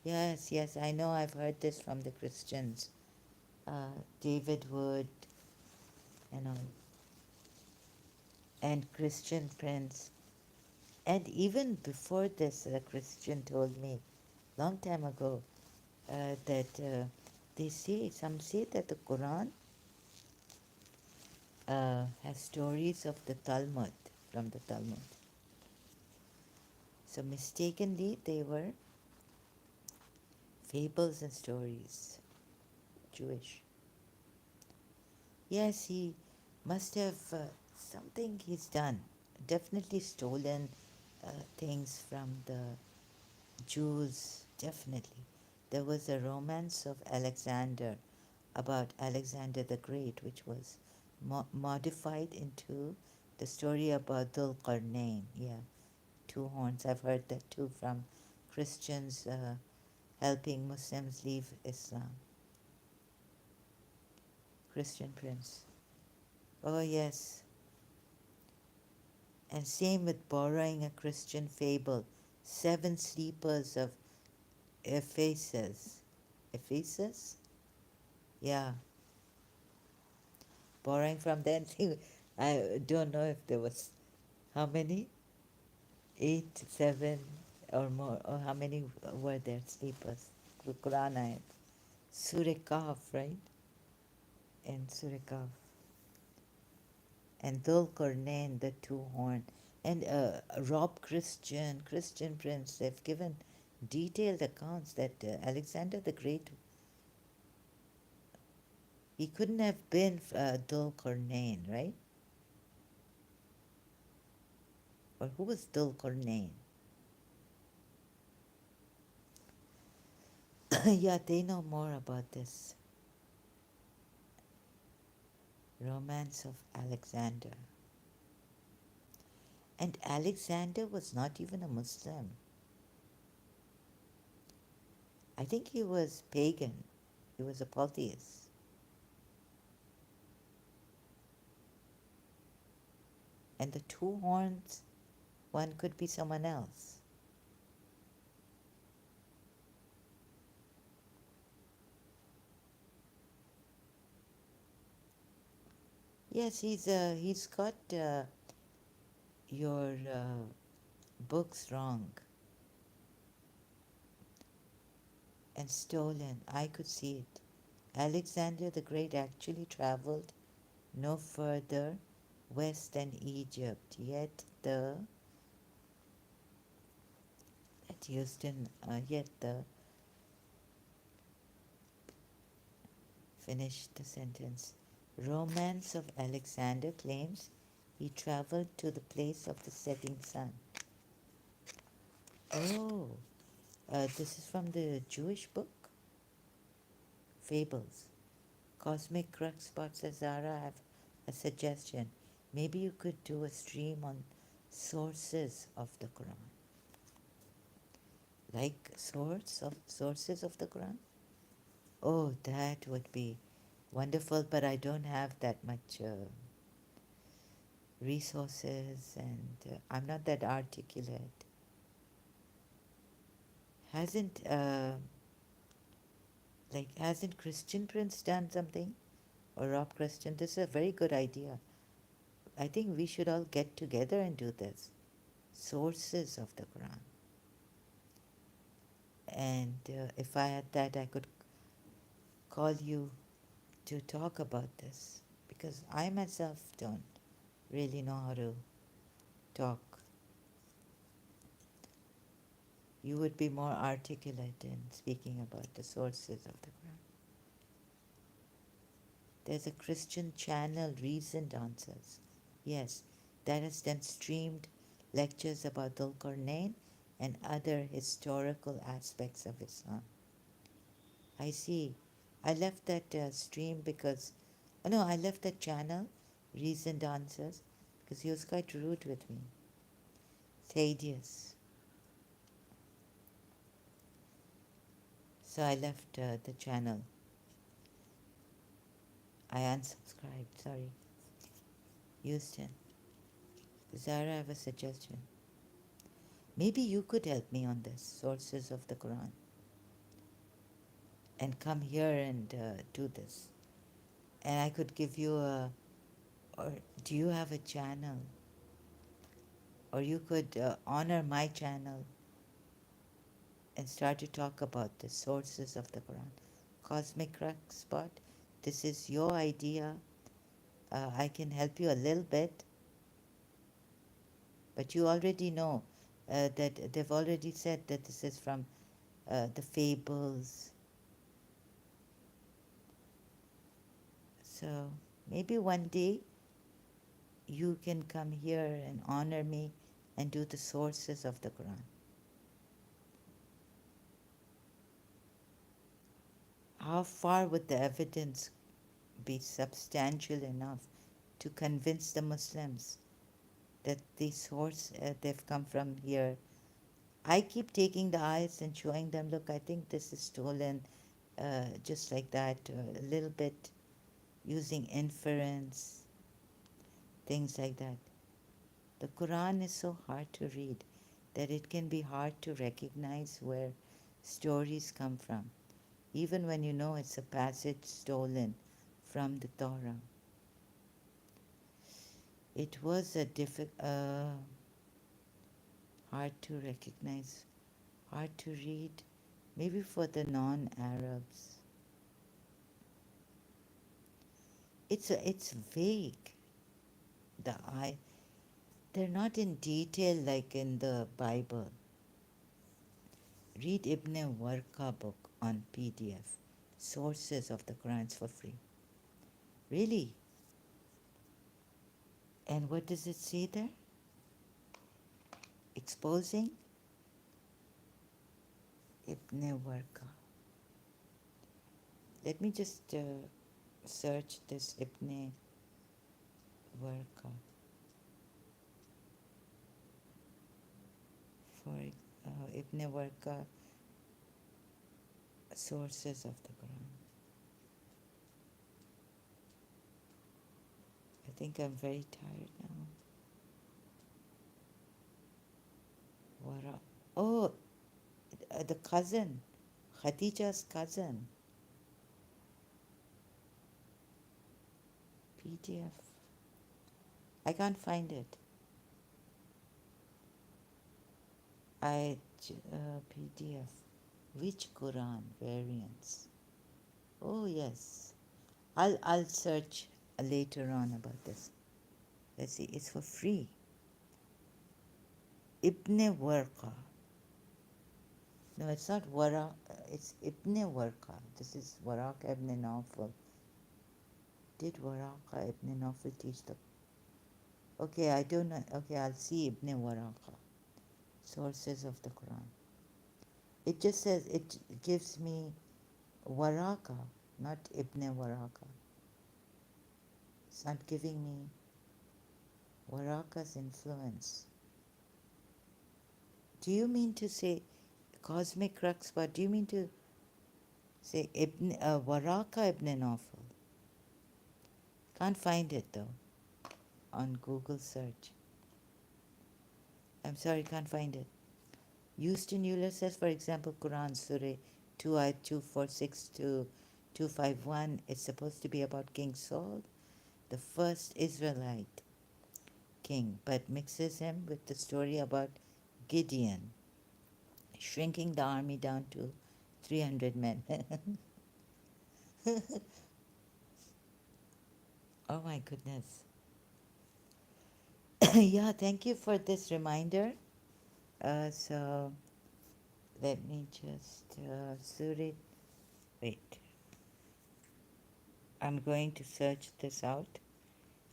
Yes, yes, I know I've heard this from the Christians. David Wood and all, and Christian Prince. And even before this, a Christian told me, long time ago, that they say, some say that the Quran has stories of the Talmud, from the Talmud. So mistakenly, they were fables and stories, Jewish. Yes, he must have something he's done. Definitely stolen things from the Jews, definitely. There was a romance of Alexander about Alexander the Great, which was modified into the story about Dhul Qarnayn. Yeah, two horns. I've heard that too from Christians helping Muslims leave Islam. Christian Prince. Oh, yes. And same with borrowing a Christian fable, Seven Sleepers of Ephesus. Ephesus? Yeah. Borrowing from them. I don't know if there was how many? 8, 7 or more. Or how many were there sleepers? Quran ayat. Surah Kahf, right? And Surah Kahf. And Dhul Qarnayn, the two horn. And Rob Christian Prince, they've given detailed accounts that Alexander the Great, he couldn't have been Dhul Qarnayn, right? Or who was Dhul Qarnayn? Yeah, they know more about this. Romance of Alexander. And Alexander was not even a Muslim. I think he was pagan. He was a polytheist. And the two horns, one could be someone else. Yes, he's got your books wrong and stolen. I could see it. Alexander the Great actually traveled no further west than Egypt, yet the finish the sentence. Romance of Alexander claims he traveled to the place of the setting sun. Oh, this is from the Jewish book, Fables. Cosmic Crux Spot says, Zara, I have a suggestion. Maybe you could do a stream on sources of the Quran. Like sources of the Quran? Oh, that would be wonderful, but I don't have that much resources, and I'm not that articulate. Hasn't hasn't Christian Prince done something, or Rob Christian? This is a very good idea. I think we should all get together and do this. Sources of the Quran. And if I had that, I could call you to talk about this, because I myself don't really know how to talk. You would be more articulate in speaking about the sources of the Quran. There's a Christian channel, Reasoned Answers. Yes, that has then streamed lectures about Dhul Qarnayn and other historical aspects of Islam. I see. I left that stream because, oh no, I left that channel, Reasoned Answers, because he was quite rude with me. Thaddeus. So I left the channel. I unsubscribed, sorry. Houston. Zara, I have a suggestion. Maybe you could help me on this, sources of the Quran, and come here and do this. And I could give you or do you have a channel? Or you could honor my channel and start to talk about the sources of the Quran. Cosmic Crack Spot, this is your idea. I can help you a little bit, but you already know that they've already said that this is from the fables. So maybe one day you can come here and honor me and do the sources of the Quran. How far would the evidence be substantial enough to convince the Muslims that the source they've come from here? I keep taking the ayats and showing them, look, I think this is stolen, just like that, a little bit using inference, things like that. The Quran is so hard to read that it can be hard to recognize where stories come from, even when you know it's a passage stolen from the Torah. It was a hard to recognize, hard to read, maybe for the non-Arabs. It's vague. The eye, they're not in detail like in the Bible. Read Ibn Warqa book on PDF. Sources of the Qurans for free. Really? And what does it say there? Exposing Ibn Warqa. Let me just search this Ibn Warqa for Ibn Warqa sources of the Quran. I think I'm very tired now. Oh, the cousin, Khadija's cousin. PDF. I can't find it. PDF. Which Quran variants? Oh yes. I'll search later on about this. Let's see. It's for free. Ibn Warqa. No, it's not Waraq. It's Ibn Warqa. This is Waraq ibn Nawfal. Did Waraq ibn Nawfal teach the? Okay, I don't know. Okay, I'll see Ibn Warqa. Sources of the Quran. It just says it gives me Waraka, not Ibn Waraka. It's not giving me Waraka's influence. Do you mean to say cosmic crux? But do you mean to say Waraka Ibn Nawfal? Can't find it though on Google search. I'm sorry, can't find it. Houston Euler says, for example, Quran Surah 2 ayat 246 to 251, it's supposed to be about King Saul, the first Israelite king, but mixes him with the story about Gideon shrinking the army down to 300 men. Oh my goodness. Yeah, thank you for this reminder. So let me just Surah. Wait, I'm going to search this out.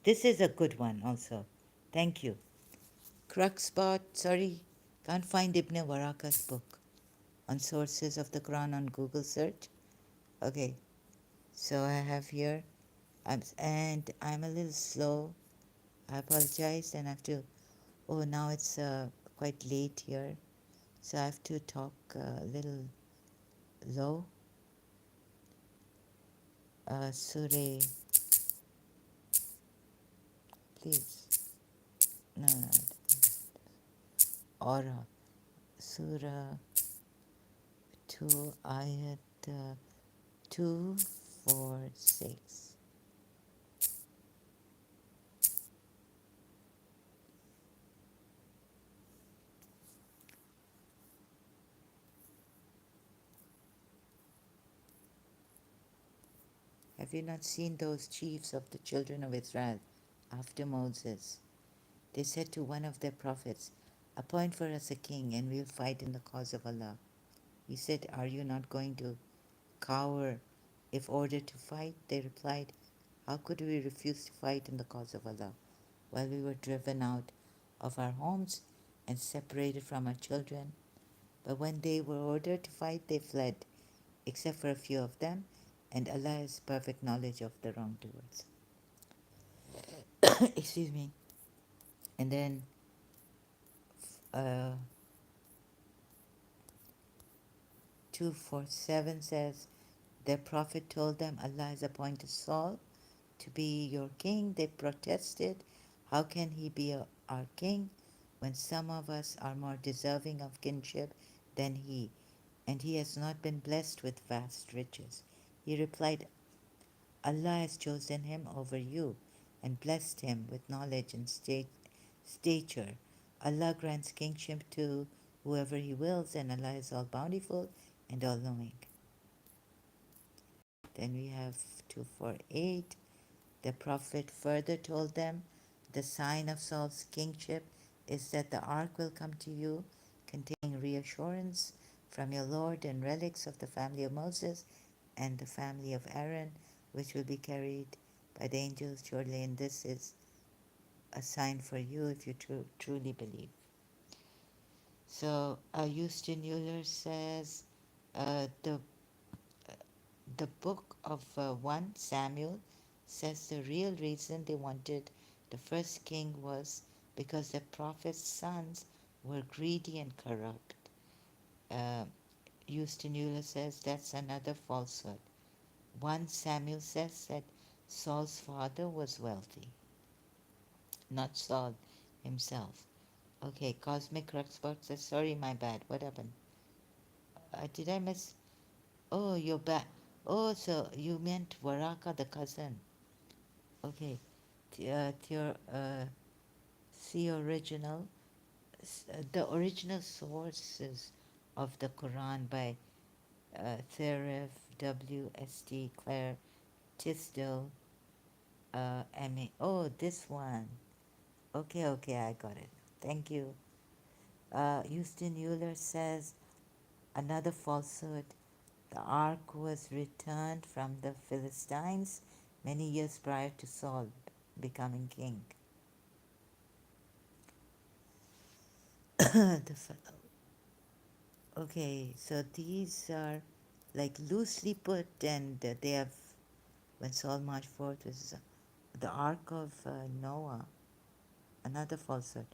This is a good one also. Thank you. Cruxpot, sorry, can't find Ibn Waraka's book on sources of the Quran on Google search. Okay, so I have here, and I'm a little slow. I apologize and I have to, oh, now it's quite late here, so I have to talk a little low. Surah, please. No, no, Aura. Surah 2, Ayat 246. Have you not seen those chiefs of the children of Israel after Moses? They said to one of their prophets, appoint for us a king and we'll fight in the cause of Allah. He said, are you not going to cower if ordered to fight? They replied, how could we refuse to fight in the cause of Allah while we were driven out of our homes and separated from our children? But when they were ordered to fight, they fled, except for a few of them, and Allah has perfect knowledge of the wrongdoers. Excuse me. And then uh, 247 says, their prophet told them, Allah has appointed Saul to be your king. They protested, how can he be our king when some of us are more deserving of kingship than he, and he has not been blessed with vast riches? He replied, Allah has chosen him over you and blessed him with knowledge and stature. Allah grants kingship to whoever he wills, and Allah is all bountiful and all knowing. Then we have 248. The Prophet further told them, the sign of Saul's kingship is that the ark will come to you containing reassurance from your Lord and relics of the family of Moses and the family of Aaron, which will be carried by the angels shortly, and this is a sign for you if you truly believe. So Houston Euler says the book of 1 Samuel says the real reason they wanted the first king was because the prophet's sons were greedy and corrupt. Uh, Houston Euler says that's another falsehood. 1 Samuel says that Saul's father was wealthy, not Saul himself. Okay, Cosmic Cruxpot says, sorry, my bad. What happened? Did I miss? Oh, you're back. Oh, so you meant Varaka, the cousin. Okay. Your see original. The original sources of the Quran by Theref, W.S.T. Claire, Tisdale, M.A. Oh, this one. Okay, okay, I got it. Thank you. Houston Euler says another falsehood. The ark was returned from the Philistines many years prior to Saul becoming king. Okay, so these are like loosely put, and they have, when Saul marched forth, was the ark of Noah, another falsehood.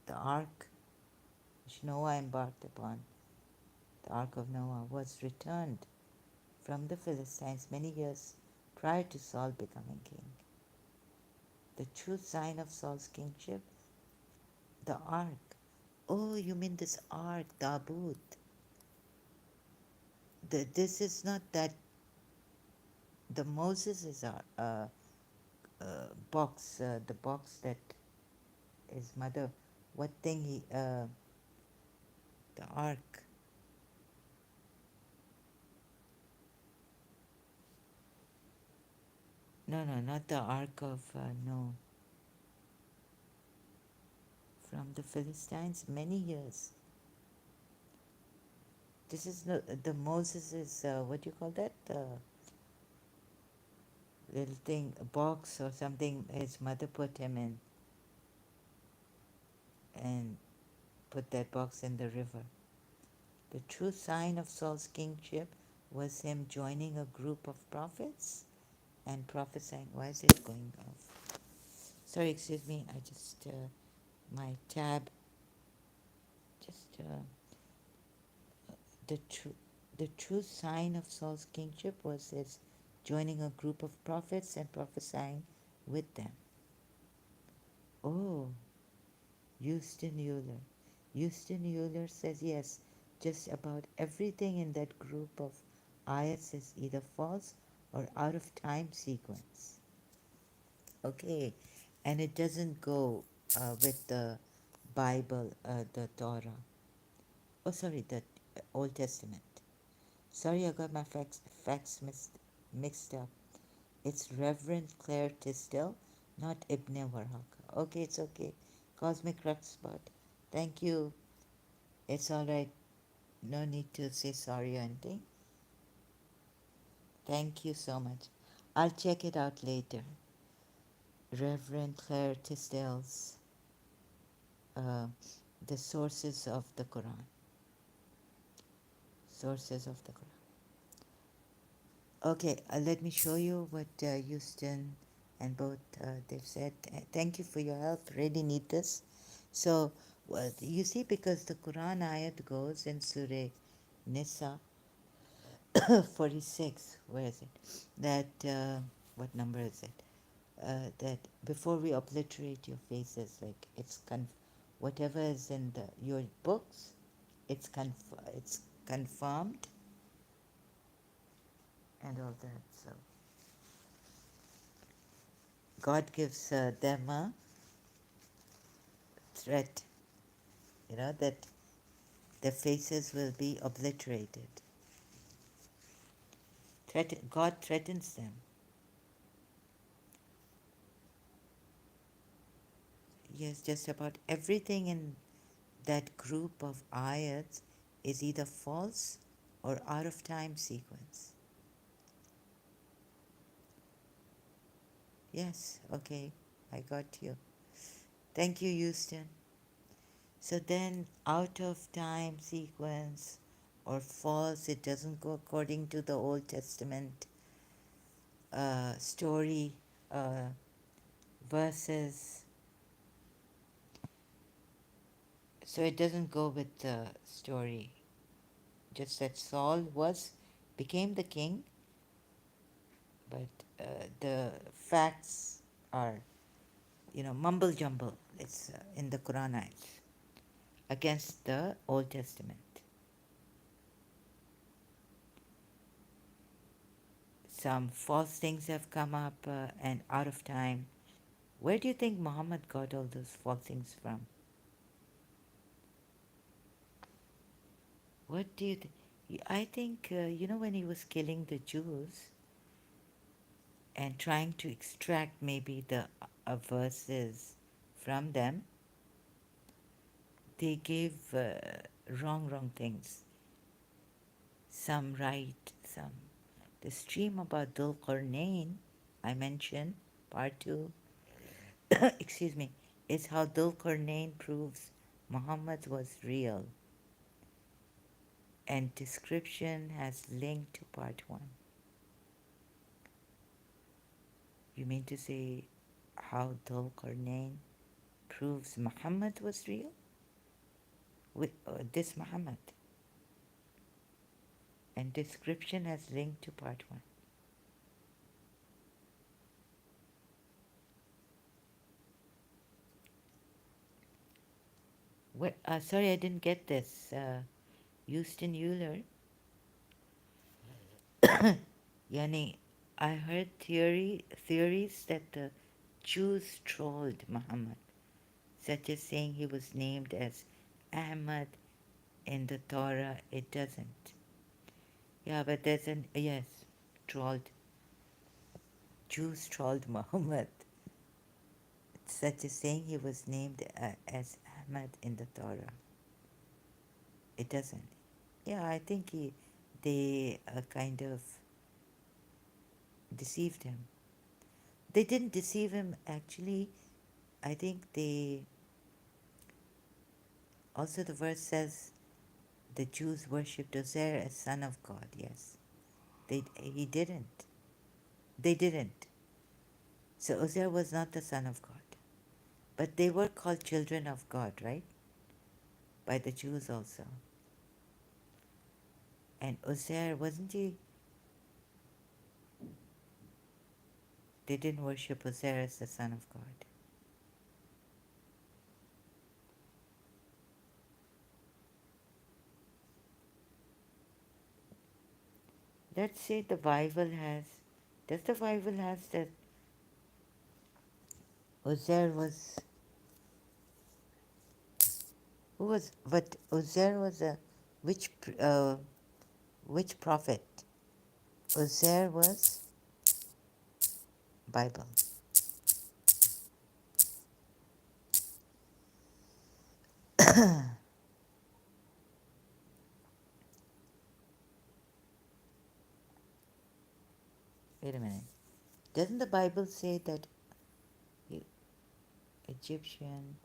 The ark which Noah embarked upon, the ark of Noah, was returned from the Philistines many years prior to Saul becoming king. The true sign of Saul's kingship, the ark. Oh, you mean this ark, Tabut. This is not that, the Moses is our box, the box that his mother, what thing the ark. No, no, not the ark of, no. From the Philistines, many years. This is the Moses is, what do you call that? Little thing, a box or something his mother put him in, and put that box in the river. The true sign of Saul's kingship was him joining a group of prophets and prophesying. Why is it going off? Sorry, excuse me. I just, my tab, just, the true. The true sign of Saul's kingship was his joining a group of prophets and prophesying with them. Oh, Houston Euler. Houston Euler says yes, just about everything in that group of ayats is either false or out of time sequence. Okay, and it doesn't go with the Bible, the Torah. Oh, sorry, the Old Testament. Sorry, I got my facts mixed up. It's Reverend Claire Tisdale, not Ibn Warhaka. Okay, it's okay. Cosmic Rock Spot. Thank you. It's alright. No need to say sorry or anything. Thank you so much. I'll check it out later. Reverend Claire Tisdale's uh, The Sources of the Quran. Sources of the Quran. Okay, let me show you what Houston and both they've said. Thank you for your help. Really need this. So, well, you see, because the Quran ayat goes in Surah Nisa 46. Where is it? That, what number is it? That before we obliterate your faces, like whatever is in your books, it's confirmed and all that. So God gives them a threat, that their faces will be obliterated. God threatens them. Yes, just about everything in that group of ayats is either false or out of time sequence. Yes, okay, I got you. Thank you, Houston. So then, out of time sequence or false, it doesn't go according to the Old Testament story verses. So it doesn't go with the story. Just that Saul became the king, but the facts are, mumble jumble. It's in the Quran ayat. against the Old Testament. Some false things have come up and out of time. Where do you think Muhammad got all those false things from? What do you think? I think, when he was killing the Jews and trying to extract maybe the verses from them, they gave wrong things. Some right, some. The stream about Dhul Qarnayn, I mentioned, part 2, excuse me, is how Dhul Qarnayn proves Muhammad was real, and description has linked to part 1. You mean to say how Dhul Qarnayn proves Muhammad was real? This Muhammad. And description has linked to part 1. Sorry, I didn't get this. Houston Euler. Yani, I heard theories that the Jews trolled Muhammad, such as saying he was named as Ahmad in the Torah. It doesn't. Yeah, but there's an yes, trolled. Jews trolled Muhammad, such as saying he was named as Ahmad in the Torah. It doesn't. Yeah, I think they kind of deceived him. They didn't deceive him actually. I think they also, the verse says the Jews worshipped Uzair as son of God. Yes, he didn't. They didn't. So Uzair was not the son of God, but they were called children of God, right? By the Jews also. And Uzair, wasn't he? They didn't worship Uzair as the son of God. Let's say the Bible has. Does the Bible has that Uzair was who was? But Uzair was a which which prophet? Uzair was Bible. Wait a minute. Doesn't the Bible say that the Egyptian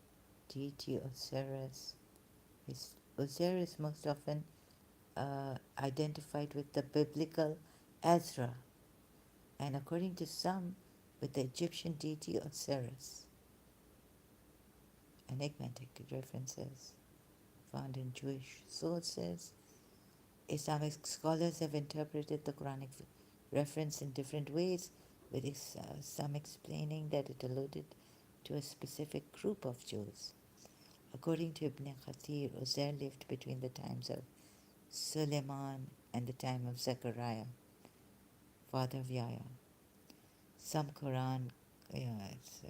deity Osiris Osiris most often identified with the biblical Ezra, and according to some, with the Egyptian deity Osiris? Enigmatic references found in Jewish sources. Islamic scholars have interpreted the Quranic reference in different ways, with some explaining that it alluded to a specific group of Jews. According to Ibn Kathir, Uzair lived between the times of Suleiman and the time of Zechariah, father of Yahya. Some Quran, yeah, it's,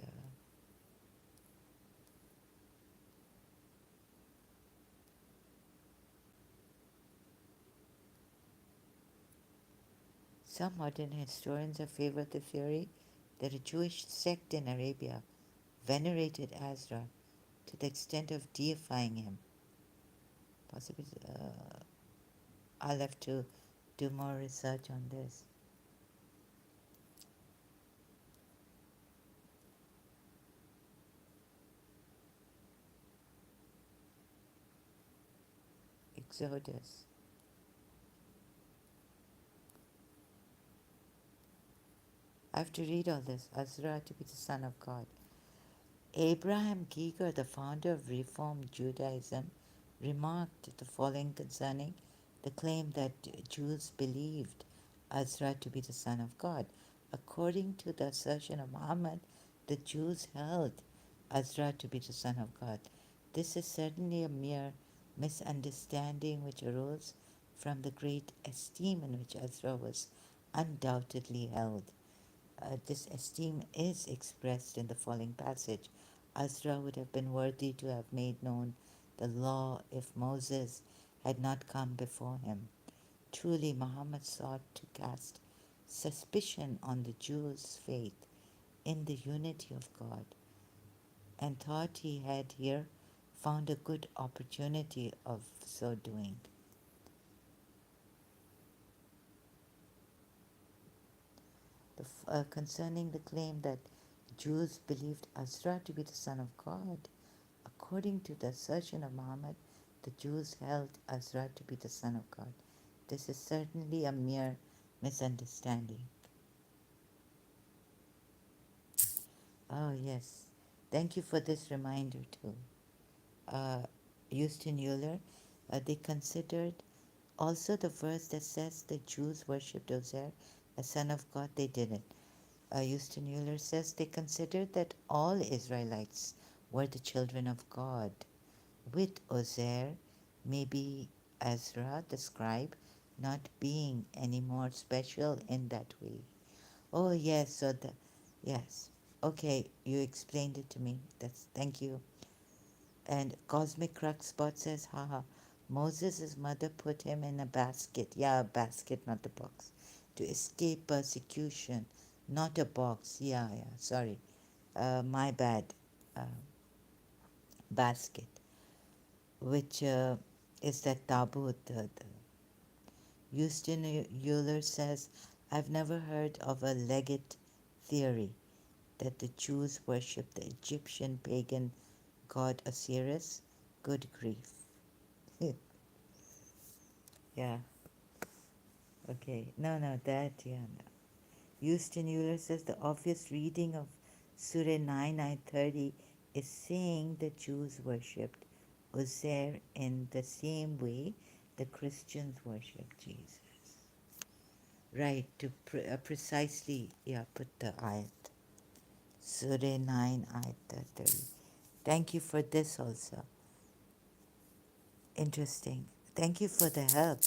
some modern historians have favored the theory that a Jewish sect in Arabia venerated Azra to the extent of deifying him. Possibly, I'll have to do more research on this. Exodus. I have to read all this. Azra to be the son of God. Abraham Giger, the founder of Reform Judaism, remarked the following concerning the claim that Jews believed Azra to be the son of God. According to the assertion of Muhammad, the Jews held Azra to be the son of God. This is certainly a mere misunderstanding which arose from the great esteem in which Ezra was undoubtedly held. This esteem is expressed in the following passage. Ezra would have been worthy to have made known the law if Moses had not come before him. Truly, Muhammad sought to cast suspicion on the Jews' faith in the unity of God, and thought he had here found a good opportunity of so doing. Concerning the claim that Jews believed Azra to be the son of God, according to the assertion of Muhammad, the Jews held Azra to be the son of God. This is certainly a mere misunderstanding. Oh, yes. Thank you for this reminder, too. Uh, Houston Euler, they considered also the verse that says the Jews worshipped Ozer, a son of God. They didn't. Houston Euler says they considered that all Israelites were the children of God, with Ozer, maybe Ezra, the scribe, not being any more special in that way. Oh yes, yes. Okay, you explained it to me. That's thank you. And Cosmic Crackspot says, haha, Moses' mother put him in a basket. Yeah, a basket, not a box. To escape persecution, not a box. Yeah, sorry. My bad. Uh, Basket, which is that taboo. The Houston Euler says, I've never heard of a legate theory that the Jews worship the Egyptian pagan god Osiris. Good grief. Yeah, okay. No, that, yeah. No. Houston Euler says the obvious reading of Surah 9, ayat 30 is saying the Jews worshipped Uzair in the same way the Christians worship Jesus. Right, to precisely, yeah, put the ayat. Surah 9, ayat 30. Thank you for this also. Interesting. Thank you for the help.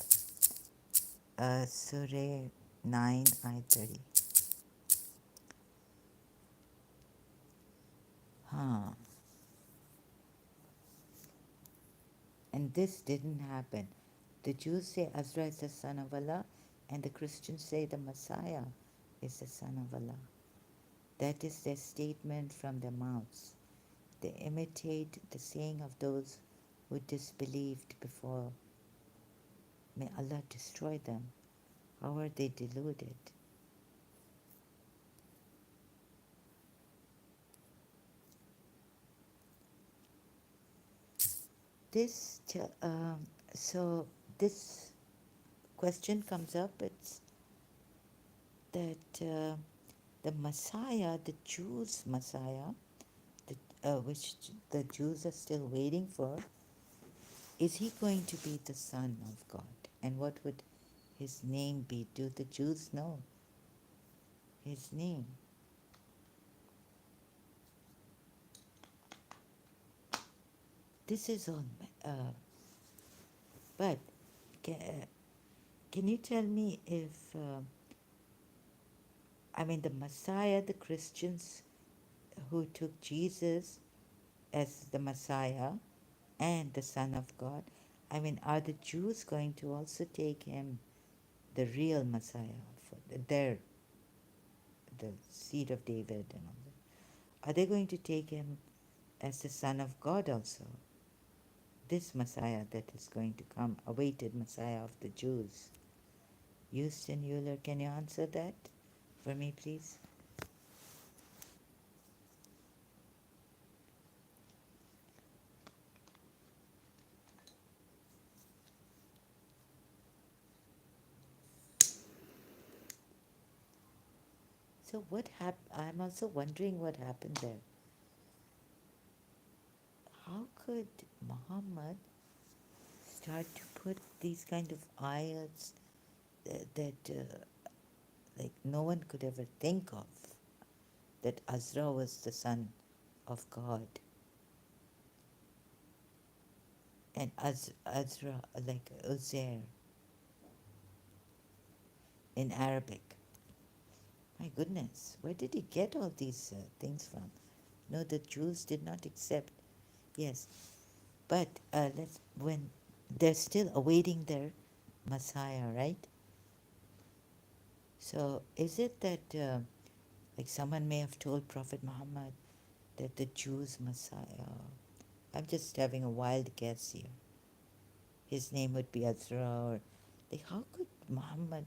Surah 9, ayat 30. Huh. And this didn't happen. The Jews say Azra is the son of Allah, and the Christians say the Messiah is the son of Allah. That is their statement from their mouths. They imitate the saying of those who disbelieved before. May Allah destroy them. How are they deluded? This, so this question comes up. It's that the Messiah, the Jews' Messiah, which the Jews are still waiting for, is he going to be the Son of God? And what would his name be? Do the Jews know his name? This is on, but can you tell me if, the Messiah, the Christians who took Jesus as the Messiah and the Son of God, are the Jews going to also take him, the real Messiah, for the seed of David and all that? Are they going to take him as the Son of God also? This Messiah that is going to come, awaited Messiah of the Jews. Houston Euler, can you answer that for me, please? So what happened? I'm also wondering what happened there. How could Muhammad start to put these kind of ayats that like no one could ever think of, that Azra was the son of God? and Azra, like Uzair in Arabic. My goodness, where did he get all these things from? No, the Jews did not accept. Yes, but let's when they're still awaiting their Messiah, right? So is it that like someone may have told Prophet Muhammad that the Jews' Messiah? I'm just having a wild guess here. His name would be Azra, or like how could Muhammad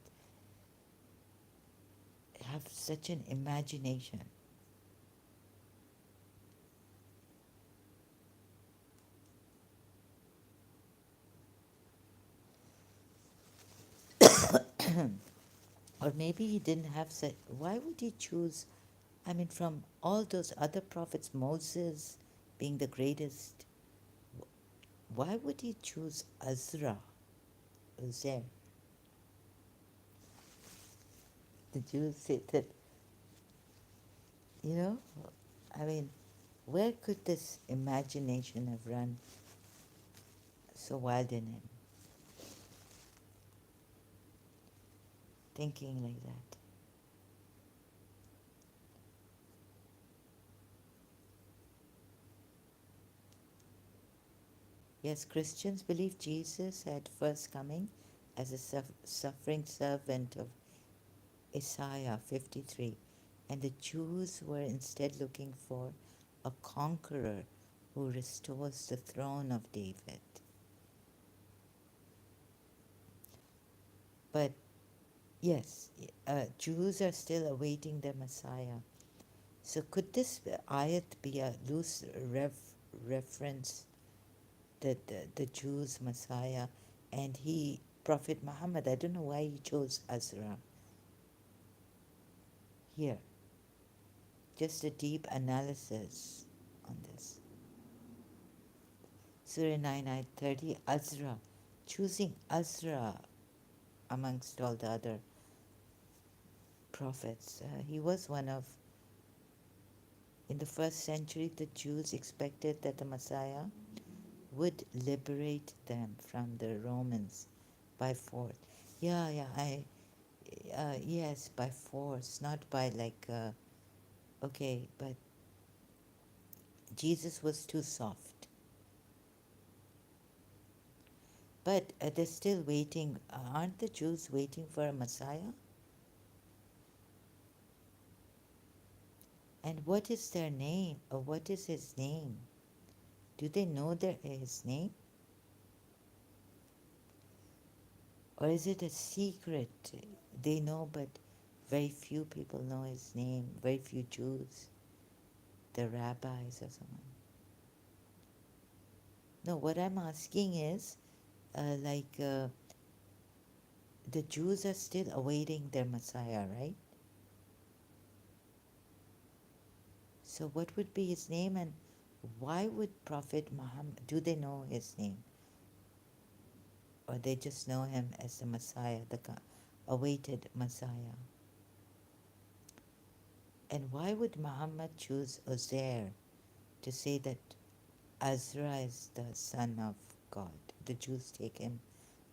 have such an imagination? Or maybe he didn't have such. Why would he choose? I mean, from all those other prophets, Moses being the greatest, why would he choose Azra, Uzair? The Jews say that, you know, I mean, where could this imagination have run so wild in him, thinking like that? Yes, Christians believe Jesus at first coming as a suffering servant of Isaiah 53, and the Jews were instead looking for a conqueror who restores the throne of David. But yes, Jews are still awaiting their Messiah. So could this ayat be a loose reference that the Jews' Messiah and Prophet Muhammad, I don't know why he chose Azra here. Just a deep analysis on this. Surah 9, Ayat 30, Azra, choosing Azra amongst all the other prophets. He was one of, in the first century, the Jews expected that the Messiah would liberate them from the Romans by force. Yes, by force, not by okay, but Jesus was too soft. But they're still waiting. Aren't the Jews waiting for a Messiah? And what is their name? Or what is his name? Do they know his name? Or is it a secret? They know, but very few people know his name. Very few Jews, the rabbis or someone. No, what I'm asking is, the Jews are still awaiting their Messiah, right? So what would be his name, and why would Prophet Muhammad, do they know his name? Or they just know him as the Messiah, the awaited Messiah? And why would Muhammad choose Uzair to say that Azra is the son of God? The Jews take him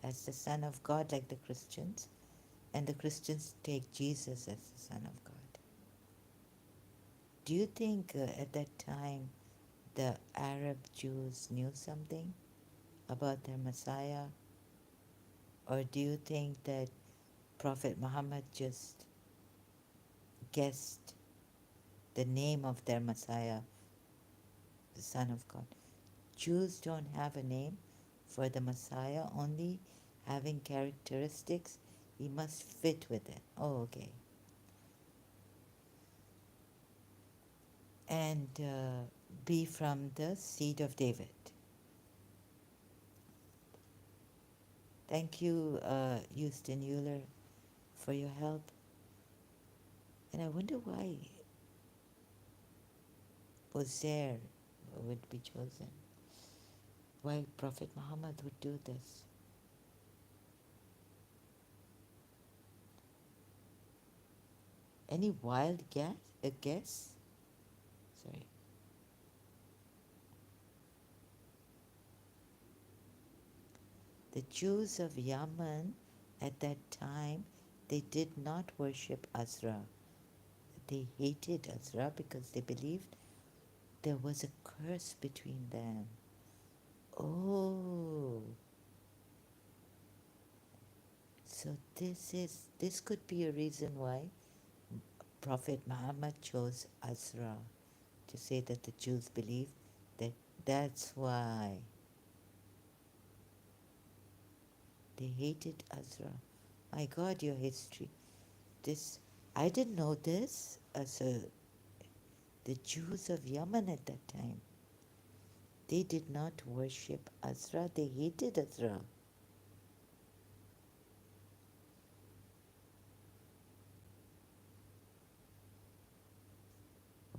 as the son of God like the Christians, and the Christians take Jesus as the son of God. Do you think at that time the Arab Jews knew something about their Messiah? Or do you think that Prophet Muhammad just guessed the name of their Messiah, the Son of God? Jews don't have a name for the Messiah, only having characteristics. He must fit with it. Oh, okay. And be from the seed of David. Thank you, Houston Euler, for your help. And I wonder why Uzair would be chosen. Why Prophet Muhammad would do this. Any wild guess? A guess? Sorry. The Jews of Yemen at that time, they did not worship Azra. They hated Azra because they believed there was a curse between them. Oh, so this could be a reason why Prophet Muhammad chose Azra, to say that the Jews believe that that's why they hated Azra. My God, your history. This I didn't know this. So the Jews of Yemen at that time, they did not worship Azra. They hated Azra.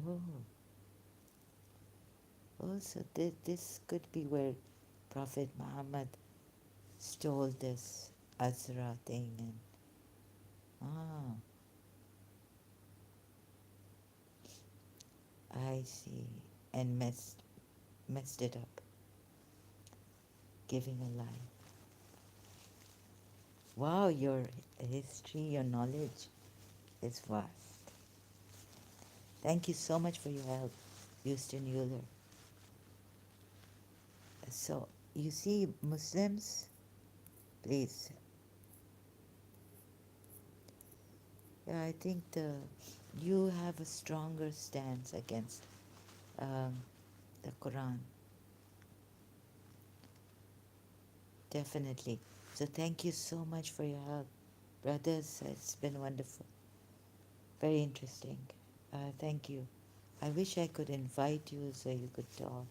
Oh, oh, so this could be where Prophet Muhammad stole this Azra thing and ah, I see, and messed it up, giving a lie. Wow, your history, your knowledge is vast. Thank you so much for your help, Houston Euler. So, you see, Muslims, please. Yeah, I think you have a stronger stance against um, the Quran, definitely. So, thank you so much for your help, brothers. It's been wonderful, very interesting. Thank you. I wish I could invite you so you could talk.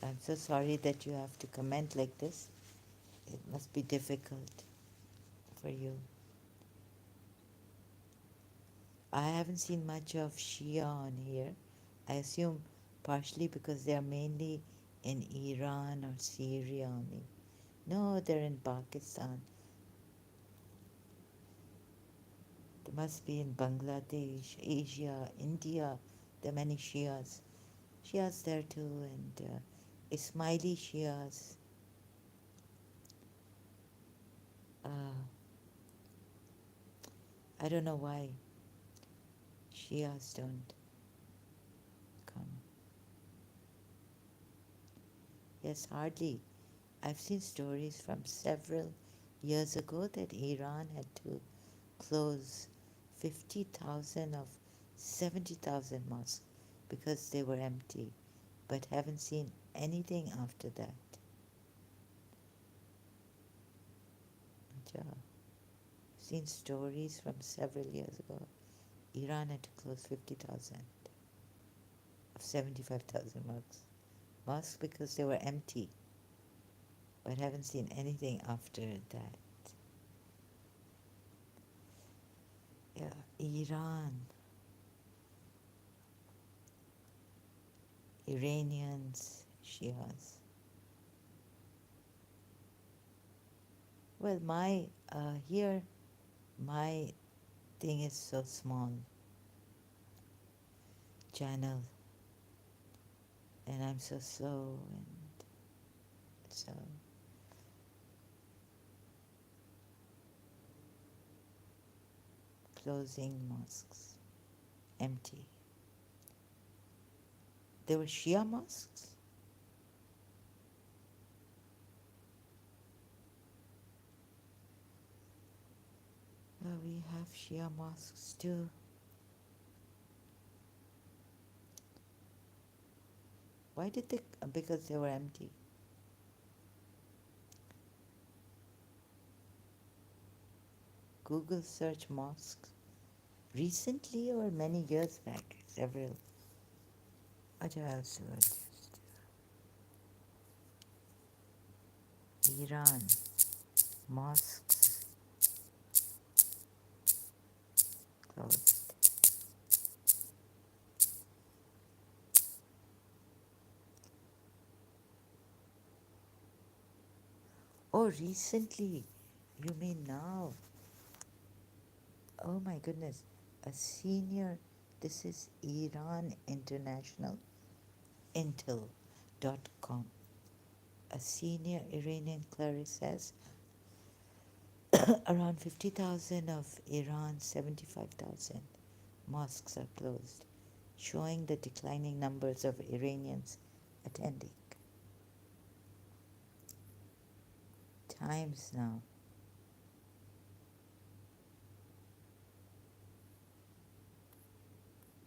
I'm so sorry that you have to comment like this. It must be difficult for you. I haven't seen much of Shia on here. I assume partially because they are mainly in Iran or Syria only. No, they're in Pakistan. They must be in Bangladesh, Asia, India. There are many Shias. Shias there too, and Ismaili Shias. Uh, I don't know why Shias don't come. Yes, hardly. I've seen stories from several years ago that Iran had to close 50,000 of 70,000 mosques because they were empty, but haven't seen anything after that. Yeah. Seen stories from several years ago. Iran had to close 50,000 of 75,000 mosques because they were empty, but haven't seen anything after that. Yeah, Iran, Iranians, Shias. Well, here, my thing is so small channel, and I'm so slow, and so closing mosques, empty. There were Shia mosques. We have Shia mosques too. Why did they? Because they were empty. Google search mosques. Recently or many years back? Several. What else? Iran mosques closed. Oh, recently. You mean now? Oh my goodness. A senior, this is Iran International, Intel.com. A senior Iranian cleric says Around 50,000 of Iran's 75,000 mosques are closed, showing the declining numbers of Iranians attending. Times now.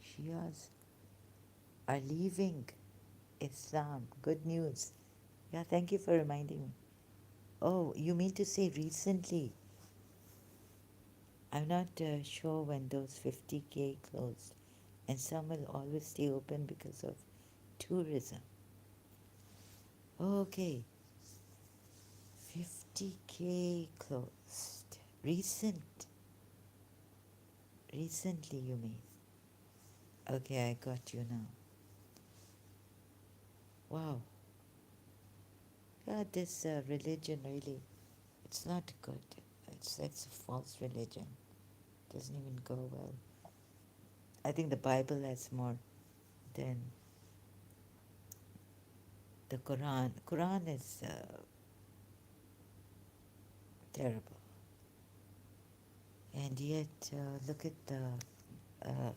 Shias are leaving Islam. Good news. Yeah, thank you for reminding me. Oh, you mean to say recently? I'm not sure when those 50K closed, and some will always stay open because of tourism. Okay, 50K closed. Recently, you mean? Okay, I got you now. Wow. Yeah, this religion really, it's not good. It's a false religion. Doesn't even go well. I think the Bible has more than the Quran. Quran is terrible. And yet, look at the uh,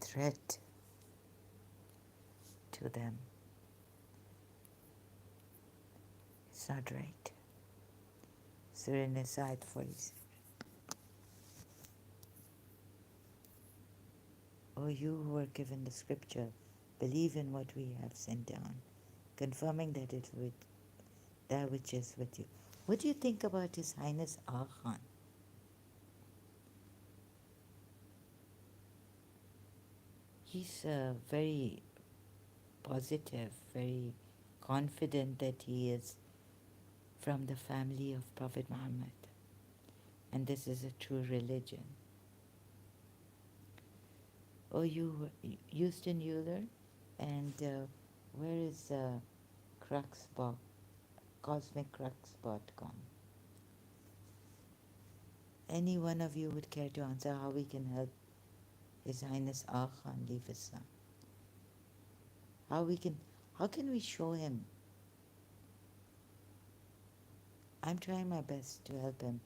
threat to them. It's not right. Surah Nisa 47. O you who were given the scripture, believe in what we have sent down, confirming that it with that which is with you. What do you think about His Highness Aga Khan? He's very positive, very confident that he is from the family of Prophet Muhammad, and this is a true religion. Oh, you, Houston Euler, and where is Cruxbot, Cosmic Cruxbot gone? Any one of you would care to answer how we can help His Highness Aga Khan leave Islam? How we can, how can we show him? I'm trying my best to help him.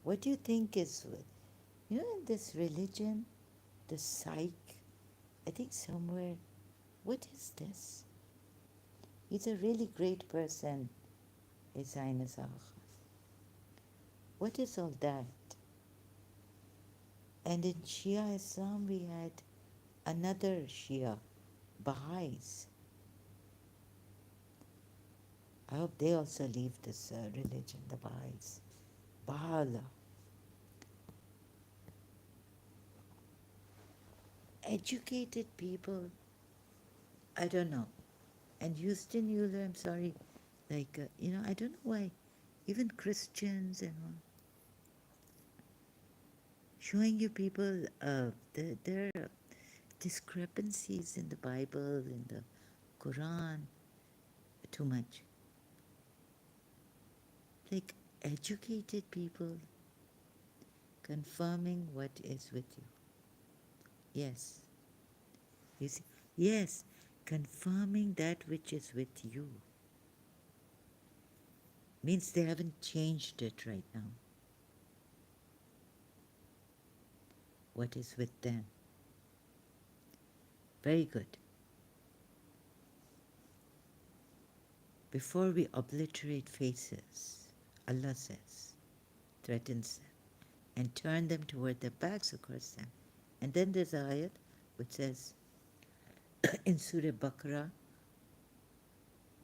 What do you think is, in this religion, the psych, I think somewhere, what is this? He's a really great person, His Highness Aga Khan. What is all that? And in Shia Islam, we had another Shia, Baha'is. I hope they also leave this religion, the Baha'is. Baha'u'llah. Educated people, I don't know. And Houston Euler, I'm sorry, like, I don't know why even Christians and all, showing you people, there are discrepancies in the Bible, in the Quran, too much. Like educated people confirming what is with you. Yes. You see? Yes. Confirming that which is with you. Means they haven't changed it right now. What is with them? Very good. Before we obliterate faces, Allah says, threatens them, and turn them toward their backs, of course, them. And then there's an ayat which says, in Surah Baqarah,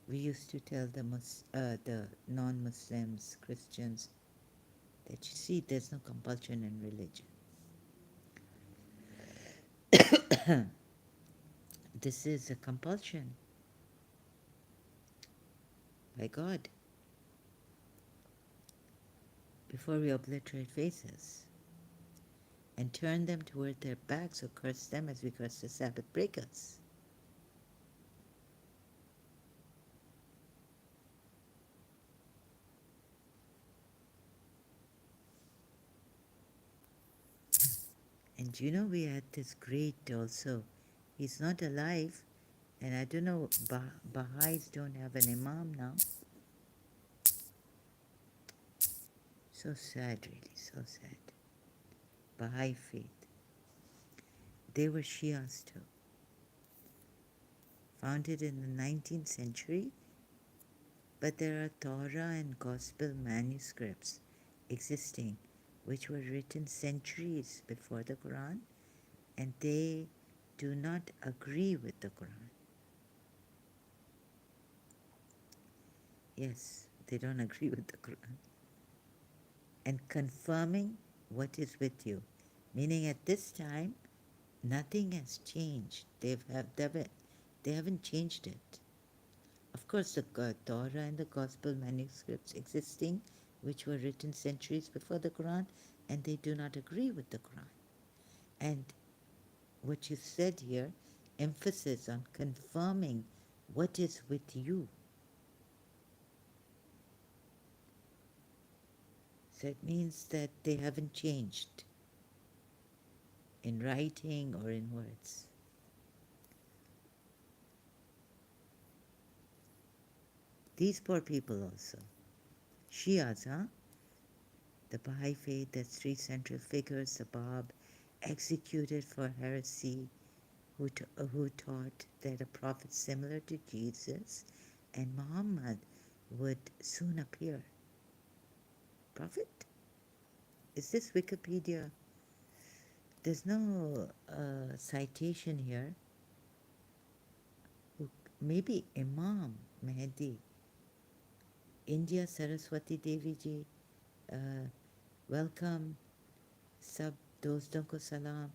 we used to tell the non-Muslims, Christians, that you see, there's no compulsion in religion. This is a compulsion by God. Before we obliterate faces and turn them toward their backs or curse them as we curse the Sabbath breakers. And we had this great also, he's not alive, and I don't know, Baha'is don't have an imam now, So sad, really, so sad. Baha'i faith. They were Shias too. Founded in the 19th century, but there are Torah and Gospel manuscripts existing which were written centuries before the Quran, and they do not agree with the Quran. Yes, they don't agree with the Quran. And confirming what is with you, meaning at this time, nothing has changed. They haven't changed it. Of course, the Torah and the Gospel manuscripts existing, which were written centuries before the Quran, and they do not agree with the Quran. And what you said here, emphasis on confirming what is with you. So it means that they haven't changed in writing or in words. These poor people also. Shias, huh? The Baha'i faith, that's three central figures, the Bab, executed for heresy, who taught that a prophet similar to Jesus and Muhammad would soon appear. Prophet? Is this Wikipedia? There's no citation here. Maybe Imam Mehdi. India Saraswati Devi ji, welcome. Sab doston ko salam.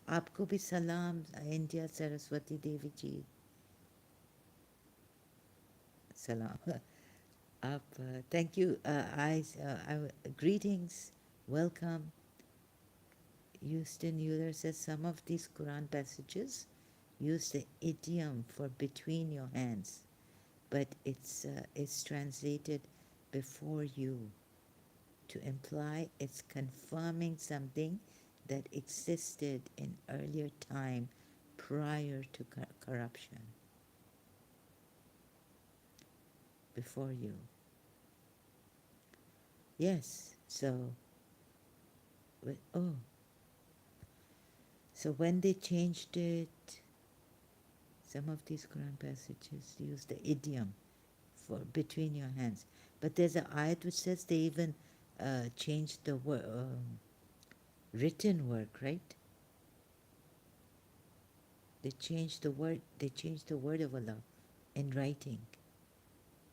आपको भी सलाम India Saraswati देवी जी सलाम आप thank you greetings, welcome. Houston Euler says some of these Quran passages use the idiom for between your hands, but it's translated before you to imply it's confirming something that existed in earlier time prior to corruption. Before you. Yes, so, so when they changed it, some of these Quran passages use the idiom for between your hands. But there's an ayat which says they even changed the written work, right? They changed the word of Allah in writing.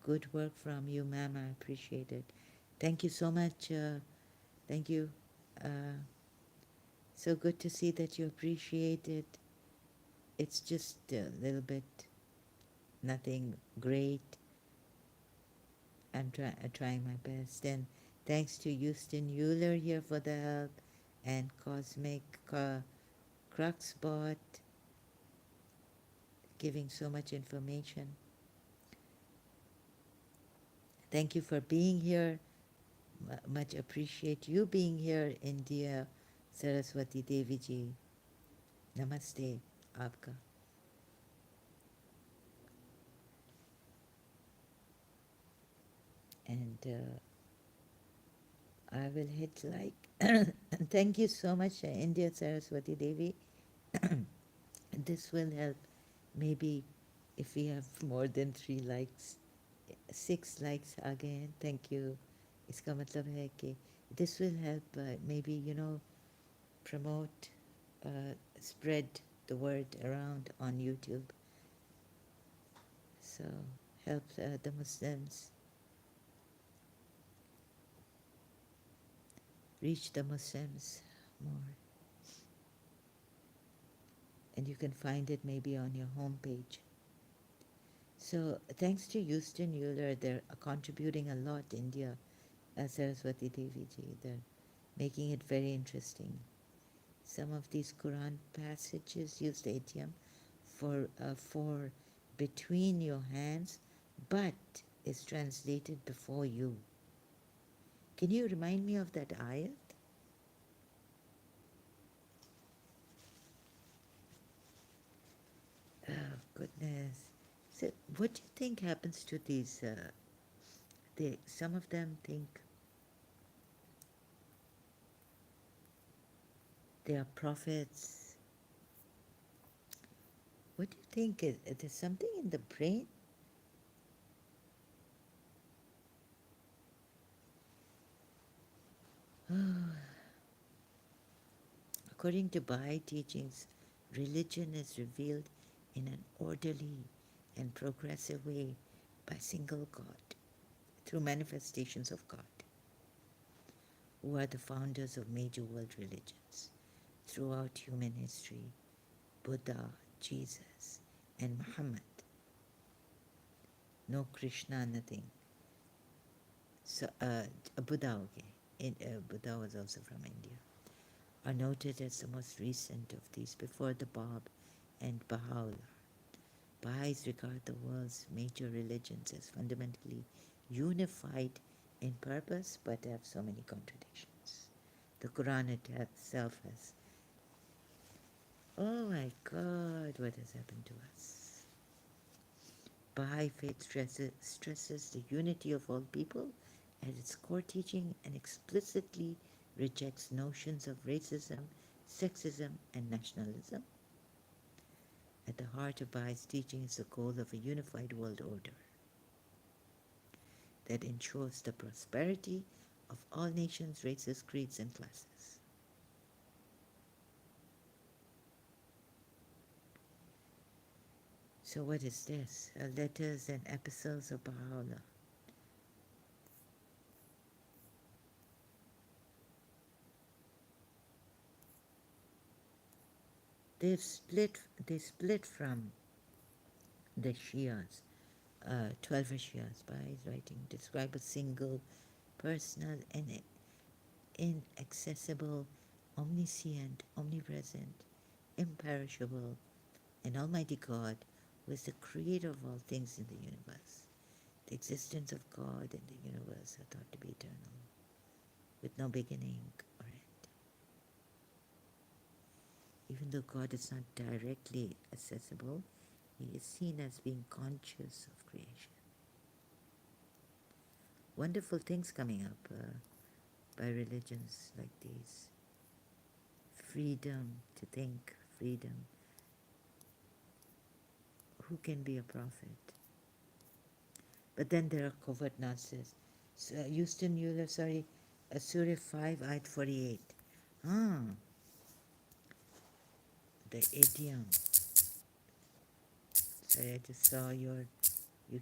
Good work from you, ma'am. I appreciate it. Thank you so much. Thank you. So good to see that you appreciate it. It's just a little bit, nothing great. I'm trying my best. And thanks to Houston Euler here for the help, and Cosmic Cruxbot giving so much information. Thank you for being here. Much appreciate you being here, India Saraswati Devi ji. Namaste, aapka. And I will hit like. Thank you so much, India Saraswati Devi. This will help. Maybe if we have more than 3 likes, 6 likes again. Thank you. इसका मतलब है कि this will help maybe promote, spread the word around on YouTube. So help the Muslims, reach the Muslims more. And you can find it maybe on your homepage. So thanks to Houston Euler, they're contributing a lot, India, Saraswati Devi ji. They're making it very interesting. Some of these Quran passages use the idiom for between your hands, but is translated before you. Can you remind me of that ayat? Oh, goodness. So what do you think happens to these? Some of them think They are prophets. What do you think? There's something in the brain? According to Baha'i teachings, religion is revealed in an orderly and progressive way by single God, through manifestations of God, who are the founders of major world religions throughout human history: Buddha, Jesus, and Muhammad. No Krishna, nothing. So, Buddha, okay. Buddha was also from India. Are noted as the most recent of these before the Bab and Baha'u'llah. Baha'is regard the world's major religions as fundamentally unified in purpose but have so many contradictions. The Quran itself has, oh my God, what has happened to us? Baha'i faith stresses the unity of all people as its core teaching and explicitly rejects notions of racism, sexism, and nationalism. At the heart of Baha'is teaching is the goal of a unified world order that ensures the prosperity of all nations, races, creeds, and classes. So what is this? Letters and epistles of Baha'u'llah. They split from the Shias, 12 Shias, by writing, describe a single, personal, and inaccessible, omniscient, omnipresent, imperishable, and Almighty God, who is the creator of all things in the universe. The existence of God and the universe are thought to be eternal, with no beginning or end. Even though God is not directly accessible, he is seen as being conscious of creation. Wonderful things coming up by religions like these. Freedom to think, freedom. Who can be a prophet? But then there are covert nonsense. So, Houston Euler, Surah 5, Ayat 48. Ah, the idiom. Sorry, I just saw you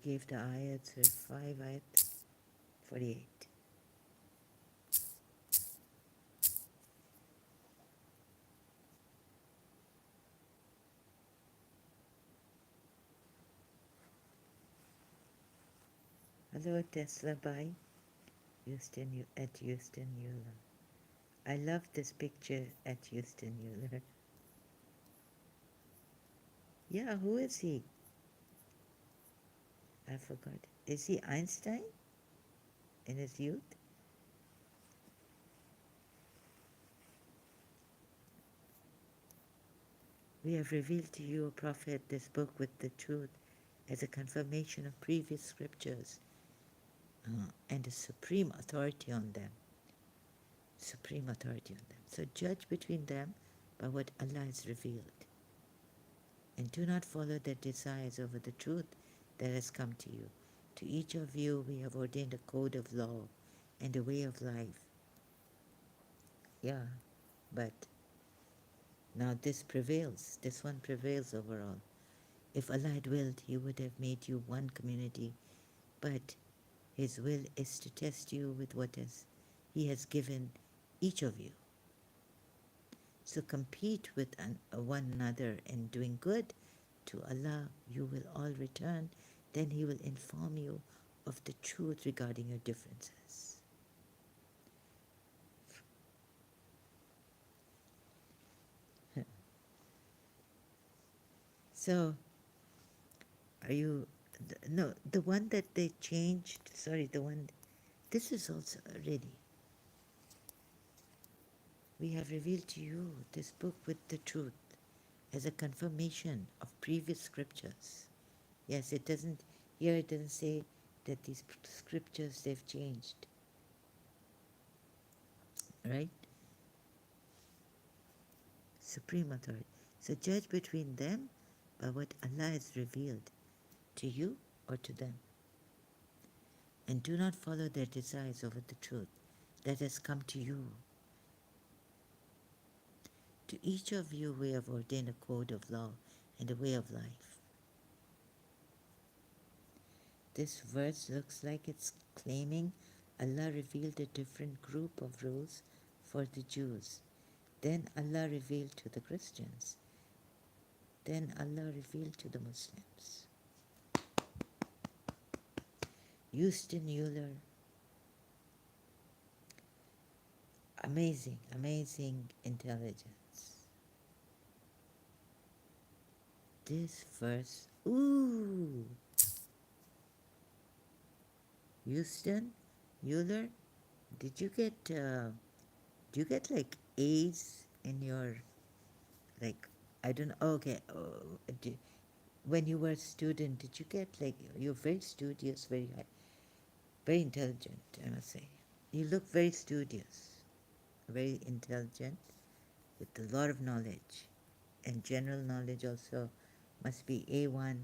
gave the ayat, Surah 5, Ayat 48. Hello, Tesla by at Houston Euler. I love this picture at Houston Euler. Yeah, who is he? I forgot. Is he Einstein in his youth? We have revealed to you, O Prophet, this book with the truth as a confirmation of previous scriptures and a supreme authority on them. Supreme authority on them. So judge between them by what Allah has revealed. And do not follow their desires over the truth that has come to you. To each of you we have ordained a code of law and a way of life. Yeah, but now this prevails. This one prevails over all. If Allah had willed, He would have made you one community, but His will is to test you with what He has given each of you. So compete with one another in doing good. To Allah you will all return. Then He will inform you of the truth regarding your differences. So, are you... No, the one that they changed, this is also really... We have revealed to you this book with the truth as a confirmation of previous scriptures. Yes, it doesn't say that these scriptures they've changed, right? supreme authority. So judge between them by what Allah has revealed to you or to them. And do not follow their desires over the truth that has come to you. To each of you we have ordained a code of law and a way of life. This verse looks like it's claiming Allah revealed a different group of rules for the Jews. Then Allah revealed to the Christians. Then Allah revealed to the Muslims. Houston Euler, amazing, amazing intelligence. This verse, ooh, Houston Euler, did you get like A's in your, like, I don't know, okay, when you were a student, did you get like, you're very studious, very high, very intelligent, I must say. You look very studious, very intelligent, with a lot of knowledge, and general knowledge also must be A1.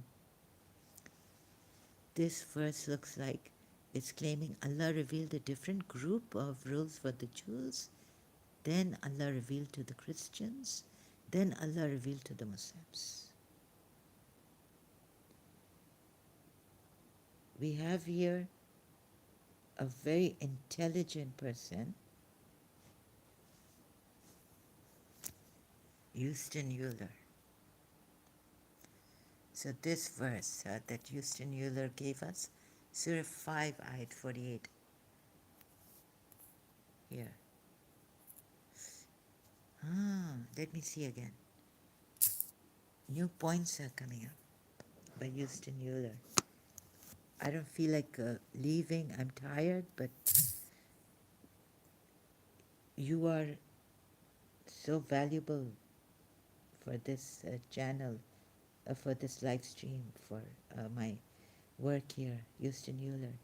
This verse looks like it's claiming Allah revealed a different group of rules for the Jews, then Allah revealed to the Christians, then Allah revealed to the Muslims. We have here a very intelligent person, Houston Euler. So this verse that Houston Euler gave us, Surah 5, Ayat 48, here. Let me see again. New points are coming up by Houston Euler. I don't feel like leaving. I'm tired, but you are so valuable for this channel, for this live stream, for my work here, Houston Euler.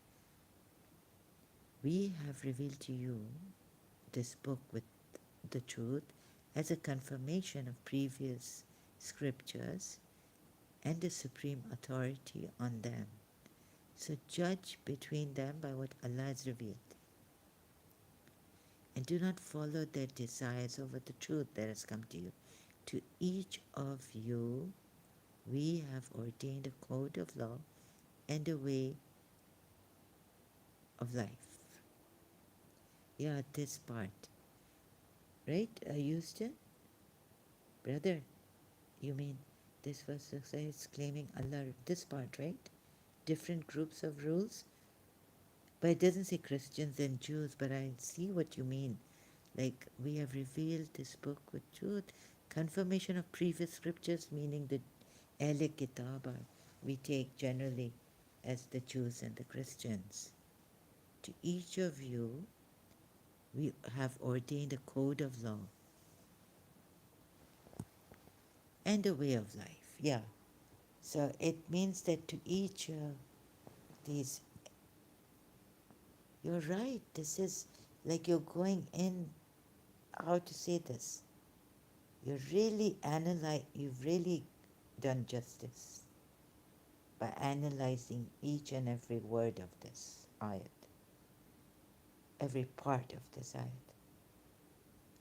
We have revealed to you this book with the truth as a confirmation of previous scriptures and the supreme authority on them. So judge between them by what Allah has revealed. And do not follow their desires over the truth that has come to you. To each of you we have ordained a code of law and a way of life. Yeah, this part. Right, Houston? Brother, you mean this verse is claiming Allah, this part, right? Different groups of rules. But it doesn't say Christians and Jews, but I see what you mean. Like, we have revealed this book with truth. Confirmation of previous scriptures, meaning the Ahle Kitab, we take generally as the Jews and the Christians. To each of you, we have ordained a code of law and a way of life. Yeah. So it means that to each these, you're right, this is like you're going in, how to say this, you've really done justice by analyzing each and every word of this ayat, every part of this ayat.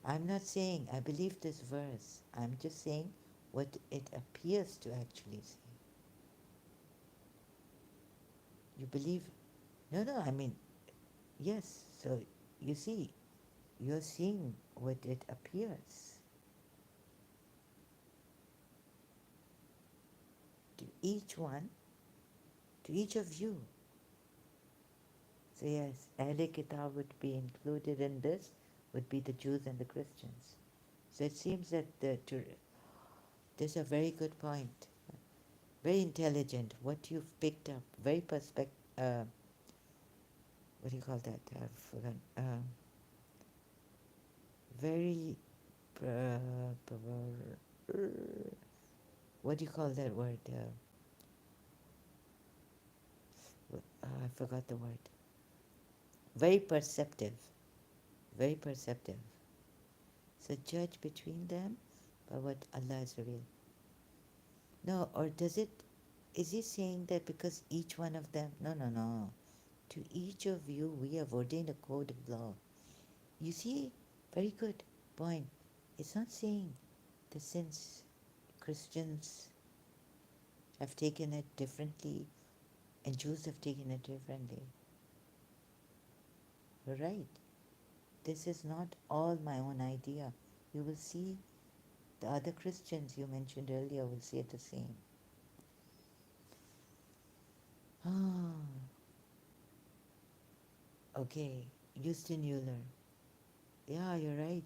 I'm not saying I believe this verse, I'm just saying what it appears to actually say. You believe? No, I mean, yes, so you see, you're seeing what it appears. To each one, to each of you. So yes, Ahle Kitab would be included in this, would be the Jews and the Christians. So it seems that this is a very good point. Very intelligent, what you've picked up, very what do you call that? I've forgotten. Very, what do you call that word? I forgot the word. Very perceptive. Very perceptive. So judge between them what Allah has revealed. No, or does it, is he saying that because each one of them, no, no, no. To each of you we have ordained a code of law. You see, very good point. It's not saying that since Christians have taken it differently and Jews have taken it differently. You're right. This is not all my own idea. You will see the other Christians you mentioned earlier will say the same. Ah, okay. Houston Euler. Yeah, you're right.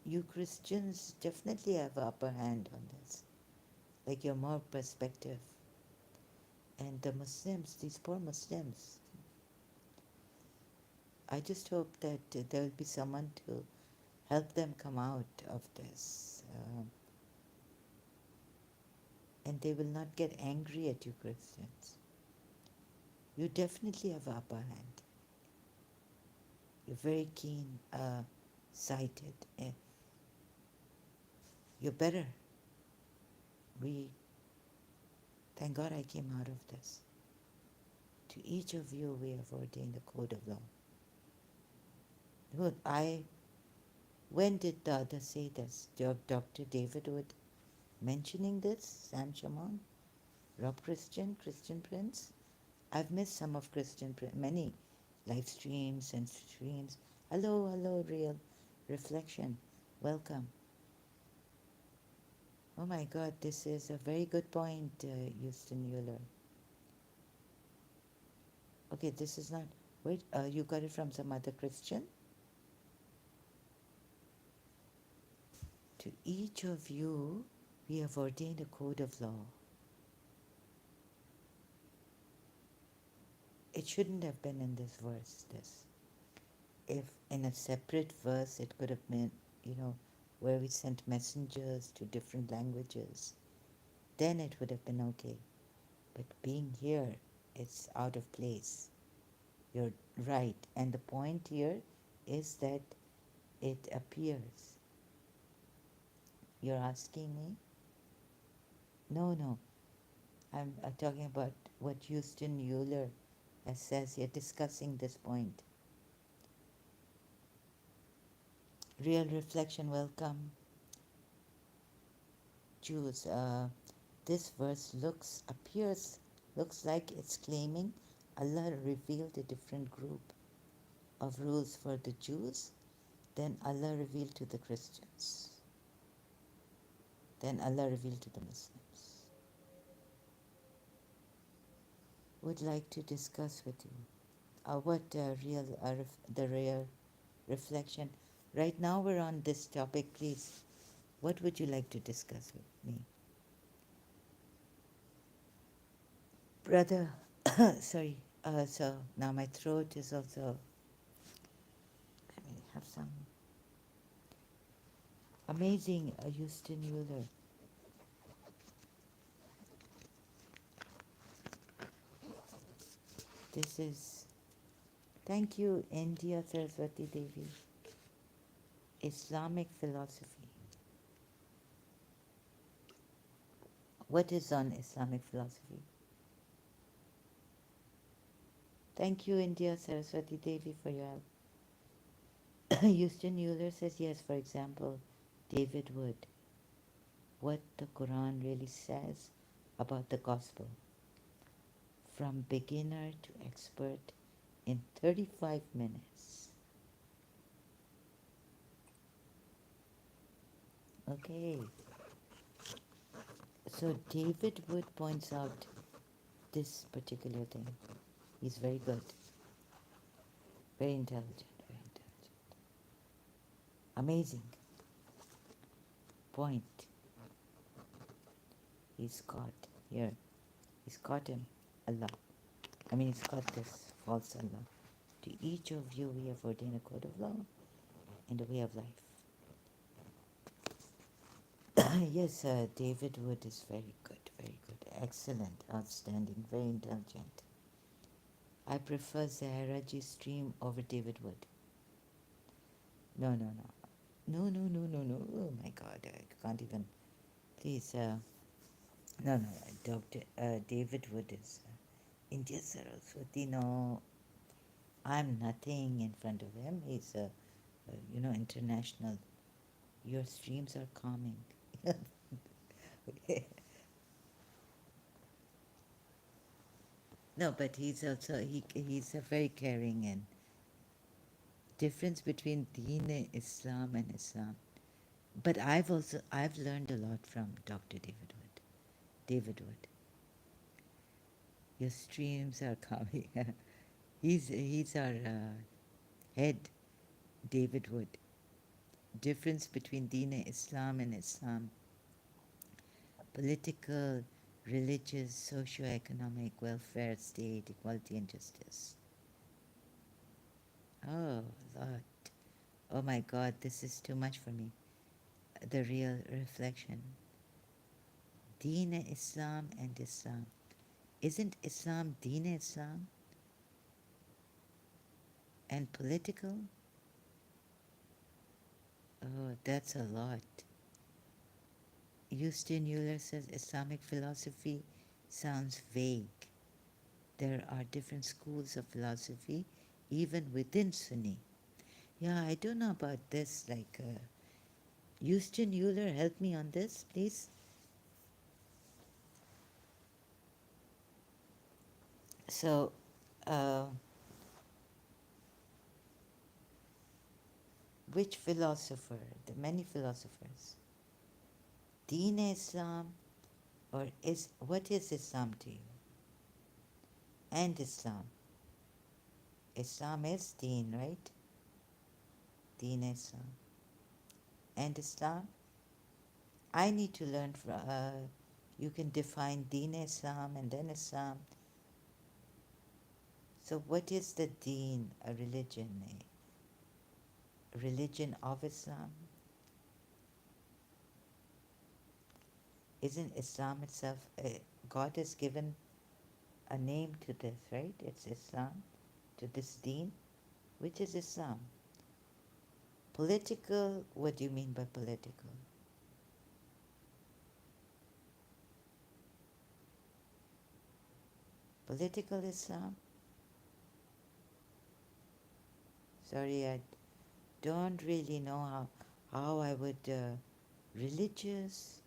You Christians definitely have upper hand on this. Like you're more perspective. And the Muslims, these poor Muslims, I just hope that there will be someone to help them come out of this. And they will not get angry at you Christians. You definitely have upper hand. You're very keen sighted. You're better. We, thank God I came out of this. To each of you we have ordained a code of law. Look, when did the other say this? Dr. David Wood mentioning this? Sam Shaman? Rob Christian? Christian Prince? I've missed some of many live streams and streams. Hello, hello, Real Reflection. Welcome. Oh my God, this is a very good point, Houston Euler. Okay, this is not, wait, you got it from some other Christian? To each of you, we have ordained a code of law. It shouldn't have been in this verse, this. If in a separate verse it could have been, where we sent messengers to different languages, then it would have been okay. But being here, it's out of place. You're right. And the point here is that it appears. You're asking me? No, no. I'm talking about what Houston Euler says here, discussing this point. Real reflection, welcome. Jews, this verse looks like it's claiming Allah revealed a different group of rules for the Jews than Allah revealed to the Christians, than Allah revealed to the Muslims. Would like to discuss with you the real reflection. Right now we're on this topic, please. What would you like to discuss with me? Brother, sorry, so now my throat is also, let me have some amazing Houston Euler. This is, thank you, India Saraswati Devi. Islamic philosophy. What is on Islamic philosophy? Thank you, India Saraswati Devi, for your help. Houston Euler says yes, for example, David Wood. What the Quran really says about the gospel. From beginner to expert in 35 minutes. Okay. So David Wood points out this particular thing. He's very good. Very intelligent. Very intelligent. Amazing. Point. He's caught here. He's caught him. Allah. He's caught this false Allah. To each of you we have ordained a code of law and a way of life. Yes, David Wood is very good, excellent, outstanding, very intelligent. I prefer Zaharaji's stream over David Wood. No. No, no, no, no, no. Oh my God, I can't even. Please, no, no. Dr. David Wood is India Saraswati. No, I'm nothing in front of him. He's international. Your streams are calming. No, but he's also he's a very caring and difference between Deen Islam and Islam. But I've learned a lot from Dr. David Wood. David Wood, your streams are coming. He's our head, David Wood. Difference between Deen Islam and Islam: political, religious, socio-economic, welfare, state, equality, and justice. Oh, Lord. Oh my God, this is too much for me. The real reflection. Deen Islam and Islam. Isn't Islam Deen Islam? And political? Oh, that's a lot. Houston Euler says Islamic philosophy sounds vague. There are different schools of philosophy, even within Sunni. Yeah, I don't know about this. Houston Euler, help me on this, please. So, uh, which philosopher? The many philosophers. Deen Islam, or is what is Islam to you? And Islam. Islam is Deen, right? Deen Islam. And Islam. I need to learn from. You can define Deen Islam and then Islam. So, what is the Deen? A religion of Islam? Isn't Islam itself? God has given a name to this, right? It's Islam, to this Deen. Which is Islam? Political, what do you mean by political? Political Islam? Sorry, I don't really know how I would. Religious?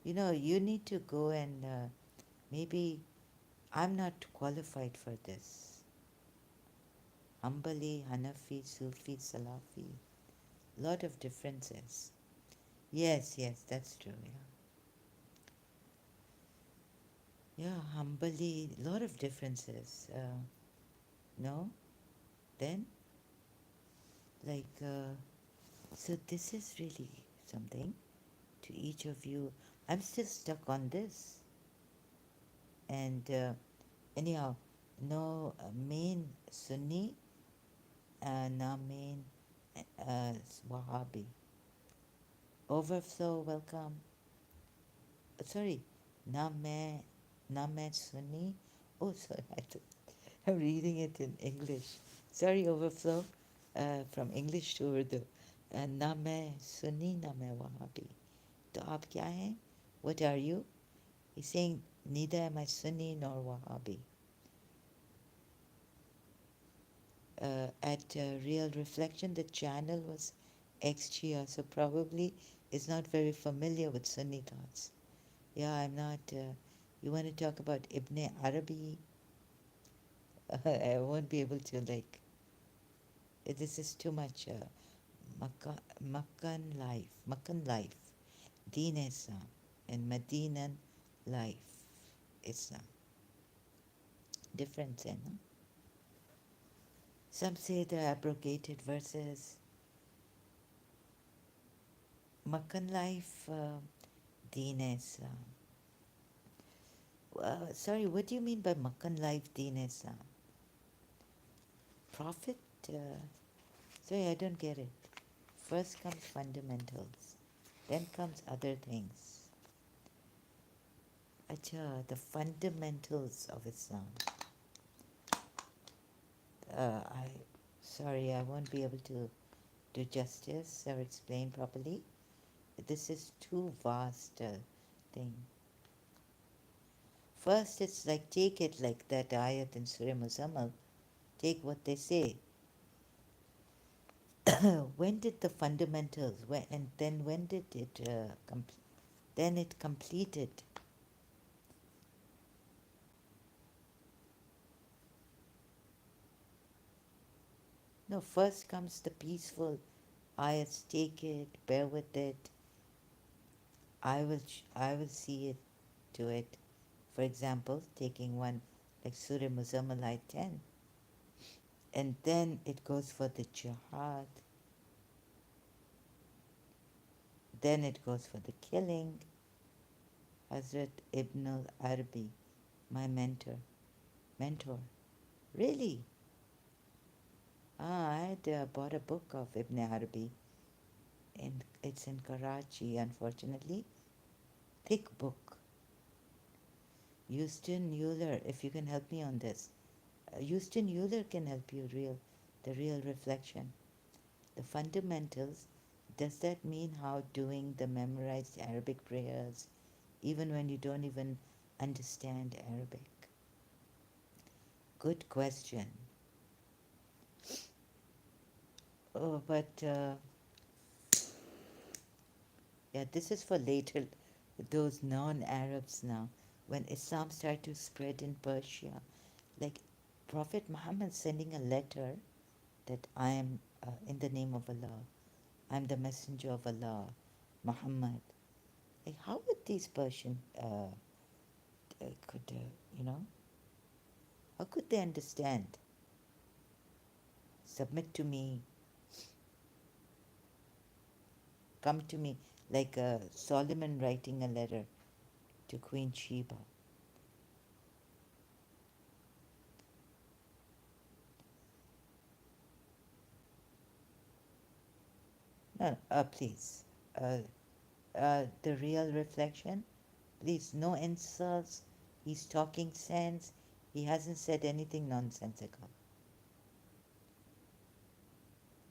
You need to go and maybe I'm not qualified for this. Hanbali, Hanafi, Sufi, Salafi. Lot of differences. Yes, yes, that's true, yeah. Yeah, Hanbali, lot of differences. No? Then? So this is really something to each of you. I'm still stuck on this. And anyhow, no main Sunni, na main Wahhabi. Overflow, welcome. Sorry, na main Sunni. Oh, sorry, I'm reading it in English. Sorry, overflow from English to Urdu. ना मैं सुन्नी ना मैं वहाबी. तो आप क्या हैं? What are you? He's saying neither am I Sunni nor Wahhabi. At Real Reflection, the channel was Ex-Shia, so probably is not very familiar with Sunni thoughts. Yeah, I'm not. You want to talk about Ibn Arabi? I won't be able to, this is too much. Makkan life, Deen Islam, and Medinan life, Islam. Difference, no? Some say the abrogated verses. Makkan life, Deen Islam. Sorry, what do you mean by Makkan life, Deen Islam? Prophet? Sorry, I don't get it. First comes fundamentals, then comes other things. Acha, the fundamentals of Islam. I won't be able to do justice or explain properly. This is too vast a thing. First, it's like take it like that ayat in Surah Muzammil. Take what they say. When did the fundamentals? When and then when did it? Then it completed. No, first comes the peaceful ayats. Take it, bear with it. I will see it to it. For example, taking one like Surah Muzammil ayat 10, and then it goes for the jihad. Then it goes for the killing. Hazrat Ibn al-Arabi, my mentor. Really? I had bought a book of Ibn Arabi, and it's in Karachi, unfortunately. Thick book. Houston Euler, if you can help me on this. Houston Euler can help you the real reflection. The fundamentals, does that mean how doing the memorized Arabic prayers, even when you don't even understand Arabic? Good question. Oh, but yeah, this is for later, those non-Arabs now. When Islam started to spread in Persia, like Prophet Muhammad sending a letter that I am in the name of Allah, I'm the messenger of Allah, Muhammad. Like, how would these Persian could you know? How could they understand? Submit to me, come to me, like Solomon writing a letter to Queen Sheba. No, please. The real reflection. Please, no insults. He's talking sense. He hasn't said anything nonsensical.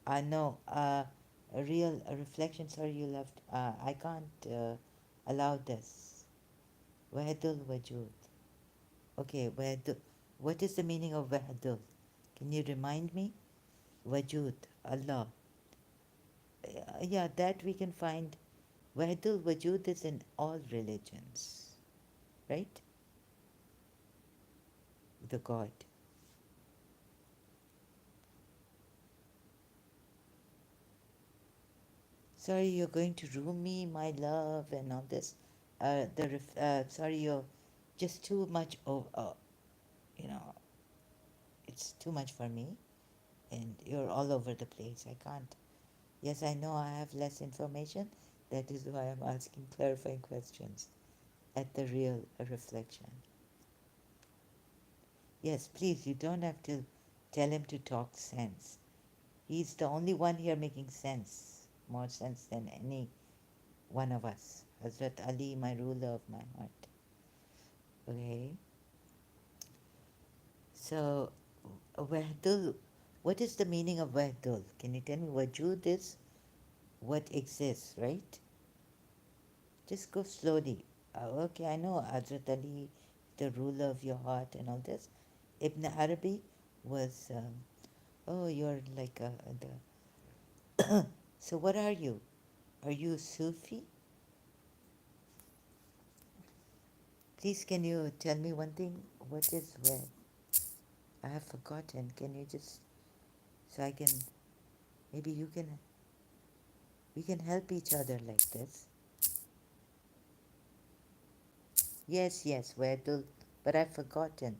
I know. A real reflection. Sorry, you left. I can't allow this. Wahdul wajud. Okay, wahdul. What is the meaning of wahdul? Can you remind me? Wajud, Allah. Yeah, that we can find. Wahdul wajud is in all religions, right? The God. Sorry, you're going to ruin me, my love, and all this. Sorry, you're just too much. You know, it's too much for me, and you're all over the place. I can't. Yes, I know I have less information. That is why I'm asking clarifying questions at the real reflection. Yes, please, you don't have to tell him to talk sense. He's the only one here making sense, more sense than any one of us. Hazrat Ali, my ruler of my heart. Okay. So, Wahdul, what is the meaning of Wahdul? Can you tell me? Wajud is what exists, right? Just go slowly. Okay, I know Hazrat Ali, the ruler of your heart, and all this. Ibn Arabi was, oh, you're like the. So, what are you? Are you Sufi? Please, can you tell me one thing? What is where? I have forgotten. Can you just, so I can, maybe you can, we can help each other like this. Yes, Wedul, but I've forgotten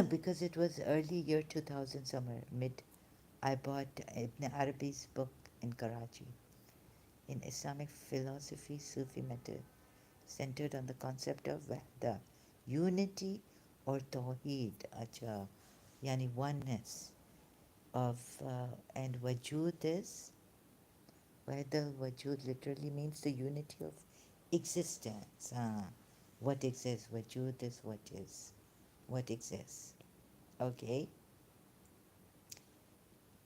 because it was early year 2000 somewhere, mid. I bought Ibn Arabi's book in Karachi in Islamic philosophy, Sufi method, centered on the concept of Wahda, unity or Tawheed, acha, yani oneness of, and Wajud is, Wahda Wajud literally means the unity of existence. What exists? Wajud is what exists. Okay.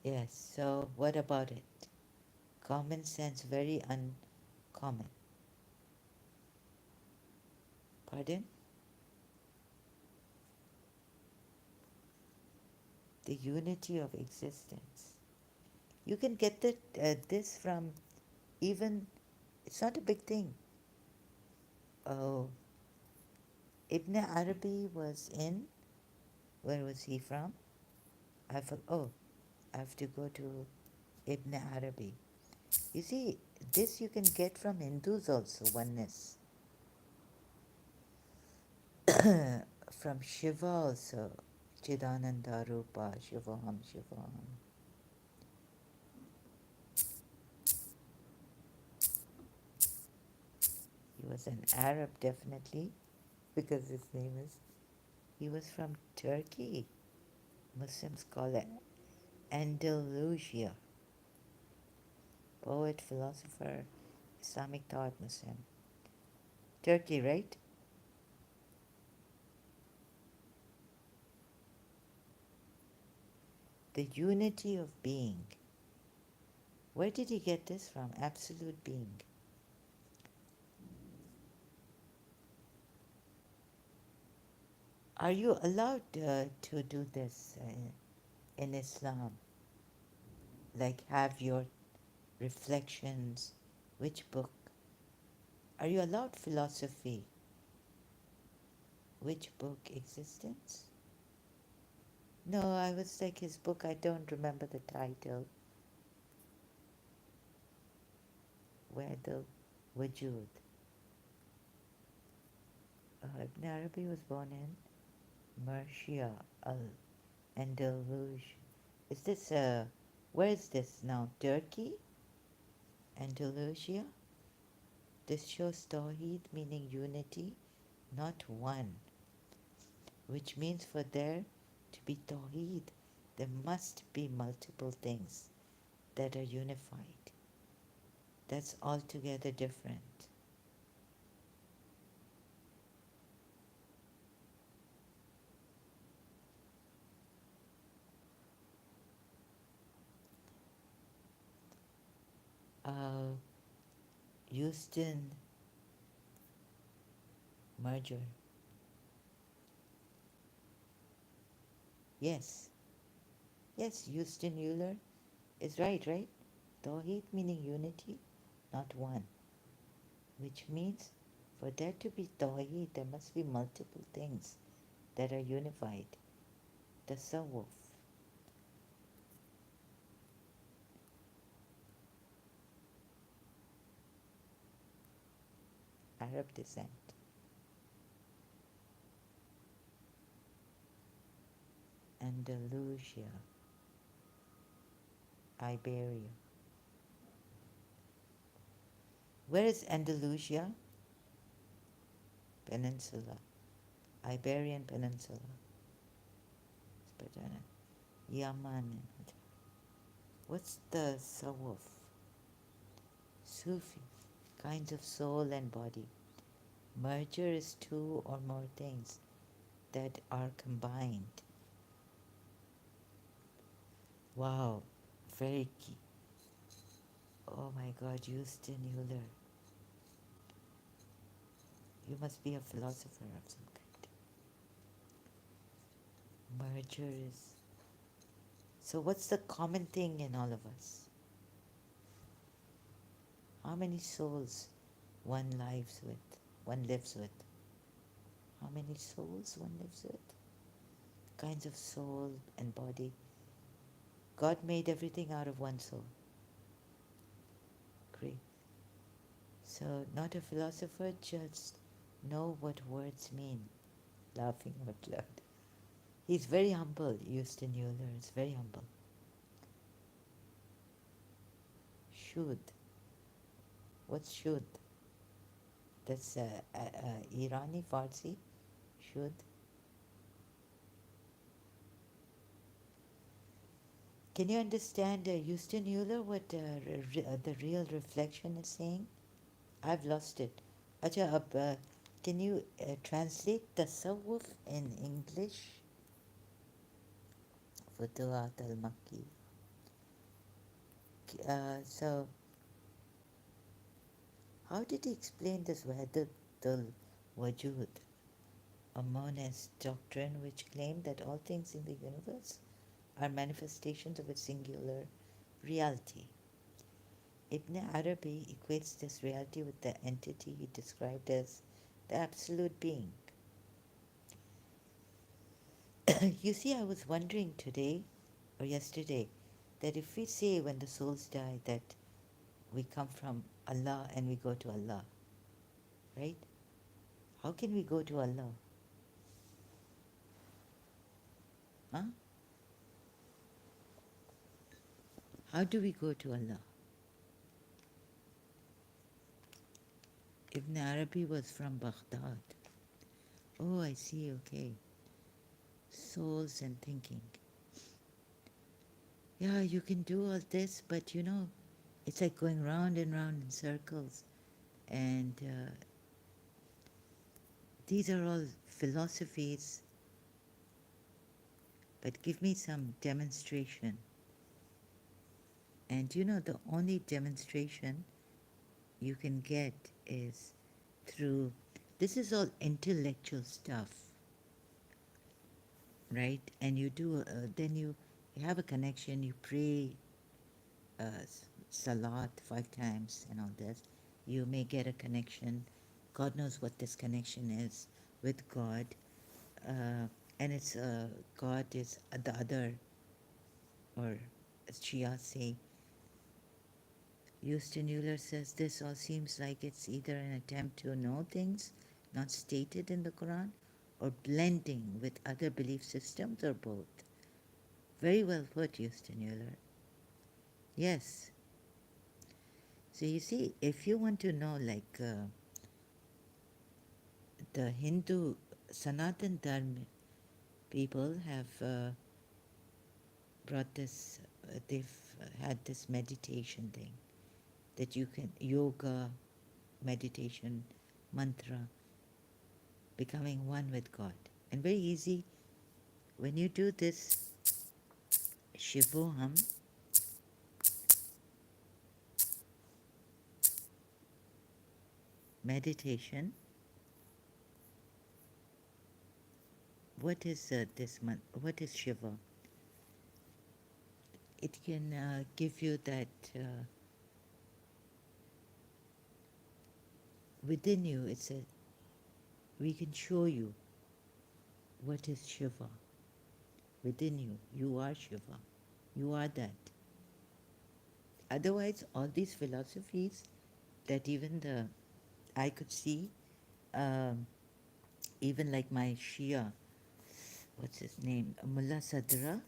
Yes, so what about it? Common sense, very uncommon. Pardon? The unity of existence. You can get this from even, it's not a big thing. Oh, Ibn Arabi was in, where was he from? I have to go to Ibn Arabi. You see, this you can get from Hindus also, oneness. From Shiva also, Chidananda Rupa, Shivaham, Shivaham. He was an Arab, definitely, because his name is. He was from Turkey. Muslims call it Andalusia. Poet, philosopher, Islamic thought Muslim. Turkey, right? The unity of being. Where did he get this from? Absolute being. Are you allowed to do this in Islam? Like have your reflections? Which book? Are you allowed philosophy? Which book? Existence? No, I was like his book, I don't remember the title. Where the Wujud. Ibn Arabi was born in Murcia, Al-Andalus. Is this, where is this now? Turkey? Andalusia? This shows Tawheed meaning unity, not one, which means for there to be Tawheed, there must be multiple things that are unified. That's altogether different. Uh, Houston merger. Yes. Yes, Houston Euler is right, right? Tawheed meaning unity, not one. Which means for there to be Tawheed, there must be multiple things that are unified. Tasawwuf, Arab descent. Andalusia, Iberia. Where is Andalusia? Peninsula, Iberian Peninsula. Yaman. What's the Sawuf? Sufi, kinds of soul and body. Merger is two or more things that are combined. Wow, very key. Oh my God, Houston Euler. You must be a philosopher of some kind. Merger is. So, what's the common thing in all of us? How many souls one lives with? One lives with? How many souls one lives with? Kinds of soul and body. God made everything out of one soul. Great. So, not a philosopher, just know what words mean. Laughing out loud. He's very humble, Houston Euler is very humble. Should. What's should? That's Irani Farsi. Should. Can you understand Houston Euler, what the real reflection is saying? I've lost it. Acha, can you translate tasawwuf in English? Futuhat al-Makki. So how did he explain this Wahdatul Wajud, a monist doctrine which claimed that all things in the universe are manifestations of a singular reality? Ibn Arabi equates this reality with the entity he described as the absolute being. You see, I was wondering today or yesterday that if we say when the souls die that we come from Allah and we go to Allah, right? How can we go to Allah? Huh? How do we go to Allah? Ibn Arabi was from Baghdad. Oh, I see, okay. Souls and thinking. Yeah, you can do all this, but it's like going round and round in circles. And these are all philosophies, but give me some demonstration. And the only demonstration you can get is through this is all intellectual stuff, right? And you do, then you have a connection, you pray salat 5 times and all this. You may get a connection. God knows what this connection is with God. And it's God is the other, or as Shia say, Houston Euler says this all seems like it's either an attempt to know things not stated in the Quran or blending with other belief systems or both. Very well put, Houston Euler. Yes. So you see, if you want to know, like the Hindu Sanatan Dharma people have brought this, they've had this meditation thing that you can, yoga, meditation, mantra, becoming one with God. And very easy, when you do this Shivoham, meditation, what is what is Shiva? It can give you that within you, we can show you what is Shiva. Within you, you are Shiva. You are that. Otherwise, all these philosophies that even I could see, um, even like my Shia, what's his name, Mullah Sadra,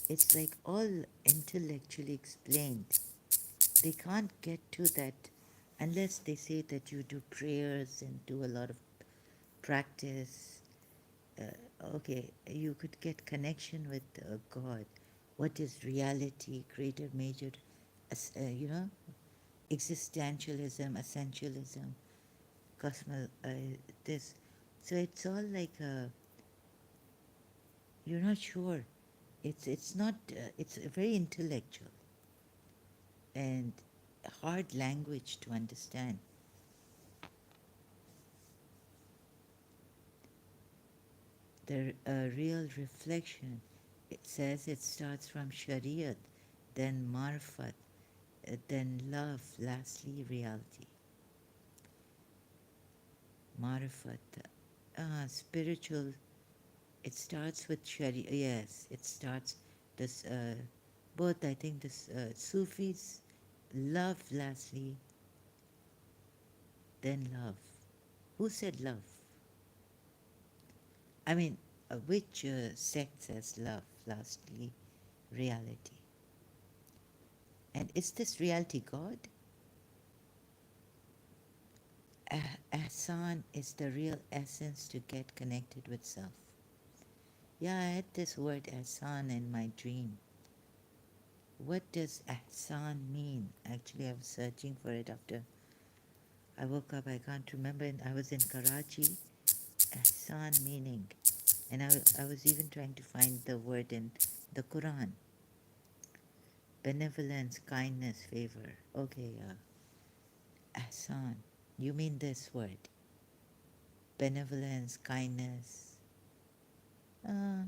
it's like all intellectually explained. They can't get to that unless they say that you do prayers and do a lot of practice. Okay, you could get connection with God. What is reality, greater, major, you know, existentialism, essentialism, cosmo, this. So it's all like you're not sure. It's not. It's very intellectual and hard language to understand. The real reflection. It says it starts from Shariat, then Marfat, then love, lastly reality. Marifat, spiritual. It starts with Sharia. Yes, it starts this. Both I think this Sufis love lastly, then love. Who said love? I mean, which sect says love lastly, reality? And is this reality God? Ahsan is the real essence to get connected with self. Yeah, I had this word ahsan in my dream. What does ahsan mean? Actually, I was searching for it after I woke up. I can't remember. I was in Karachi. Ahsan meaning. And I was even trying to find the word in the Quran. Benevolence, kindness, favor. Okay, Ahsan, you mean this word. Benevolence, kindness. Uh,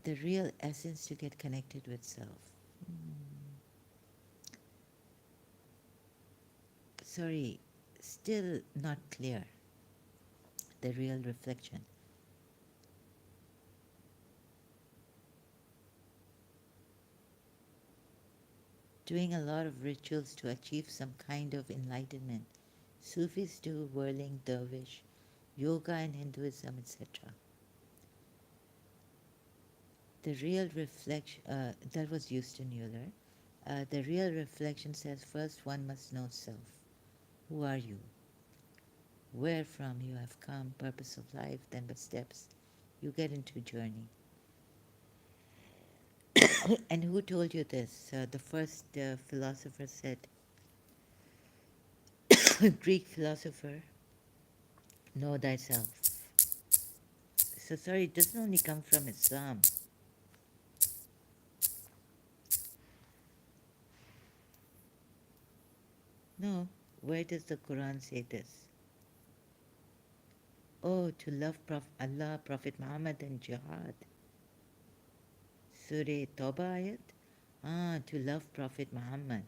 the real essence to get connected with self. Sorry, still not clear. The real reflection. Doing a lot of rituals to achieve some kind of enlightenment. Sufis do whirling dervish, yoga and Hinduism, etc. The real reflection, that was Houston Euler. The real reflection says first one must know self. Who are you? Where from you have come, purpose of life, then by steps you get into journey. And who told you this? The first philosopher said, Greek philosopher, know thyself. So sorry, it doesn't only come from Islam. No, where does the Quran say this? Oh, to love Allah, Prophet Muhammad and Jihad. Surah Tawbah ayat? Ah, to love Prophet Muhammad.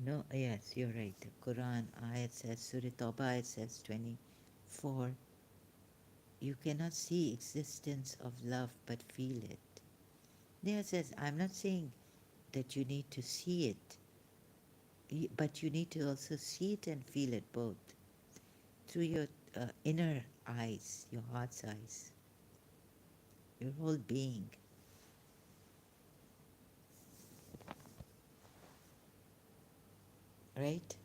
No, yes, you're right. The Quran ayat says, Surah Tawbah ayat says 24. You cannot see existence of love but feel it. There says, I'm not saying that you need to see it, but you need to also see it and feel it both through your inner eyes, your heart's eyes, your whole being. Right?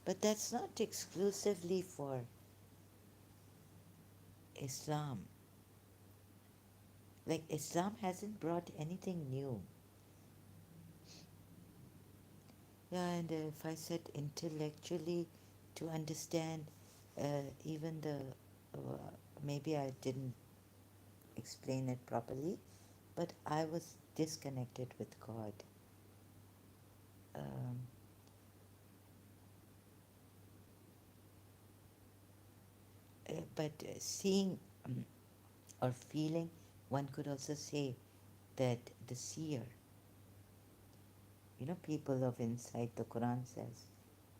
But that's not exclusively for Islam. Like, Islam hasn't brought anything new. Yeah, and if I said intellectually to understand, even the, maybe I didn't explain it properly, but I was disconnected with God. Um, but seeing or feeling, one could also say that the seer, people of insight, the Quran says,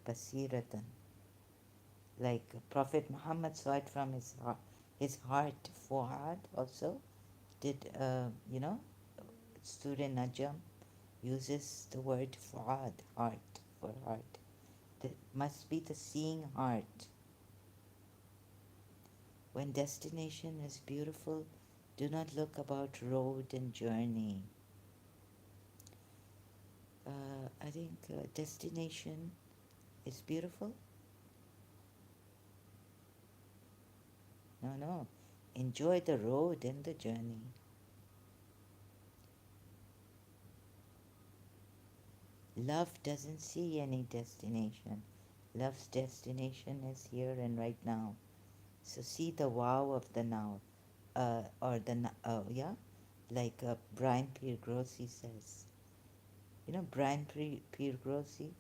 Basiratan, like Prophet Muhammad saw it from his heart, Fuad also, did, Surah Najm uses the word Fuad, heart, for heart. That must be the seeing heart. When destination is beautiful, do not look about road and journey. I think destination is beautiful. No, no. Enjoy the road and the journey. Love doesn't see any destination. Love's destination is here and right now. So see the wow of the now. Yeah? Like Brian Piergrossi says. Brian Piergrossi,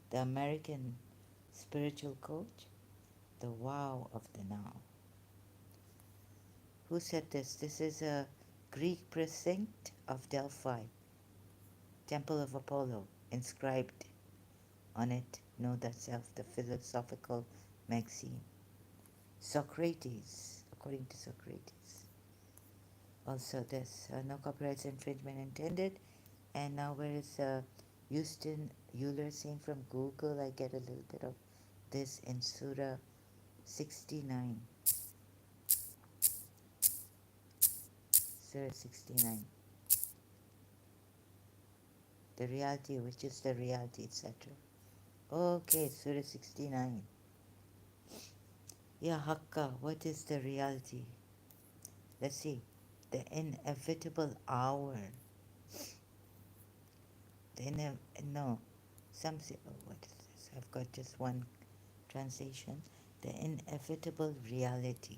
the American spiritual coach? The wow of the now. Who said this? This is a Greek precinct of Delphi, Temple of Apollo, inscribed on it, Know Thyself, the philosophical maxim. Socrates, according to Socrates. Also, there's no copyright infringement intended. And now, where is Houston Euler saying from Google? I get a little bit of this in Surah 69. Surah 69. The reality, which is the reality, etc. Okay, Surah 69. Yeah, Hakka, what is the reality? Let's see. The inevitable hour. No, some say, oh, what is this? I've got just one translation. The inevitable reality.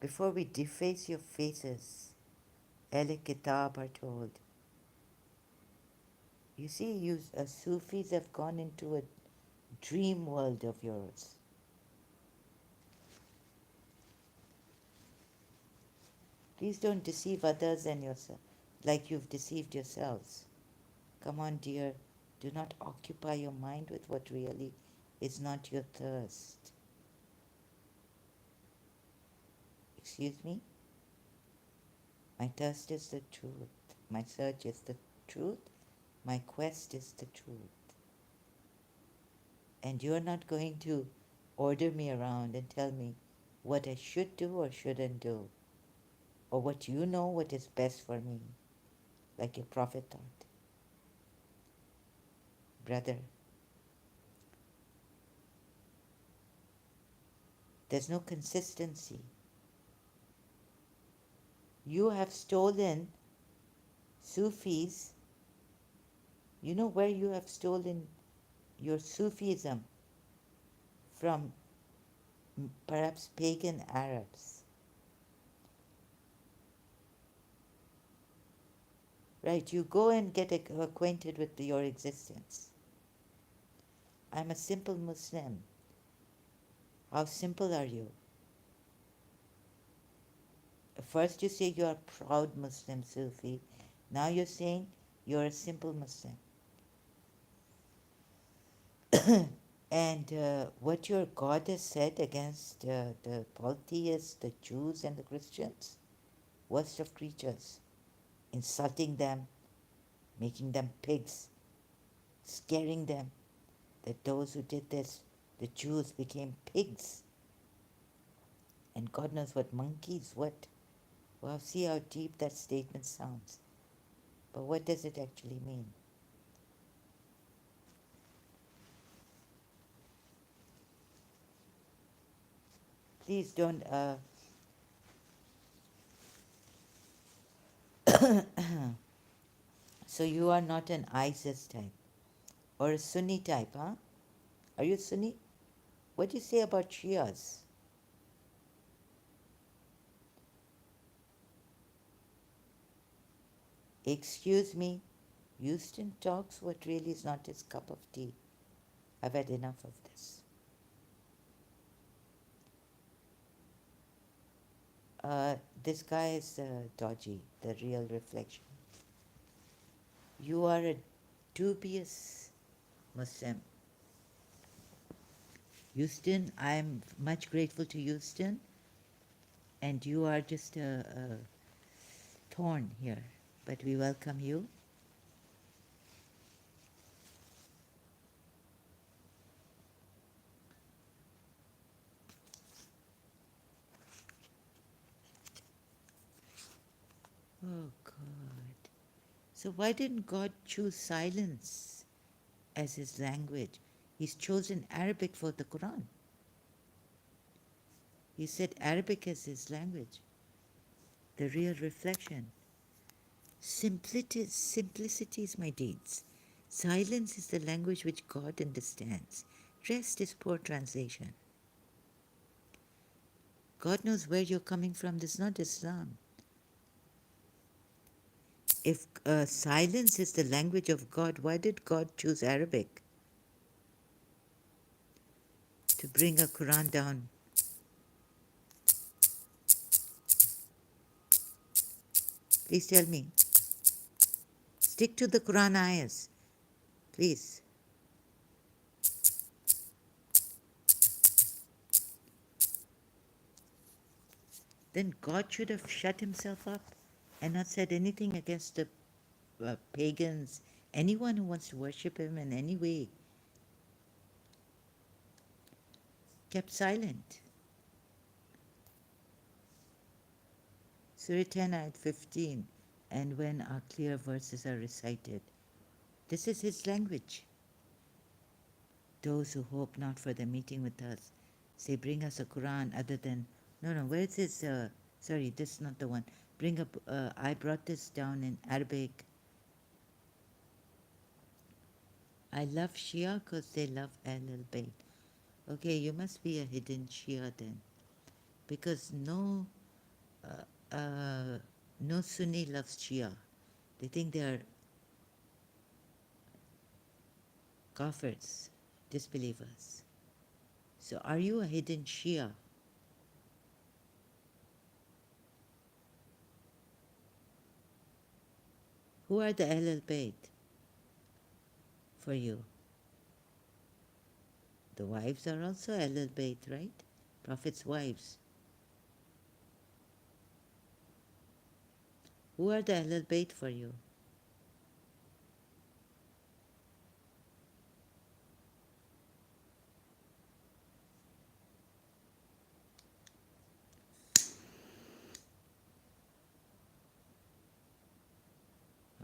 Before we deface your faces, Ehle Kitab are told. You see, you Sufis have gone into a dream world of yours. Please don't deceive others and yourself like you've deceived yourselves. Come on, dear, do not occupy your mind with what really is not your thirst. Excuse me? My thirst is the truth. My search is the truth. My quest is the truth. And you're not going to order me around and tell me what I should do or shouldn't do, or what you know what is best for me, like your prophet thought. Brother, there's no consistency. You have stolen Sufis. You know where you have stolen your Sufism from? Perhaps pagan Arabs. Right, you go and get acquainted with your existence. I'm a simple Muslim. How simple are you? First you say you're a proud Muslim Sufi. Now you're saying you're a simple Muslim. And what your God has said against the polytheists, the Jews, and the Christians, worst of creatures, insulting them, making them pigs, scaring them, that those who did this, the Jews, became pigs. And God knows what monkeys, what. Well, see how deep that statement sounds. But what does it actually mean? Please don't. So you are not an ISIS type or a Sunni type, huh? Are you Sunni? What do you say about Shias? Excuse me, Houston talks what really is not his cup of tea. I've had enough of this. This guy is dodgy, the real reflection. You are a dubious Muslim. Houston, I'm much grateful to Houston, and you are just a thorn here, but we welcome you. Oh God. So why didn't God choose silence as his language? He's chosen Arabic for the Quran. He said Arabic as his language. The real reflection. Simplicity is my deeds. Silence is the language which God understands. Rest is poor translation. God knows where you're coming from. This is not Islam. If silence is the language of God, why did God choose Arabic to bring a Quran down? Please tell me. Stick to the Quran ayahs, please. Then God should have shut himself up and not said anything against the pagans, anyone who wants to worship him in any way. Kept silent. Surah 10, ayat 15. And when our clear verses are recited, this is his language. Those who hope not for the meeting with us, say, bring us a Quran other than. No, where is this? Sorry, this is not the one. Bring up. I brought this down in Arabic. I love Shia because they love Ahlul Bayt. Okay, you must be a hidden Shia then. Because no no Sunni loves Shia. They think they are kafirs, disbelievers. So are you a hidden Shia? Who are the Ahlul Bayt for you? The wives are also Ahlul Bayt, right? Prophet's wives. Who are the Ahlul Bayt for you?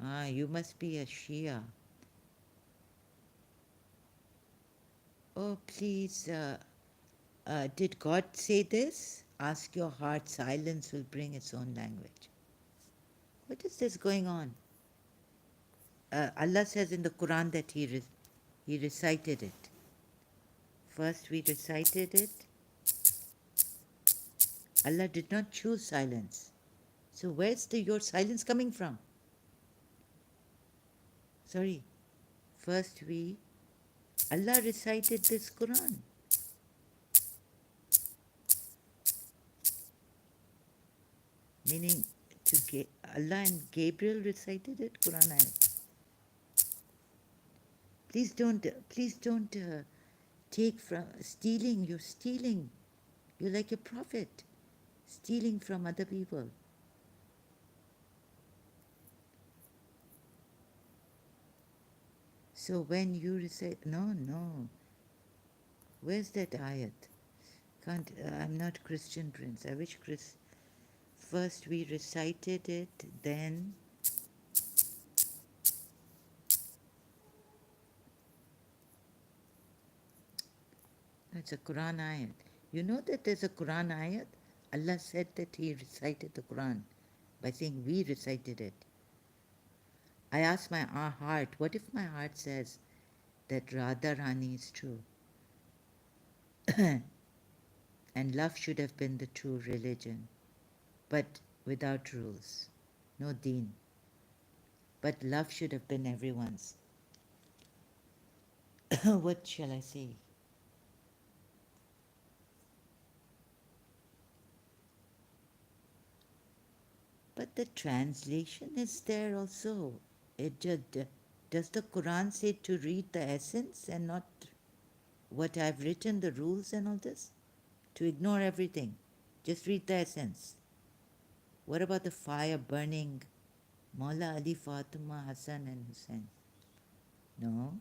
Ah, you must be a Shia. Oh, please, did God say this? Ask your heart, silence will bring its own language. What is this going on? Allah says in the Quran that He recited it. First we recited it. Allah did not choose silence. So where's your silence coming from? Sorry. First Allah recited this Quran. Meaning Allah and Gabriel recited it, Quran ayat. Please don't take from stealing. You're stealing. You're like a prophet, stealing from other people. So when you recite, no, where's that ayat? Can't. I'm not Christian, Prince. I wish Chris. First we recited it, then it's a Quran ayat. You know that there's a Quran ayat? Allah said that He recited the Quran by saying we recited it. I asked my heart, what if my heart says that Radharani is true? And love should have been the true religion, but without rules, no deen. But love should have been everyone's. What shall I say? But the translation is there also. It just, does the Quran say to read the essence and not what I've written, the rules and all this? To ignore everything, just read the essence. What about the fire burning Mawla Ali, Fatima, Hassan and Hussein? No.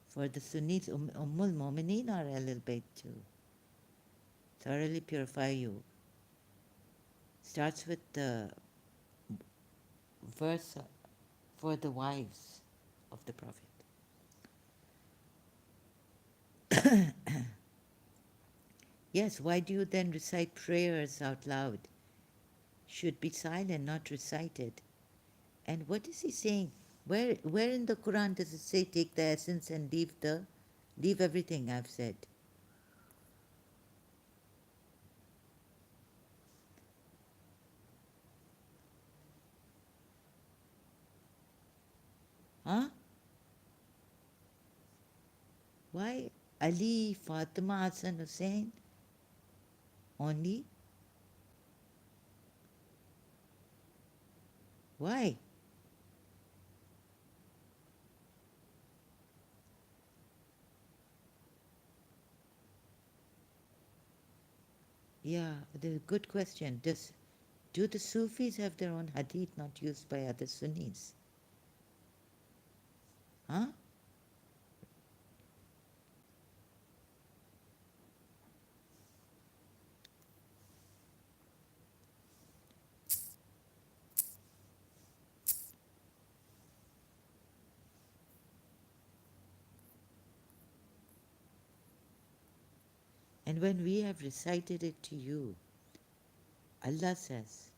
For the Sunnis, Ummul Mumineen are Ahlul Bayt too. Thoroughly purify you. Starts with the verse for the wives of the Prophet. Yes, why do you then recite prayers out loud? Should be silent, not recited. And what is he saying? Where in the Quran does it say take the essence and leave everything I've said? Huh? Why Ali, Fatima, Hassan, Hussein only? Why? Yeah, the good question. Do the Sufis have their own hadith not used by other Sunnis? Huh? And when we have recited it to you, Allah says,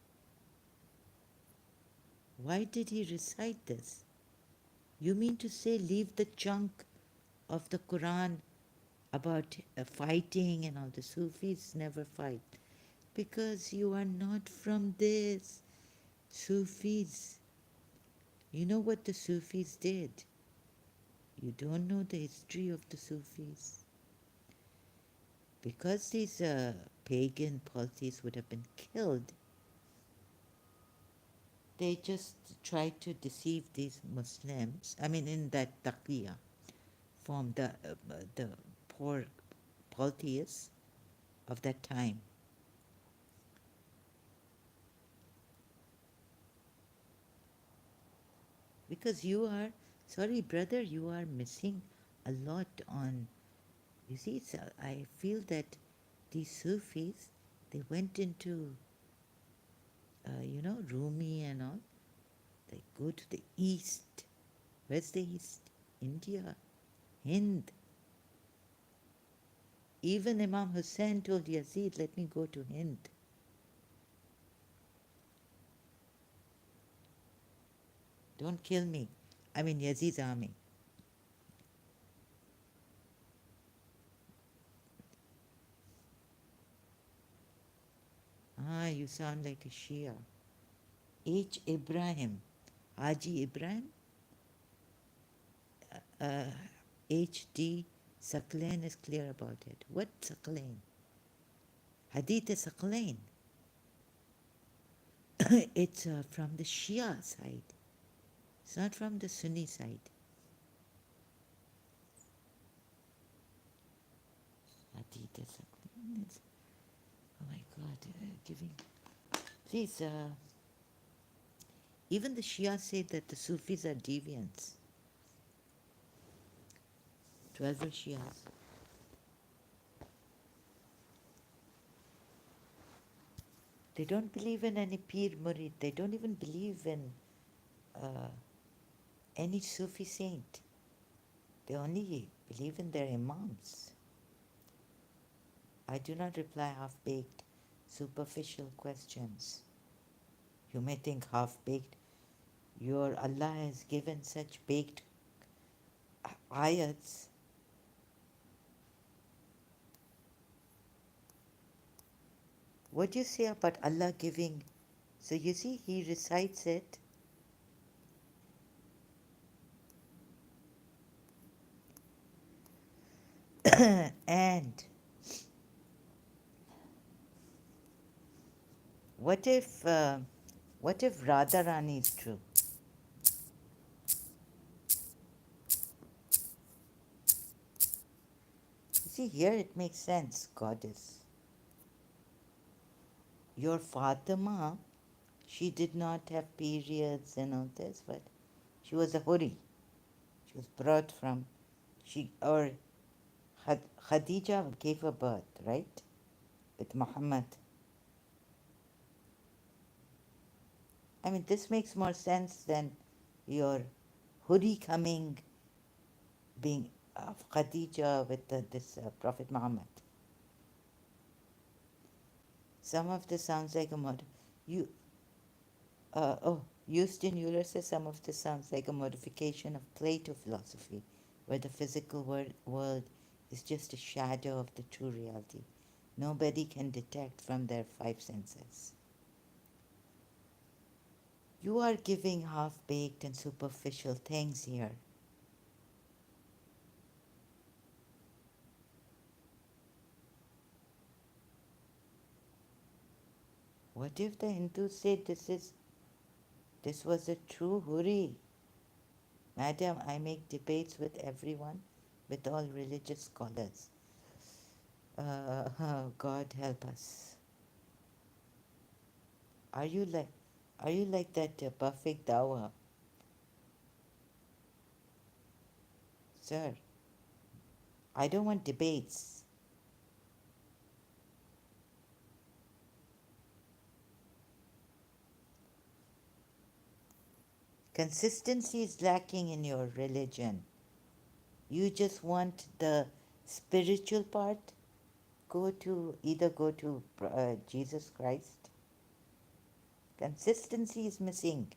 why did He recite this? You mean to say leave the chunk of the Quran about fighting and all? The Sufis never fight. Because you are not from this. Sufis. You know what the Sufis did? You don't know the history of the Sufis. Because these pagan polytheists would have been killed, they just tried to deceive these Muslims. I mean, in that taqiyya form, the poor polytheists of that time. Because you are, sorry, brother, you are missing a lot on. You see, I feel that these Sufis, they went into, Rumi and all. They go to the east. Where's the east? India, Hind. Even Imam Hussein told Yazid, let me go to Hind. Don't kill me. I'm in Yazid's army. Ah, you sound like a Shia. H. Ibrahim. Haji Ibrahim? Uh, H.D. Saqlain is clear about it. What Saqlain? Hadith Saqlain. It's from the Shia side. It's not from the Sunni side. Hadith Saqlain. Oh my God, giving. Please, even the Shia say that the Sufis are deviants. 12 Shias. They don't believe in any Pir Murid. They don't even believe in uh, any Sufi saint. They only believe in their Imams. I do not reply half-baked, superficial questions. You may think half-baked. Your Allah has given such baked ayats. What do you say about Allah giving? So you see, he recites it. And what if Radharani is true? You see, here it makes sense, goddess. Your Fatima, she did not have periods and all this, but she was a huri. She was brought from, or Khadija gave her birth, right? With Muhammad. I mean, this makes more sense than your huri coming, being of Khadija with this Prophet Muhammad. Some of this sounds like a you. Houston Euler says some of this sounds like a modification of Plato philosophy, where the physical world is just a shadow of the true reality. Nobody can detect from their five senses. You are giving half-baked and superficial things here. What if the Hindus say this was a true huri? Madam, I make debates with everyone, with all religious scholars. God help us. Are you like that perfect dawah? Sir, I don't want debates. Consistency is lacking in your religion. You just want the spiritual part. Either go to Jesus Christ. Consistency is missing.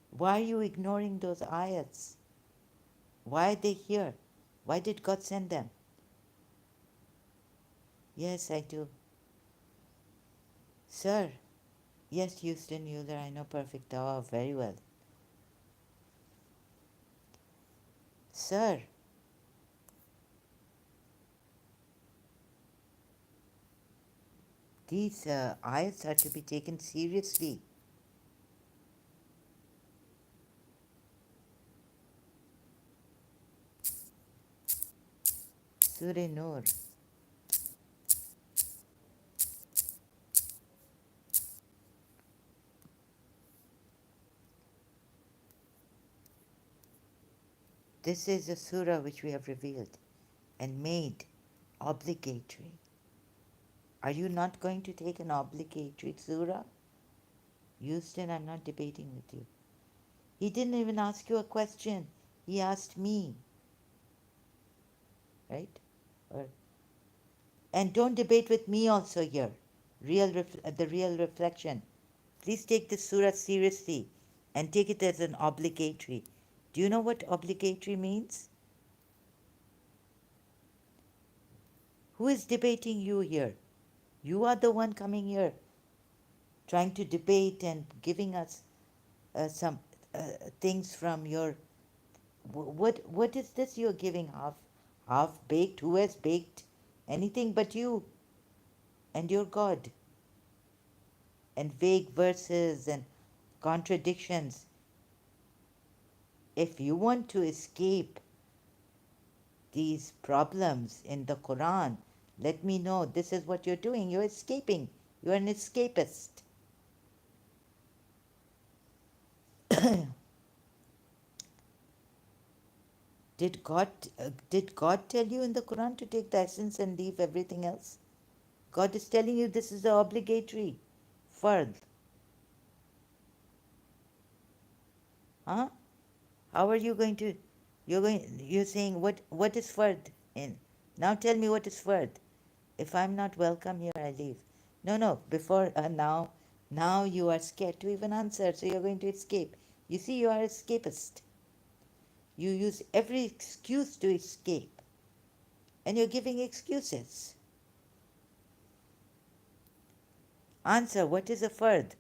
Why are you ignoring those ayats? Why are they here? Why did God send them? Yes, I do. Sir, yes, Houston Euler, I know perfect Tawaf very well. Sir, these ayats are to be taken seriously. Surah Nur. This is a surah which we have revealed and made obligatory. Are you not going to take an obligatory surah? Houston, I'm not debating with you. He didn't even ask you a question. He asked me, right? Or, and don't debate with me also here. The real reflection. Please take this surah seriously and take it as an obligatory. Do you know what obligatory means? Who is debating you here? You are the one coming here trying to debate and giving us some things from your. What is this you're giving? Half baked? Who has baked anything but you and your God? And vague verses and contradictions. If you want to escape these problems in the Quran, let me know. This is what you're doing. You're escaping. You're an escapist. Did God tell you in the Quran to take the essence and leave everything else? God is telling you this is the obligatory fard. Huh? How are you going to? You're saying what is fard in? Now tell me what is fard. If I'm not welcome here, I leave. No, no. Before now you are scared to even answer, so you're going to escape. You see, you are escapist. You use every excuse to escape, and you're giving excuses. Answer. What is a fard?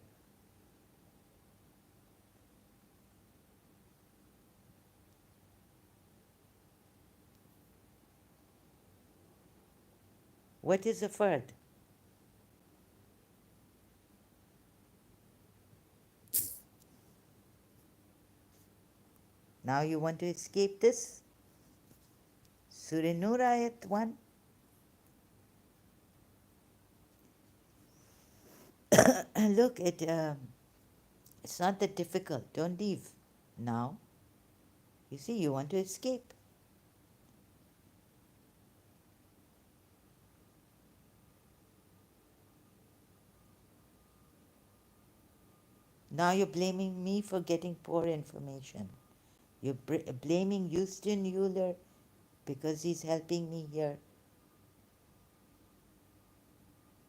What is a fard? Now you want to escape this? Surah Nur ayat 1. Look, it's not that difficult. Don't leave now. You see, you want to escape. Now you're blaming me for getting poor information. You're blaming Houston Euler because he's helping me here.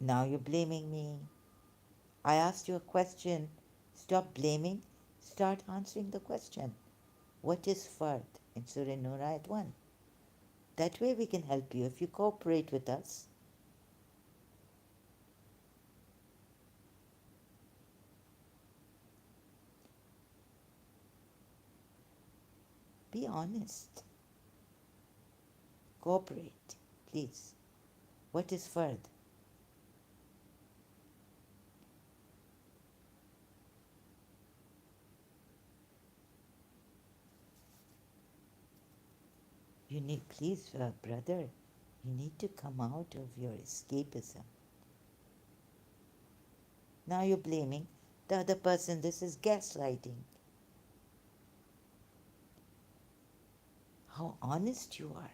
Now you're blaming me. I asked you a question. Stop blaming. Start answering the question. What is Fard in Surah Nur ayat 1? That way we can help you if you cooperate with us. Be honest. Cooperate, please. What is Fard? You need, please, brother, you need to come out of your escapism. Now you're blaming the other person. This is gaslighting. How honest you are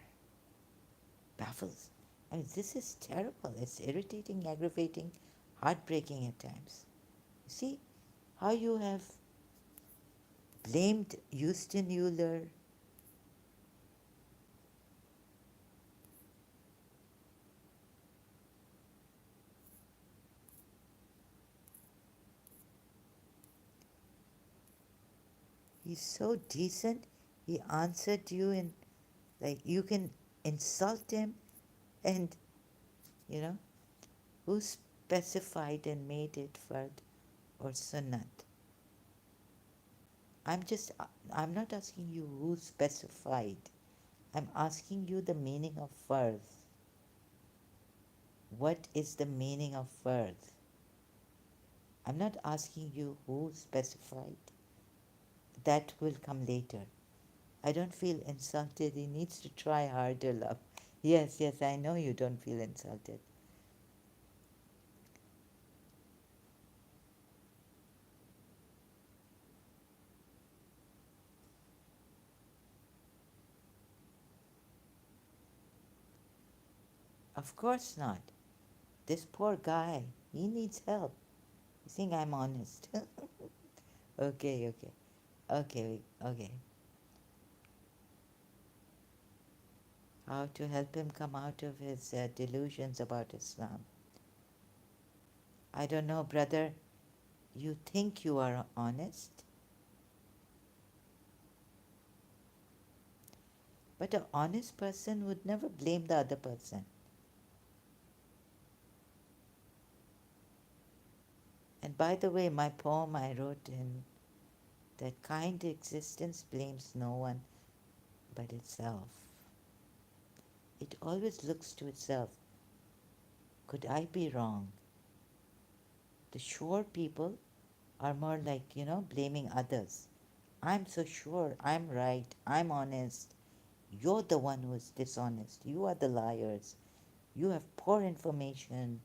baffles. I mean, this is terrible. It's irritating, aggravating, heartbreaking at times. You see how you have blamed Houston Euler. He's so decent. He answered you in, like, you can insult him and, you know, who's specified and made it fard or sunnat? I'm not asking you who specified. I'm asking you the meaning of fard. What is the meaning of fard? I'm not asking you who specified. That will come later. I don't feel insulted. He needs to try harder, love. Yes, yes, I know you don't feel insulted. Of course not. This poor guy, he needs help. You think I'm honest? Okay, okay, okay, okay. How to help him come out of his delusions about Islam? I don't know, brother. You think you are honest, but an honest person would never blame the other person. And by the way, my poem I wrote in that kind existence blames no one but itself. It always looks to itself. Could I be wrong? The sure people are more like, blaming others. I'm so sure, I'm right, I'm honest. You're the one who is dishonest. You are the liars. You have poor information.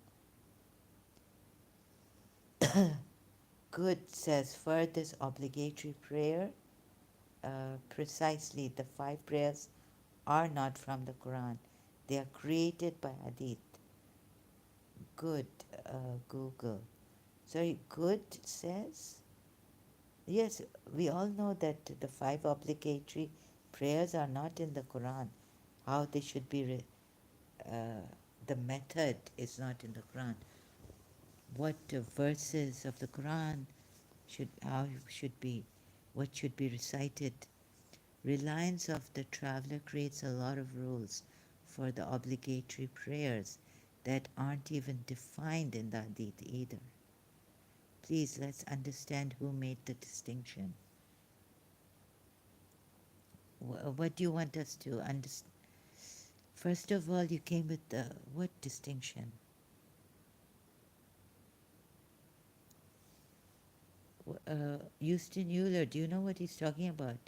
Good says, for this obligatory prayer, precisely the 5 prayers are not from the Quran. They are created by Hadith. Good, Google. Sorry, good says? Yes, we all know that the 5 obligatory prayers are not in the Quran. How they should be, the method is not in the Quran. What verses of the Quran what should be recited. Reliance of the traveler creates a lot of rules for the obligatory prayers that aren't even defined in the Hadith either. Please, let's understand who made the distinction. What do you want us to understand? First of all, you came with the what distinction? Houston Euler, do you know what he's talking about?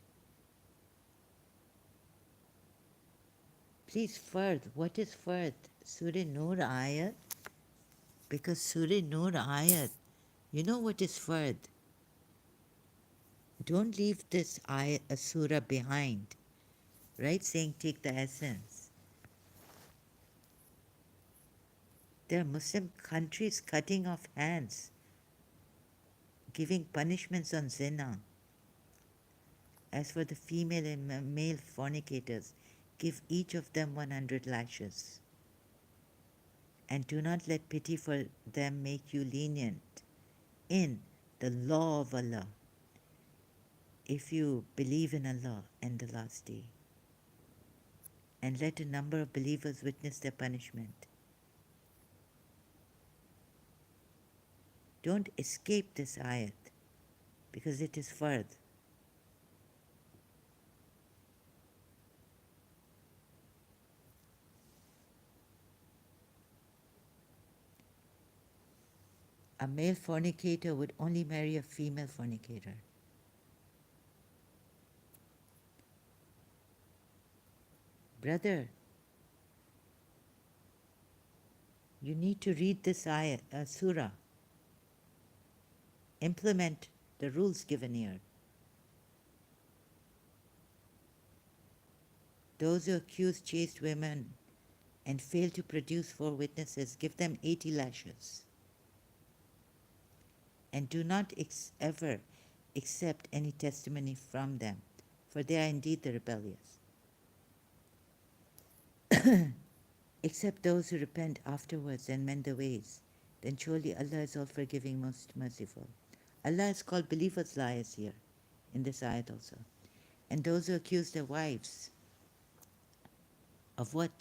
Please, Fard, what is Fard? Surah Nur Ayat? Because Surah Nur Ayat, you know what is Fard? Don't leave this ayat, surah behind, right? Saying take the essence. There are Muslim countries cutting off hands, giving punishments on zina. As for the female and male fornicators, give each of them 100 lashes. And do not let pity for them make you lenient in the law of Allah, if you believe in Allah and the last day. And let a number of believers witness their punishment. Don't escape this ayat, because it is fard. A male fornicator would only marry a female fornicator. Brother, you need to read this ayat, surah. Implement the rules given here. Those who accuse chaste women and fail to produce 4 witnesses, give them 80 lashes. And do not ever accept any testimony from them, for they are indeed the rebellious. Except those who repent afterwards and mend their ways, then surely Allah is all forgiving, most merciful. Allah is called believers liars here, in this ayat also. And those who accuse their wives of what?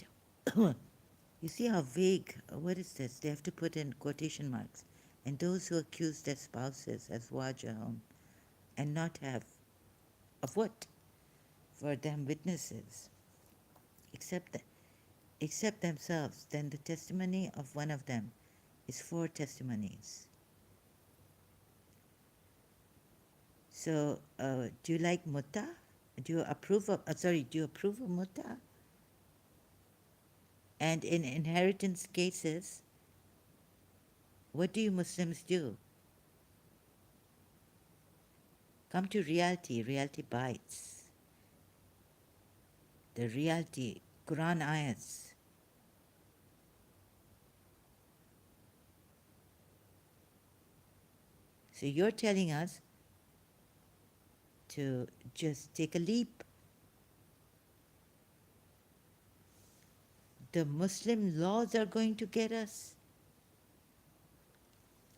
You see how vague, what is this? They have to put in quotation marks. And those who accuse their spouses as wajahum and not have, of what? For them witnesses, except, except themselves, then the testimony of one of them is four testimonies. So, do you like mutta? Do you approve of, do you approve of mutta? And in inheritance cases, what do you Muslims do? Come to reality. Reality bites. The reality, Quran ayats. So you're telling us to just take a leap. The Muslim laws are going to get us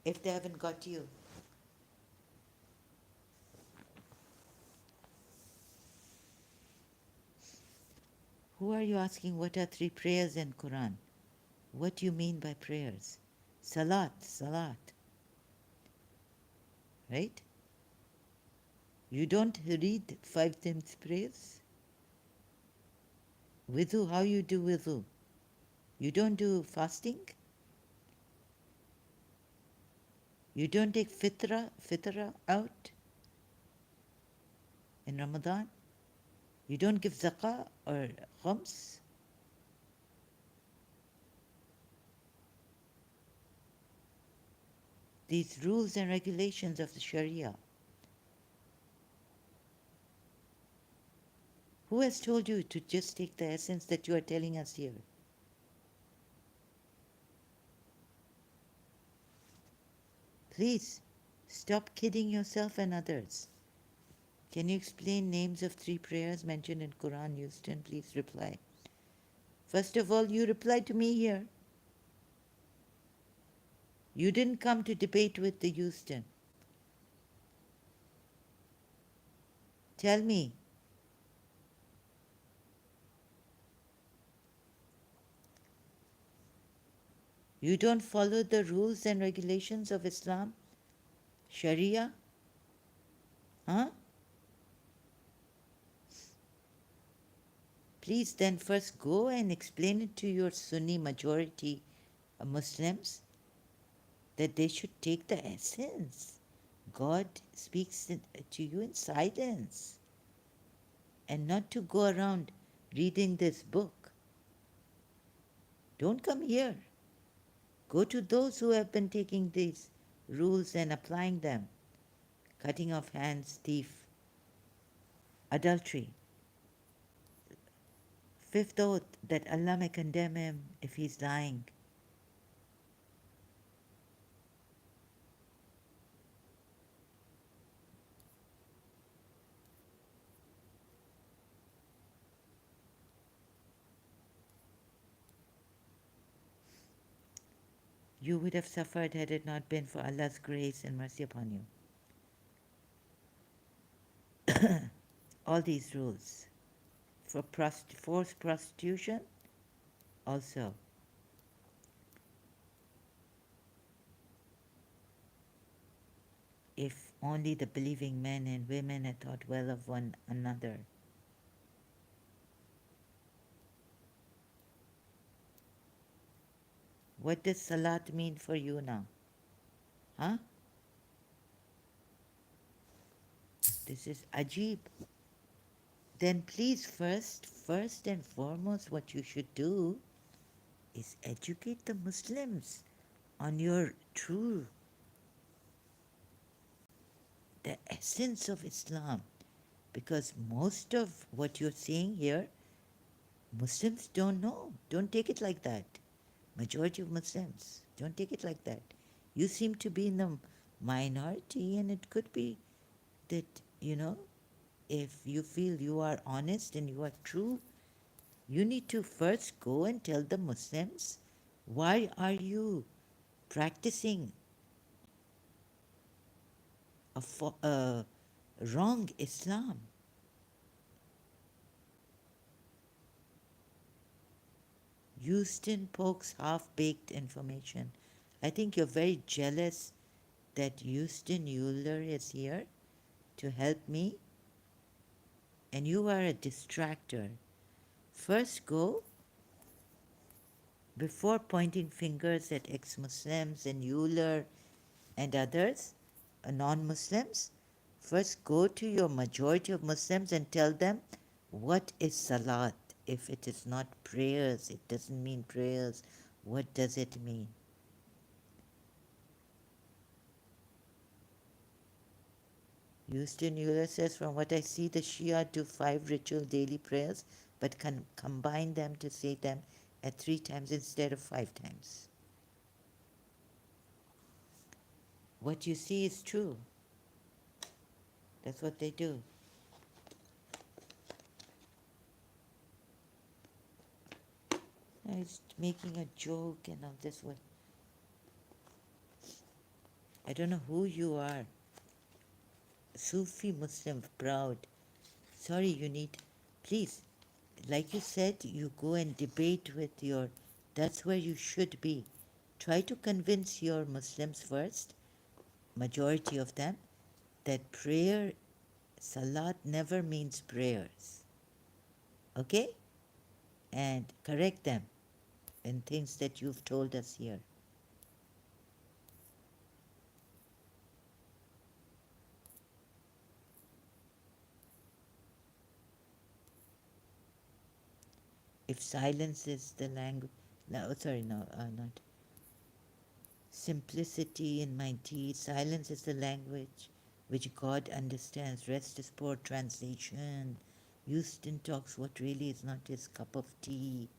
if they haven't got you. Who are you asking what are three prayers in Quran? What do you mean by prayers? Salat, salat. Right? You don't read 5 times prayers? Wudu, how you do wudu? You don't do fasting? You don't take fitra out in Ramadan? You don't give zakah or khums? These rules and regulations of the Sharia. Who has told you to just take the essence that you are telling us here? Please, stop kidding yourself and others. Can you explain names of 3 prayers mentioned in Quran, Houston? Please reply. First of all, you reply to me here. You didn't come to debate with the Houston. Tell me. You don't follow the rules and regulations of Islam? Sharia? Huh? Please then first go and explain it to your Sunni majority Muslims that they should take the essence. God speaks to you in silence and not to go around reading this book. Don't come here. Go to those who have been taking these rules and applying them. Cutting off hands, thief, adultery. 5th oath that Allah may condemn him if he's lying. You would have suffered had it not been for Allah's grace and mercy upon you. All these rules. For forced prostitution, also. If only the believing men and women had thought well of one another. What does salat mean for you now? Huh? This is ajib. Then please first and foremost what you should do is educate the Muslims on your true, the essence of Islam. Because most of what you're saying here, Muslims don't know. Don't take it like that. Majority of Muslims, don't take it like that. You seem to be in the minority, and it could be that, if you feel you are honest and you are true, you need to first go and tell the Muslims, why are you practicing a wrong Islam? Houston pokes half-baked information. I think you're very jealous that Houston Euler is here to help me, and you are a distractor. First go, before pointing fingers at ex-Muslims and Euler and others, non-Muslims, first go to your majority of Muslims and tell them what is salat. If it is not prayers, it doesn't mean prayers. What does it mean? Houston Euler says, from what I see, the Shia do 5 ritual daily prayers, but can combine them to say them at 3 times instead of 5 times. What you see is true. That's what they do. He's making a joke and all this. What? I don't know who you are. Sufi Muslim, proud. Sorry, you need, please, like you said, you go and debate with your, that's where you should be. Try to convince your Muslims first, majority of them, that prayer, salat never means prayers. Okay? And correct them in things that you've told us here. If silence is the language, no, sorry, no, not. Simplicity in my deeds, silence is the language which God understands. Rest is poor translation. Houston talks what really is not his cup of tea.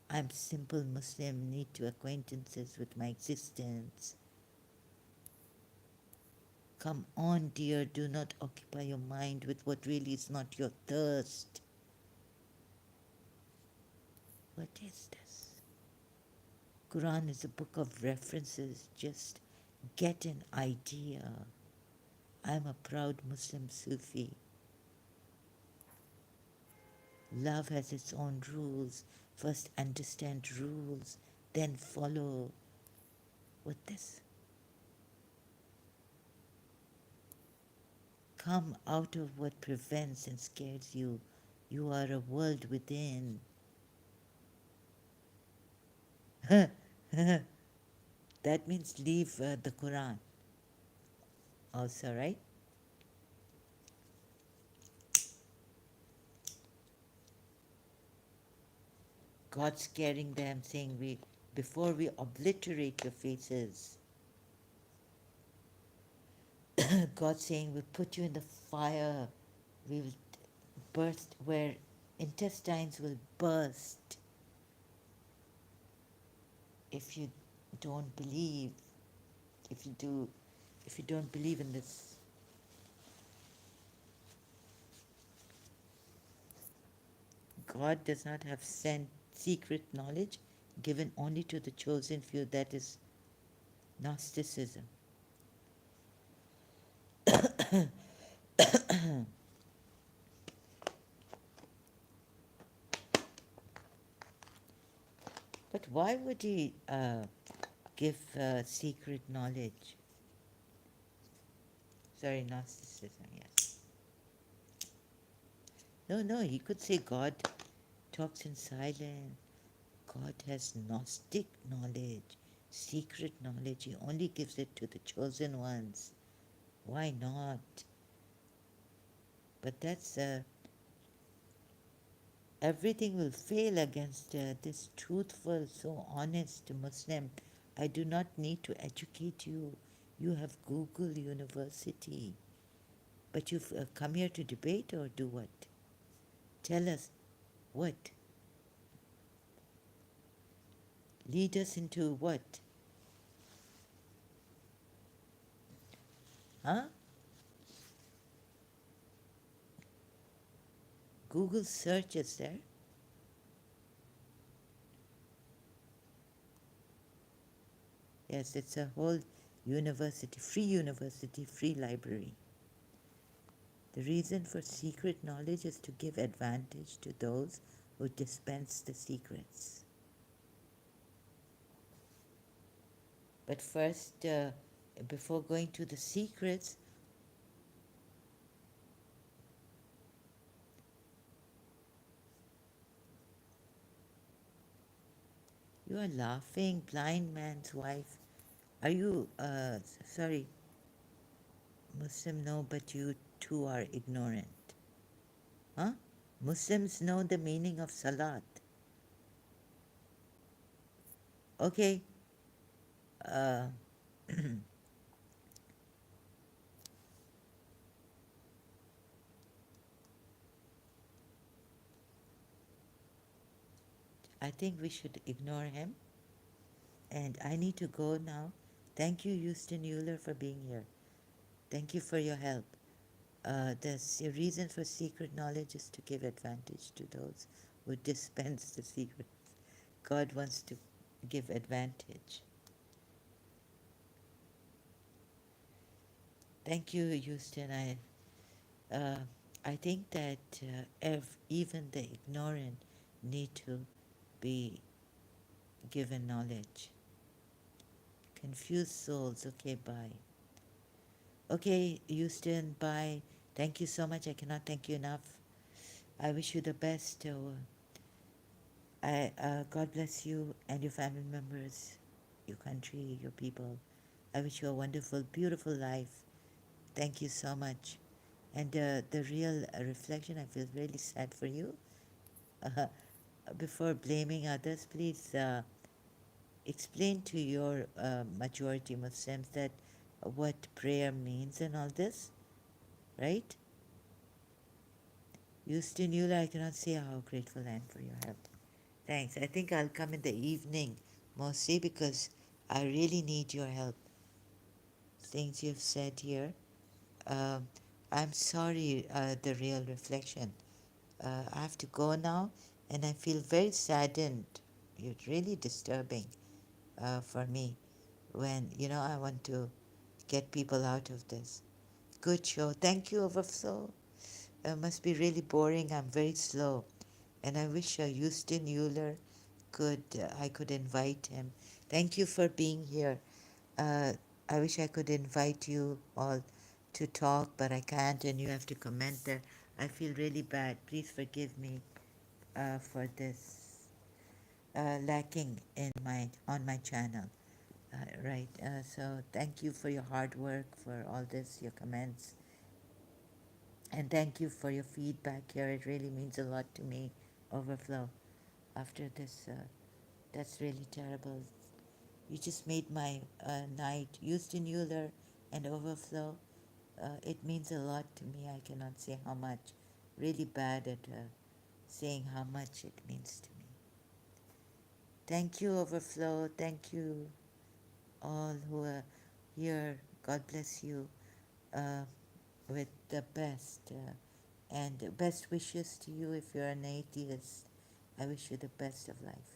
I'm simple Muslim, need to acquaintances with my existence. Come on, dear, do not occupy your mind with what really is not your thirst. What is this? Quran is a book of references. Just get an idea. I'm a proud Muslim Sufi. Love has its own rules. First understand rules, then follow. What this? Come out of what prevents and scares you. You are a world within. That means leave the Quran. Also, right? God scaring them, saying, before we obliterate your faces, God saying, we'll put you in the fire, we will burst, where intestines will burst if you don't believe, if you don't believe in this. God does not have sent secret knowledge given only to the chosen few. That is Gnosticism. But why would he give secret knowledge? Sorry, Gnosticism, yes. No, he could say God talks in silence. God has Gnostic knowledge, secret knowledge. He only gives it to the chosen ones. Why not? But that's everything will fail against this truthful, so honest Muslim. I do not need to educate you. You have Google University. But you've come here to debate or do what? Tell us what? Lead us into what? Huh? Google search is there. Yes, it's a whole university, free library. The reason for secret knowledge is to give advantage to those who dispense the secrets. But first, before going to the secrets, you are laughing, blind man's wife. Are you, sorry, Muslim? No, but you too are ignorant. Huh? Muslims know the meaning of salat. Okay. Uh, I think we should ignore him. And I need to go now. Thank you, Houston Euler, for being here. Thank you for your help. The reason for secret knowledge is to give advantage to those who dispense the secret. God wants to give advantage. Thank you, Houston. Uh, I think that even the ignorant need to be given knowledge. Confused souls. Okay, bye. Okay, Houston, bye. Thank you so much. I cannot thank you enough. I wish you the best. God bless you and your family members, your country, your people. I wish you a wonderful, beautiful life. Thank you so much. And the real reflection, I feel really sad for you. Uh, Before blaming others, please explain to your majority Muslims that what prayer means and all this, right? Houston Eula, I cannot say how grateful I am for your help. Thanks. I think I'll come in the evening mostly because I really need your help. Things you've said here. Um, I'm sorry, the real reflection. I have to go now and I feel very saddened. It's really disturbing for me when, I want to get people out of this. Good show. Thank you, Overflow. It must be really boring. I'm very slow. And I wish Houston Euler I could invite him. Thank you for being here. I wish I could invite you all to talk, but I can't, and you have to comment there. I feel really bad. Please forgive me for this lacking in my on my channel. Right. So thank you for your hard work, for all this, your comments, and thank you for your feedback here. It really means a lot to me. Overflow. After this, that's really terrible. You just made my night. Houston Euler and Overflow. It means a lot to me. I cannot say how much. Really bad at saying how much it means to me. Thank you, Overflow. Thank you, all who are here. God bless you uh, with the best. And best wishes to you if you're an atheist. I wish you the best of life.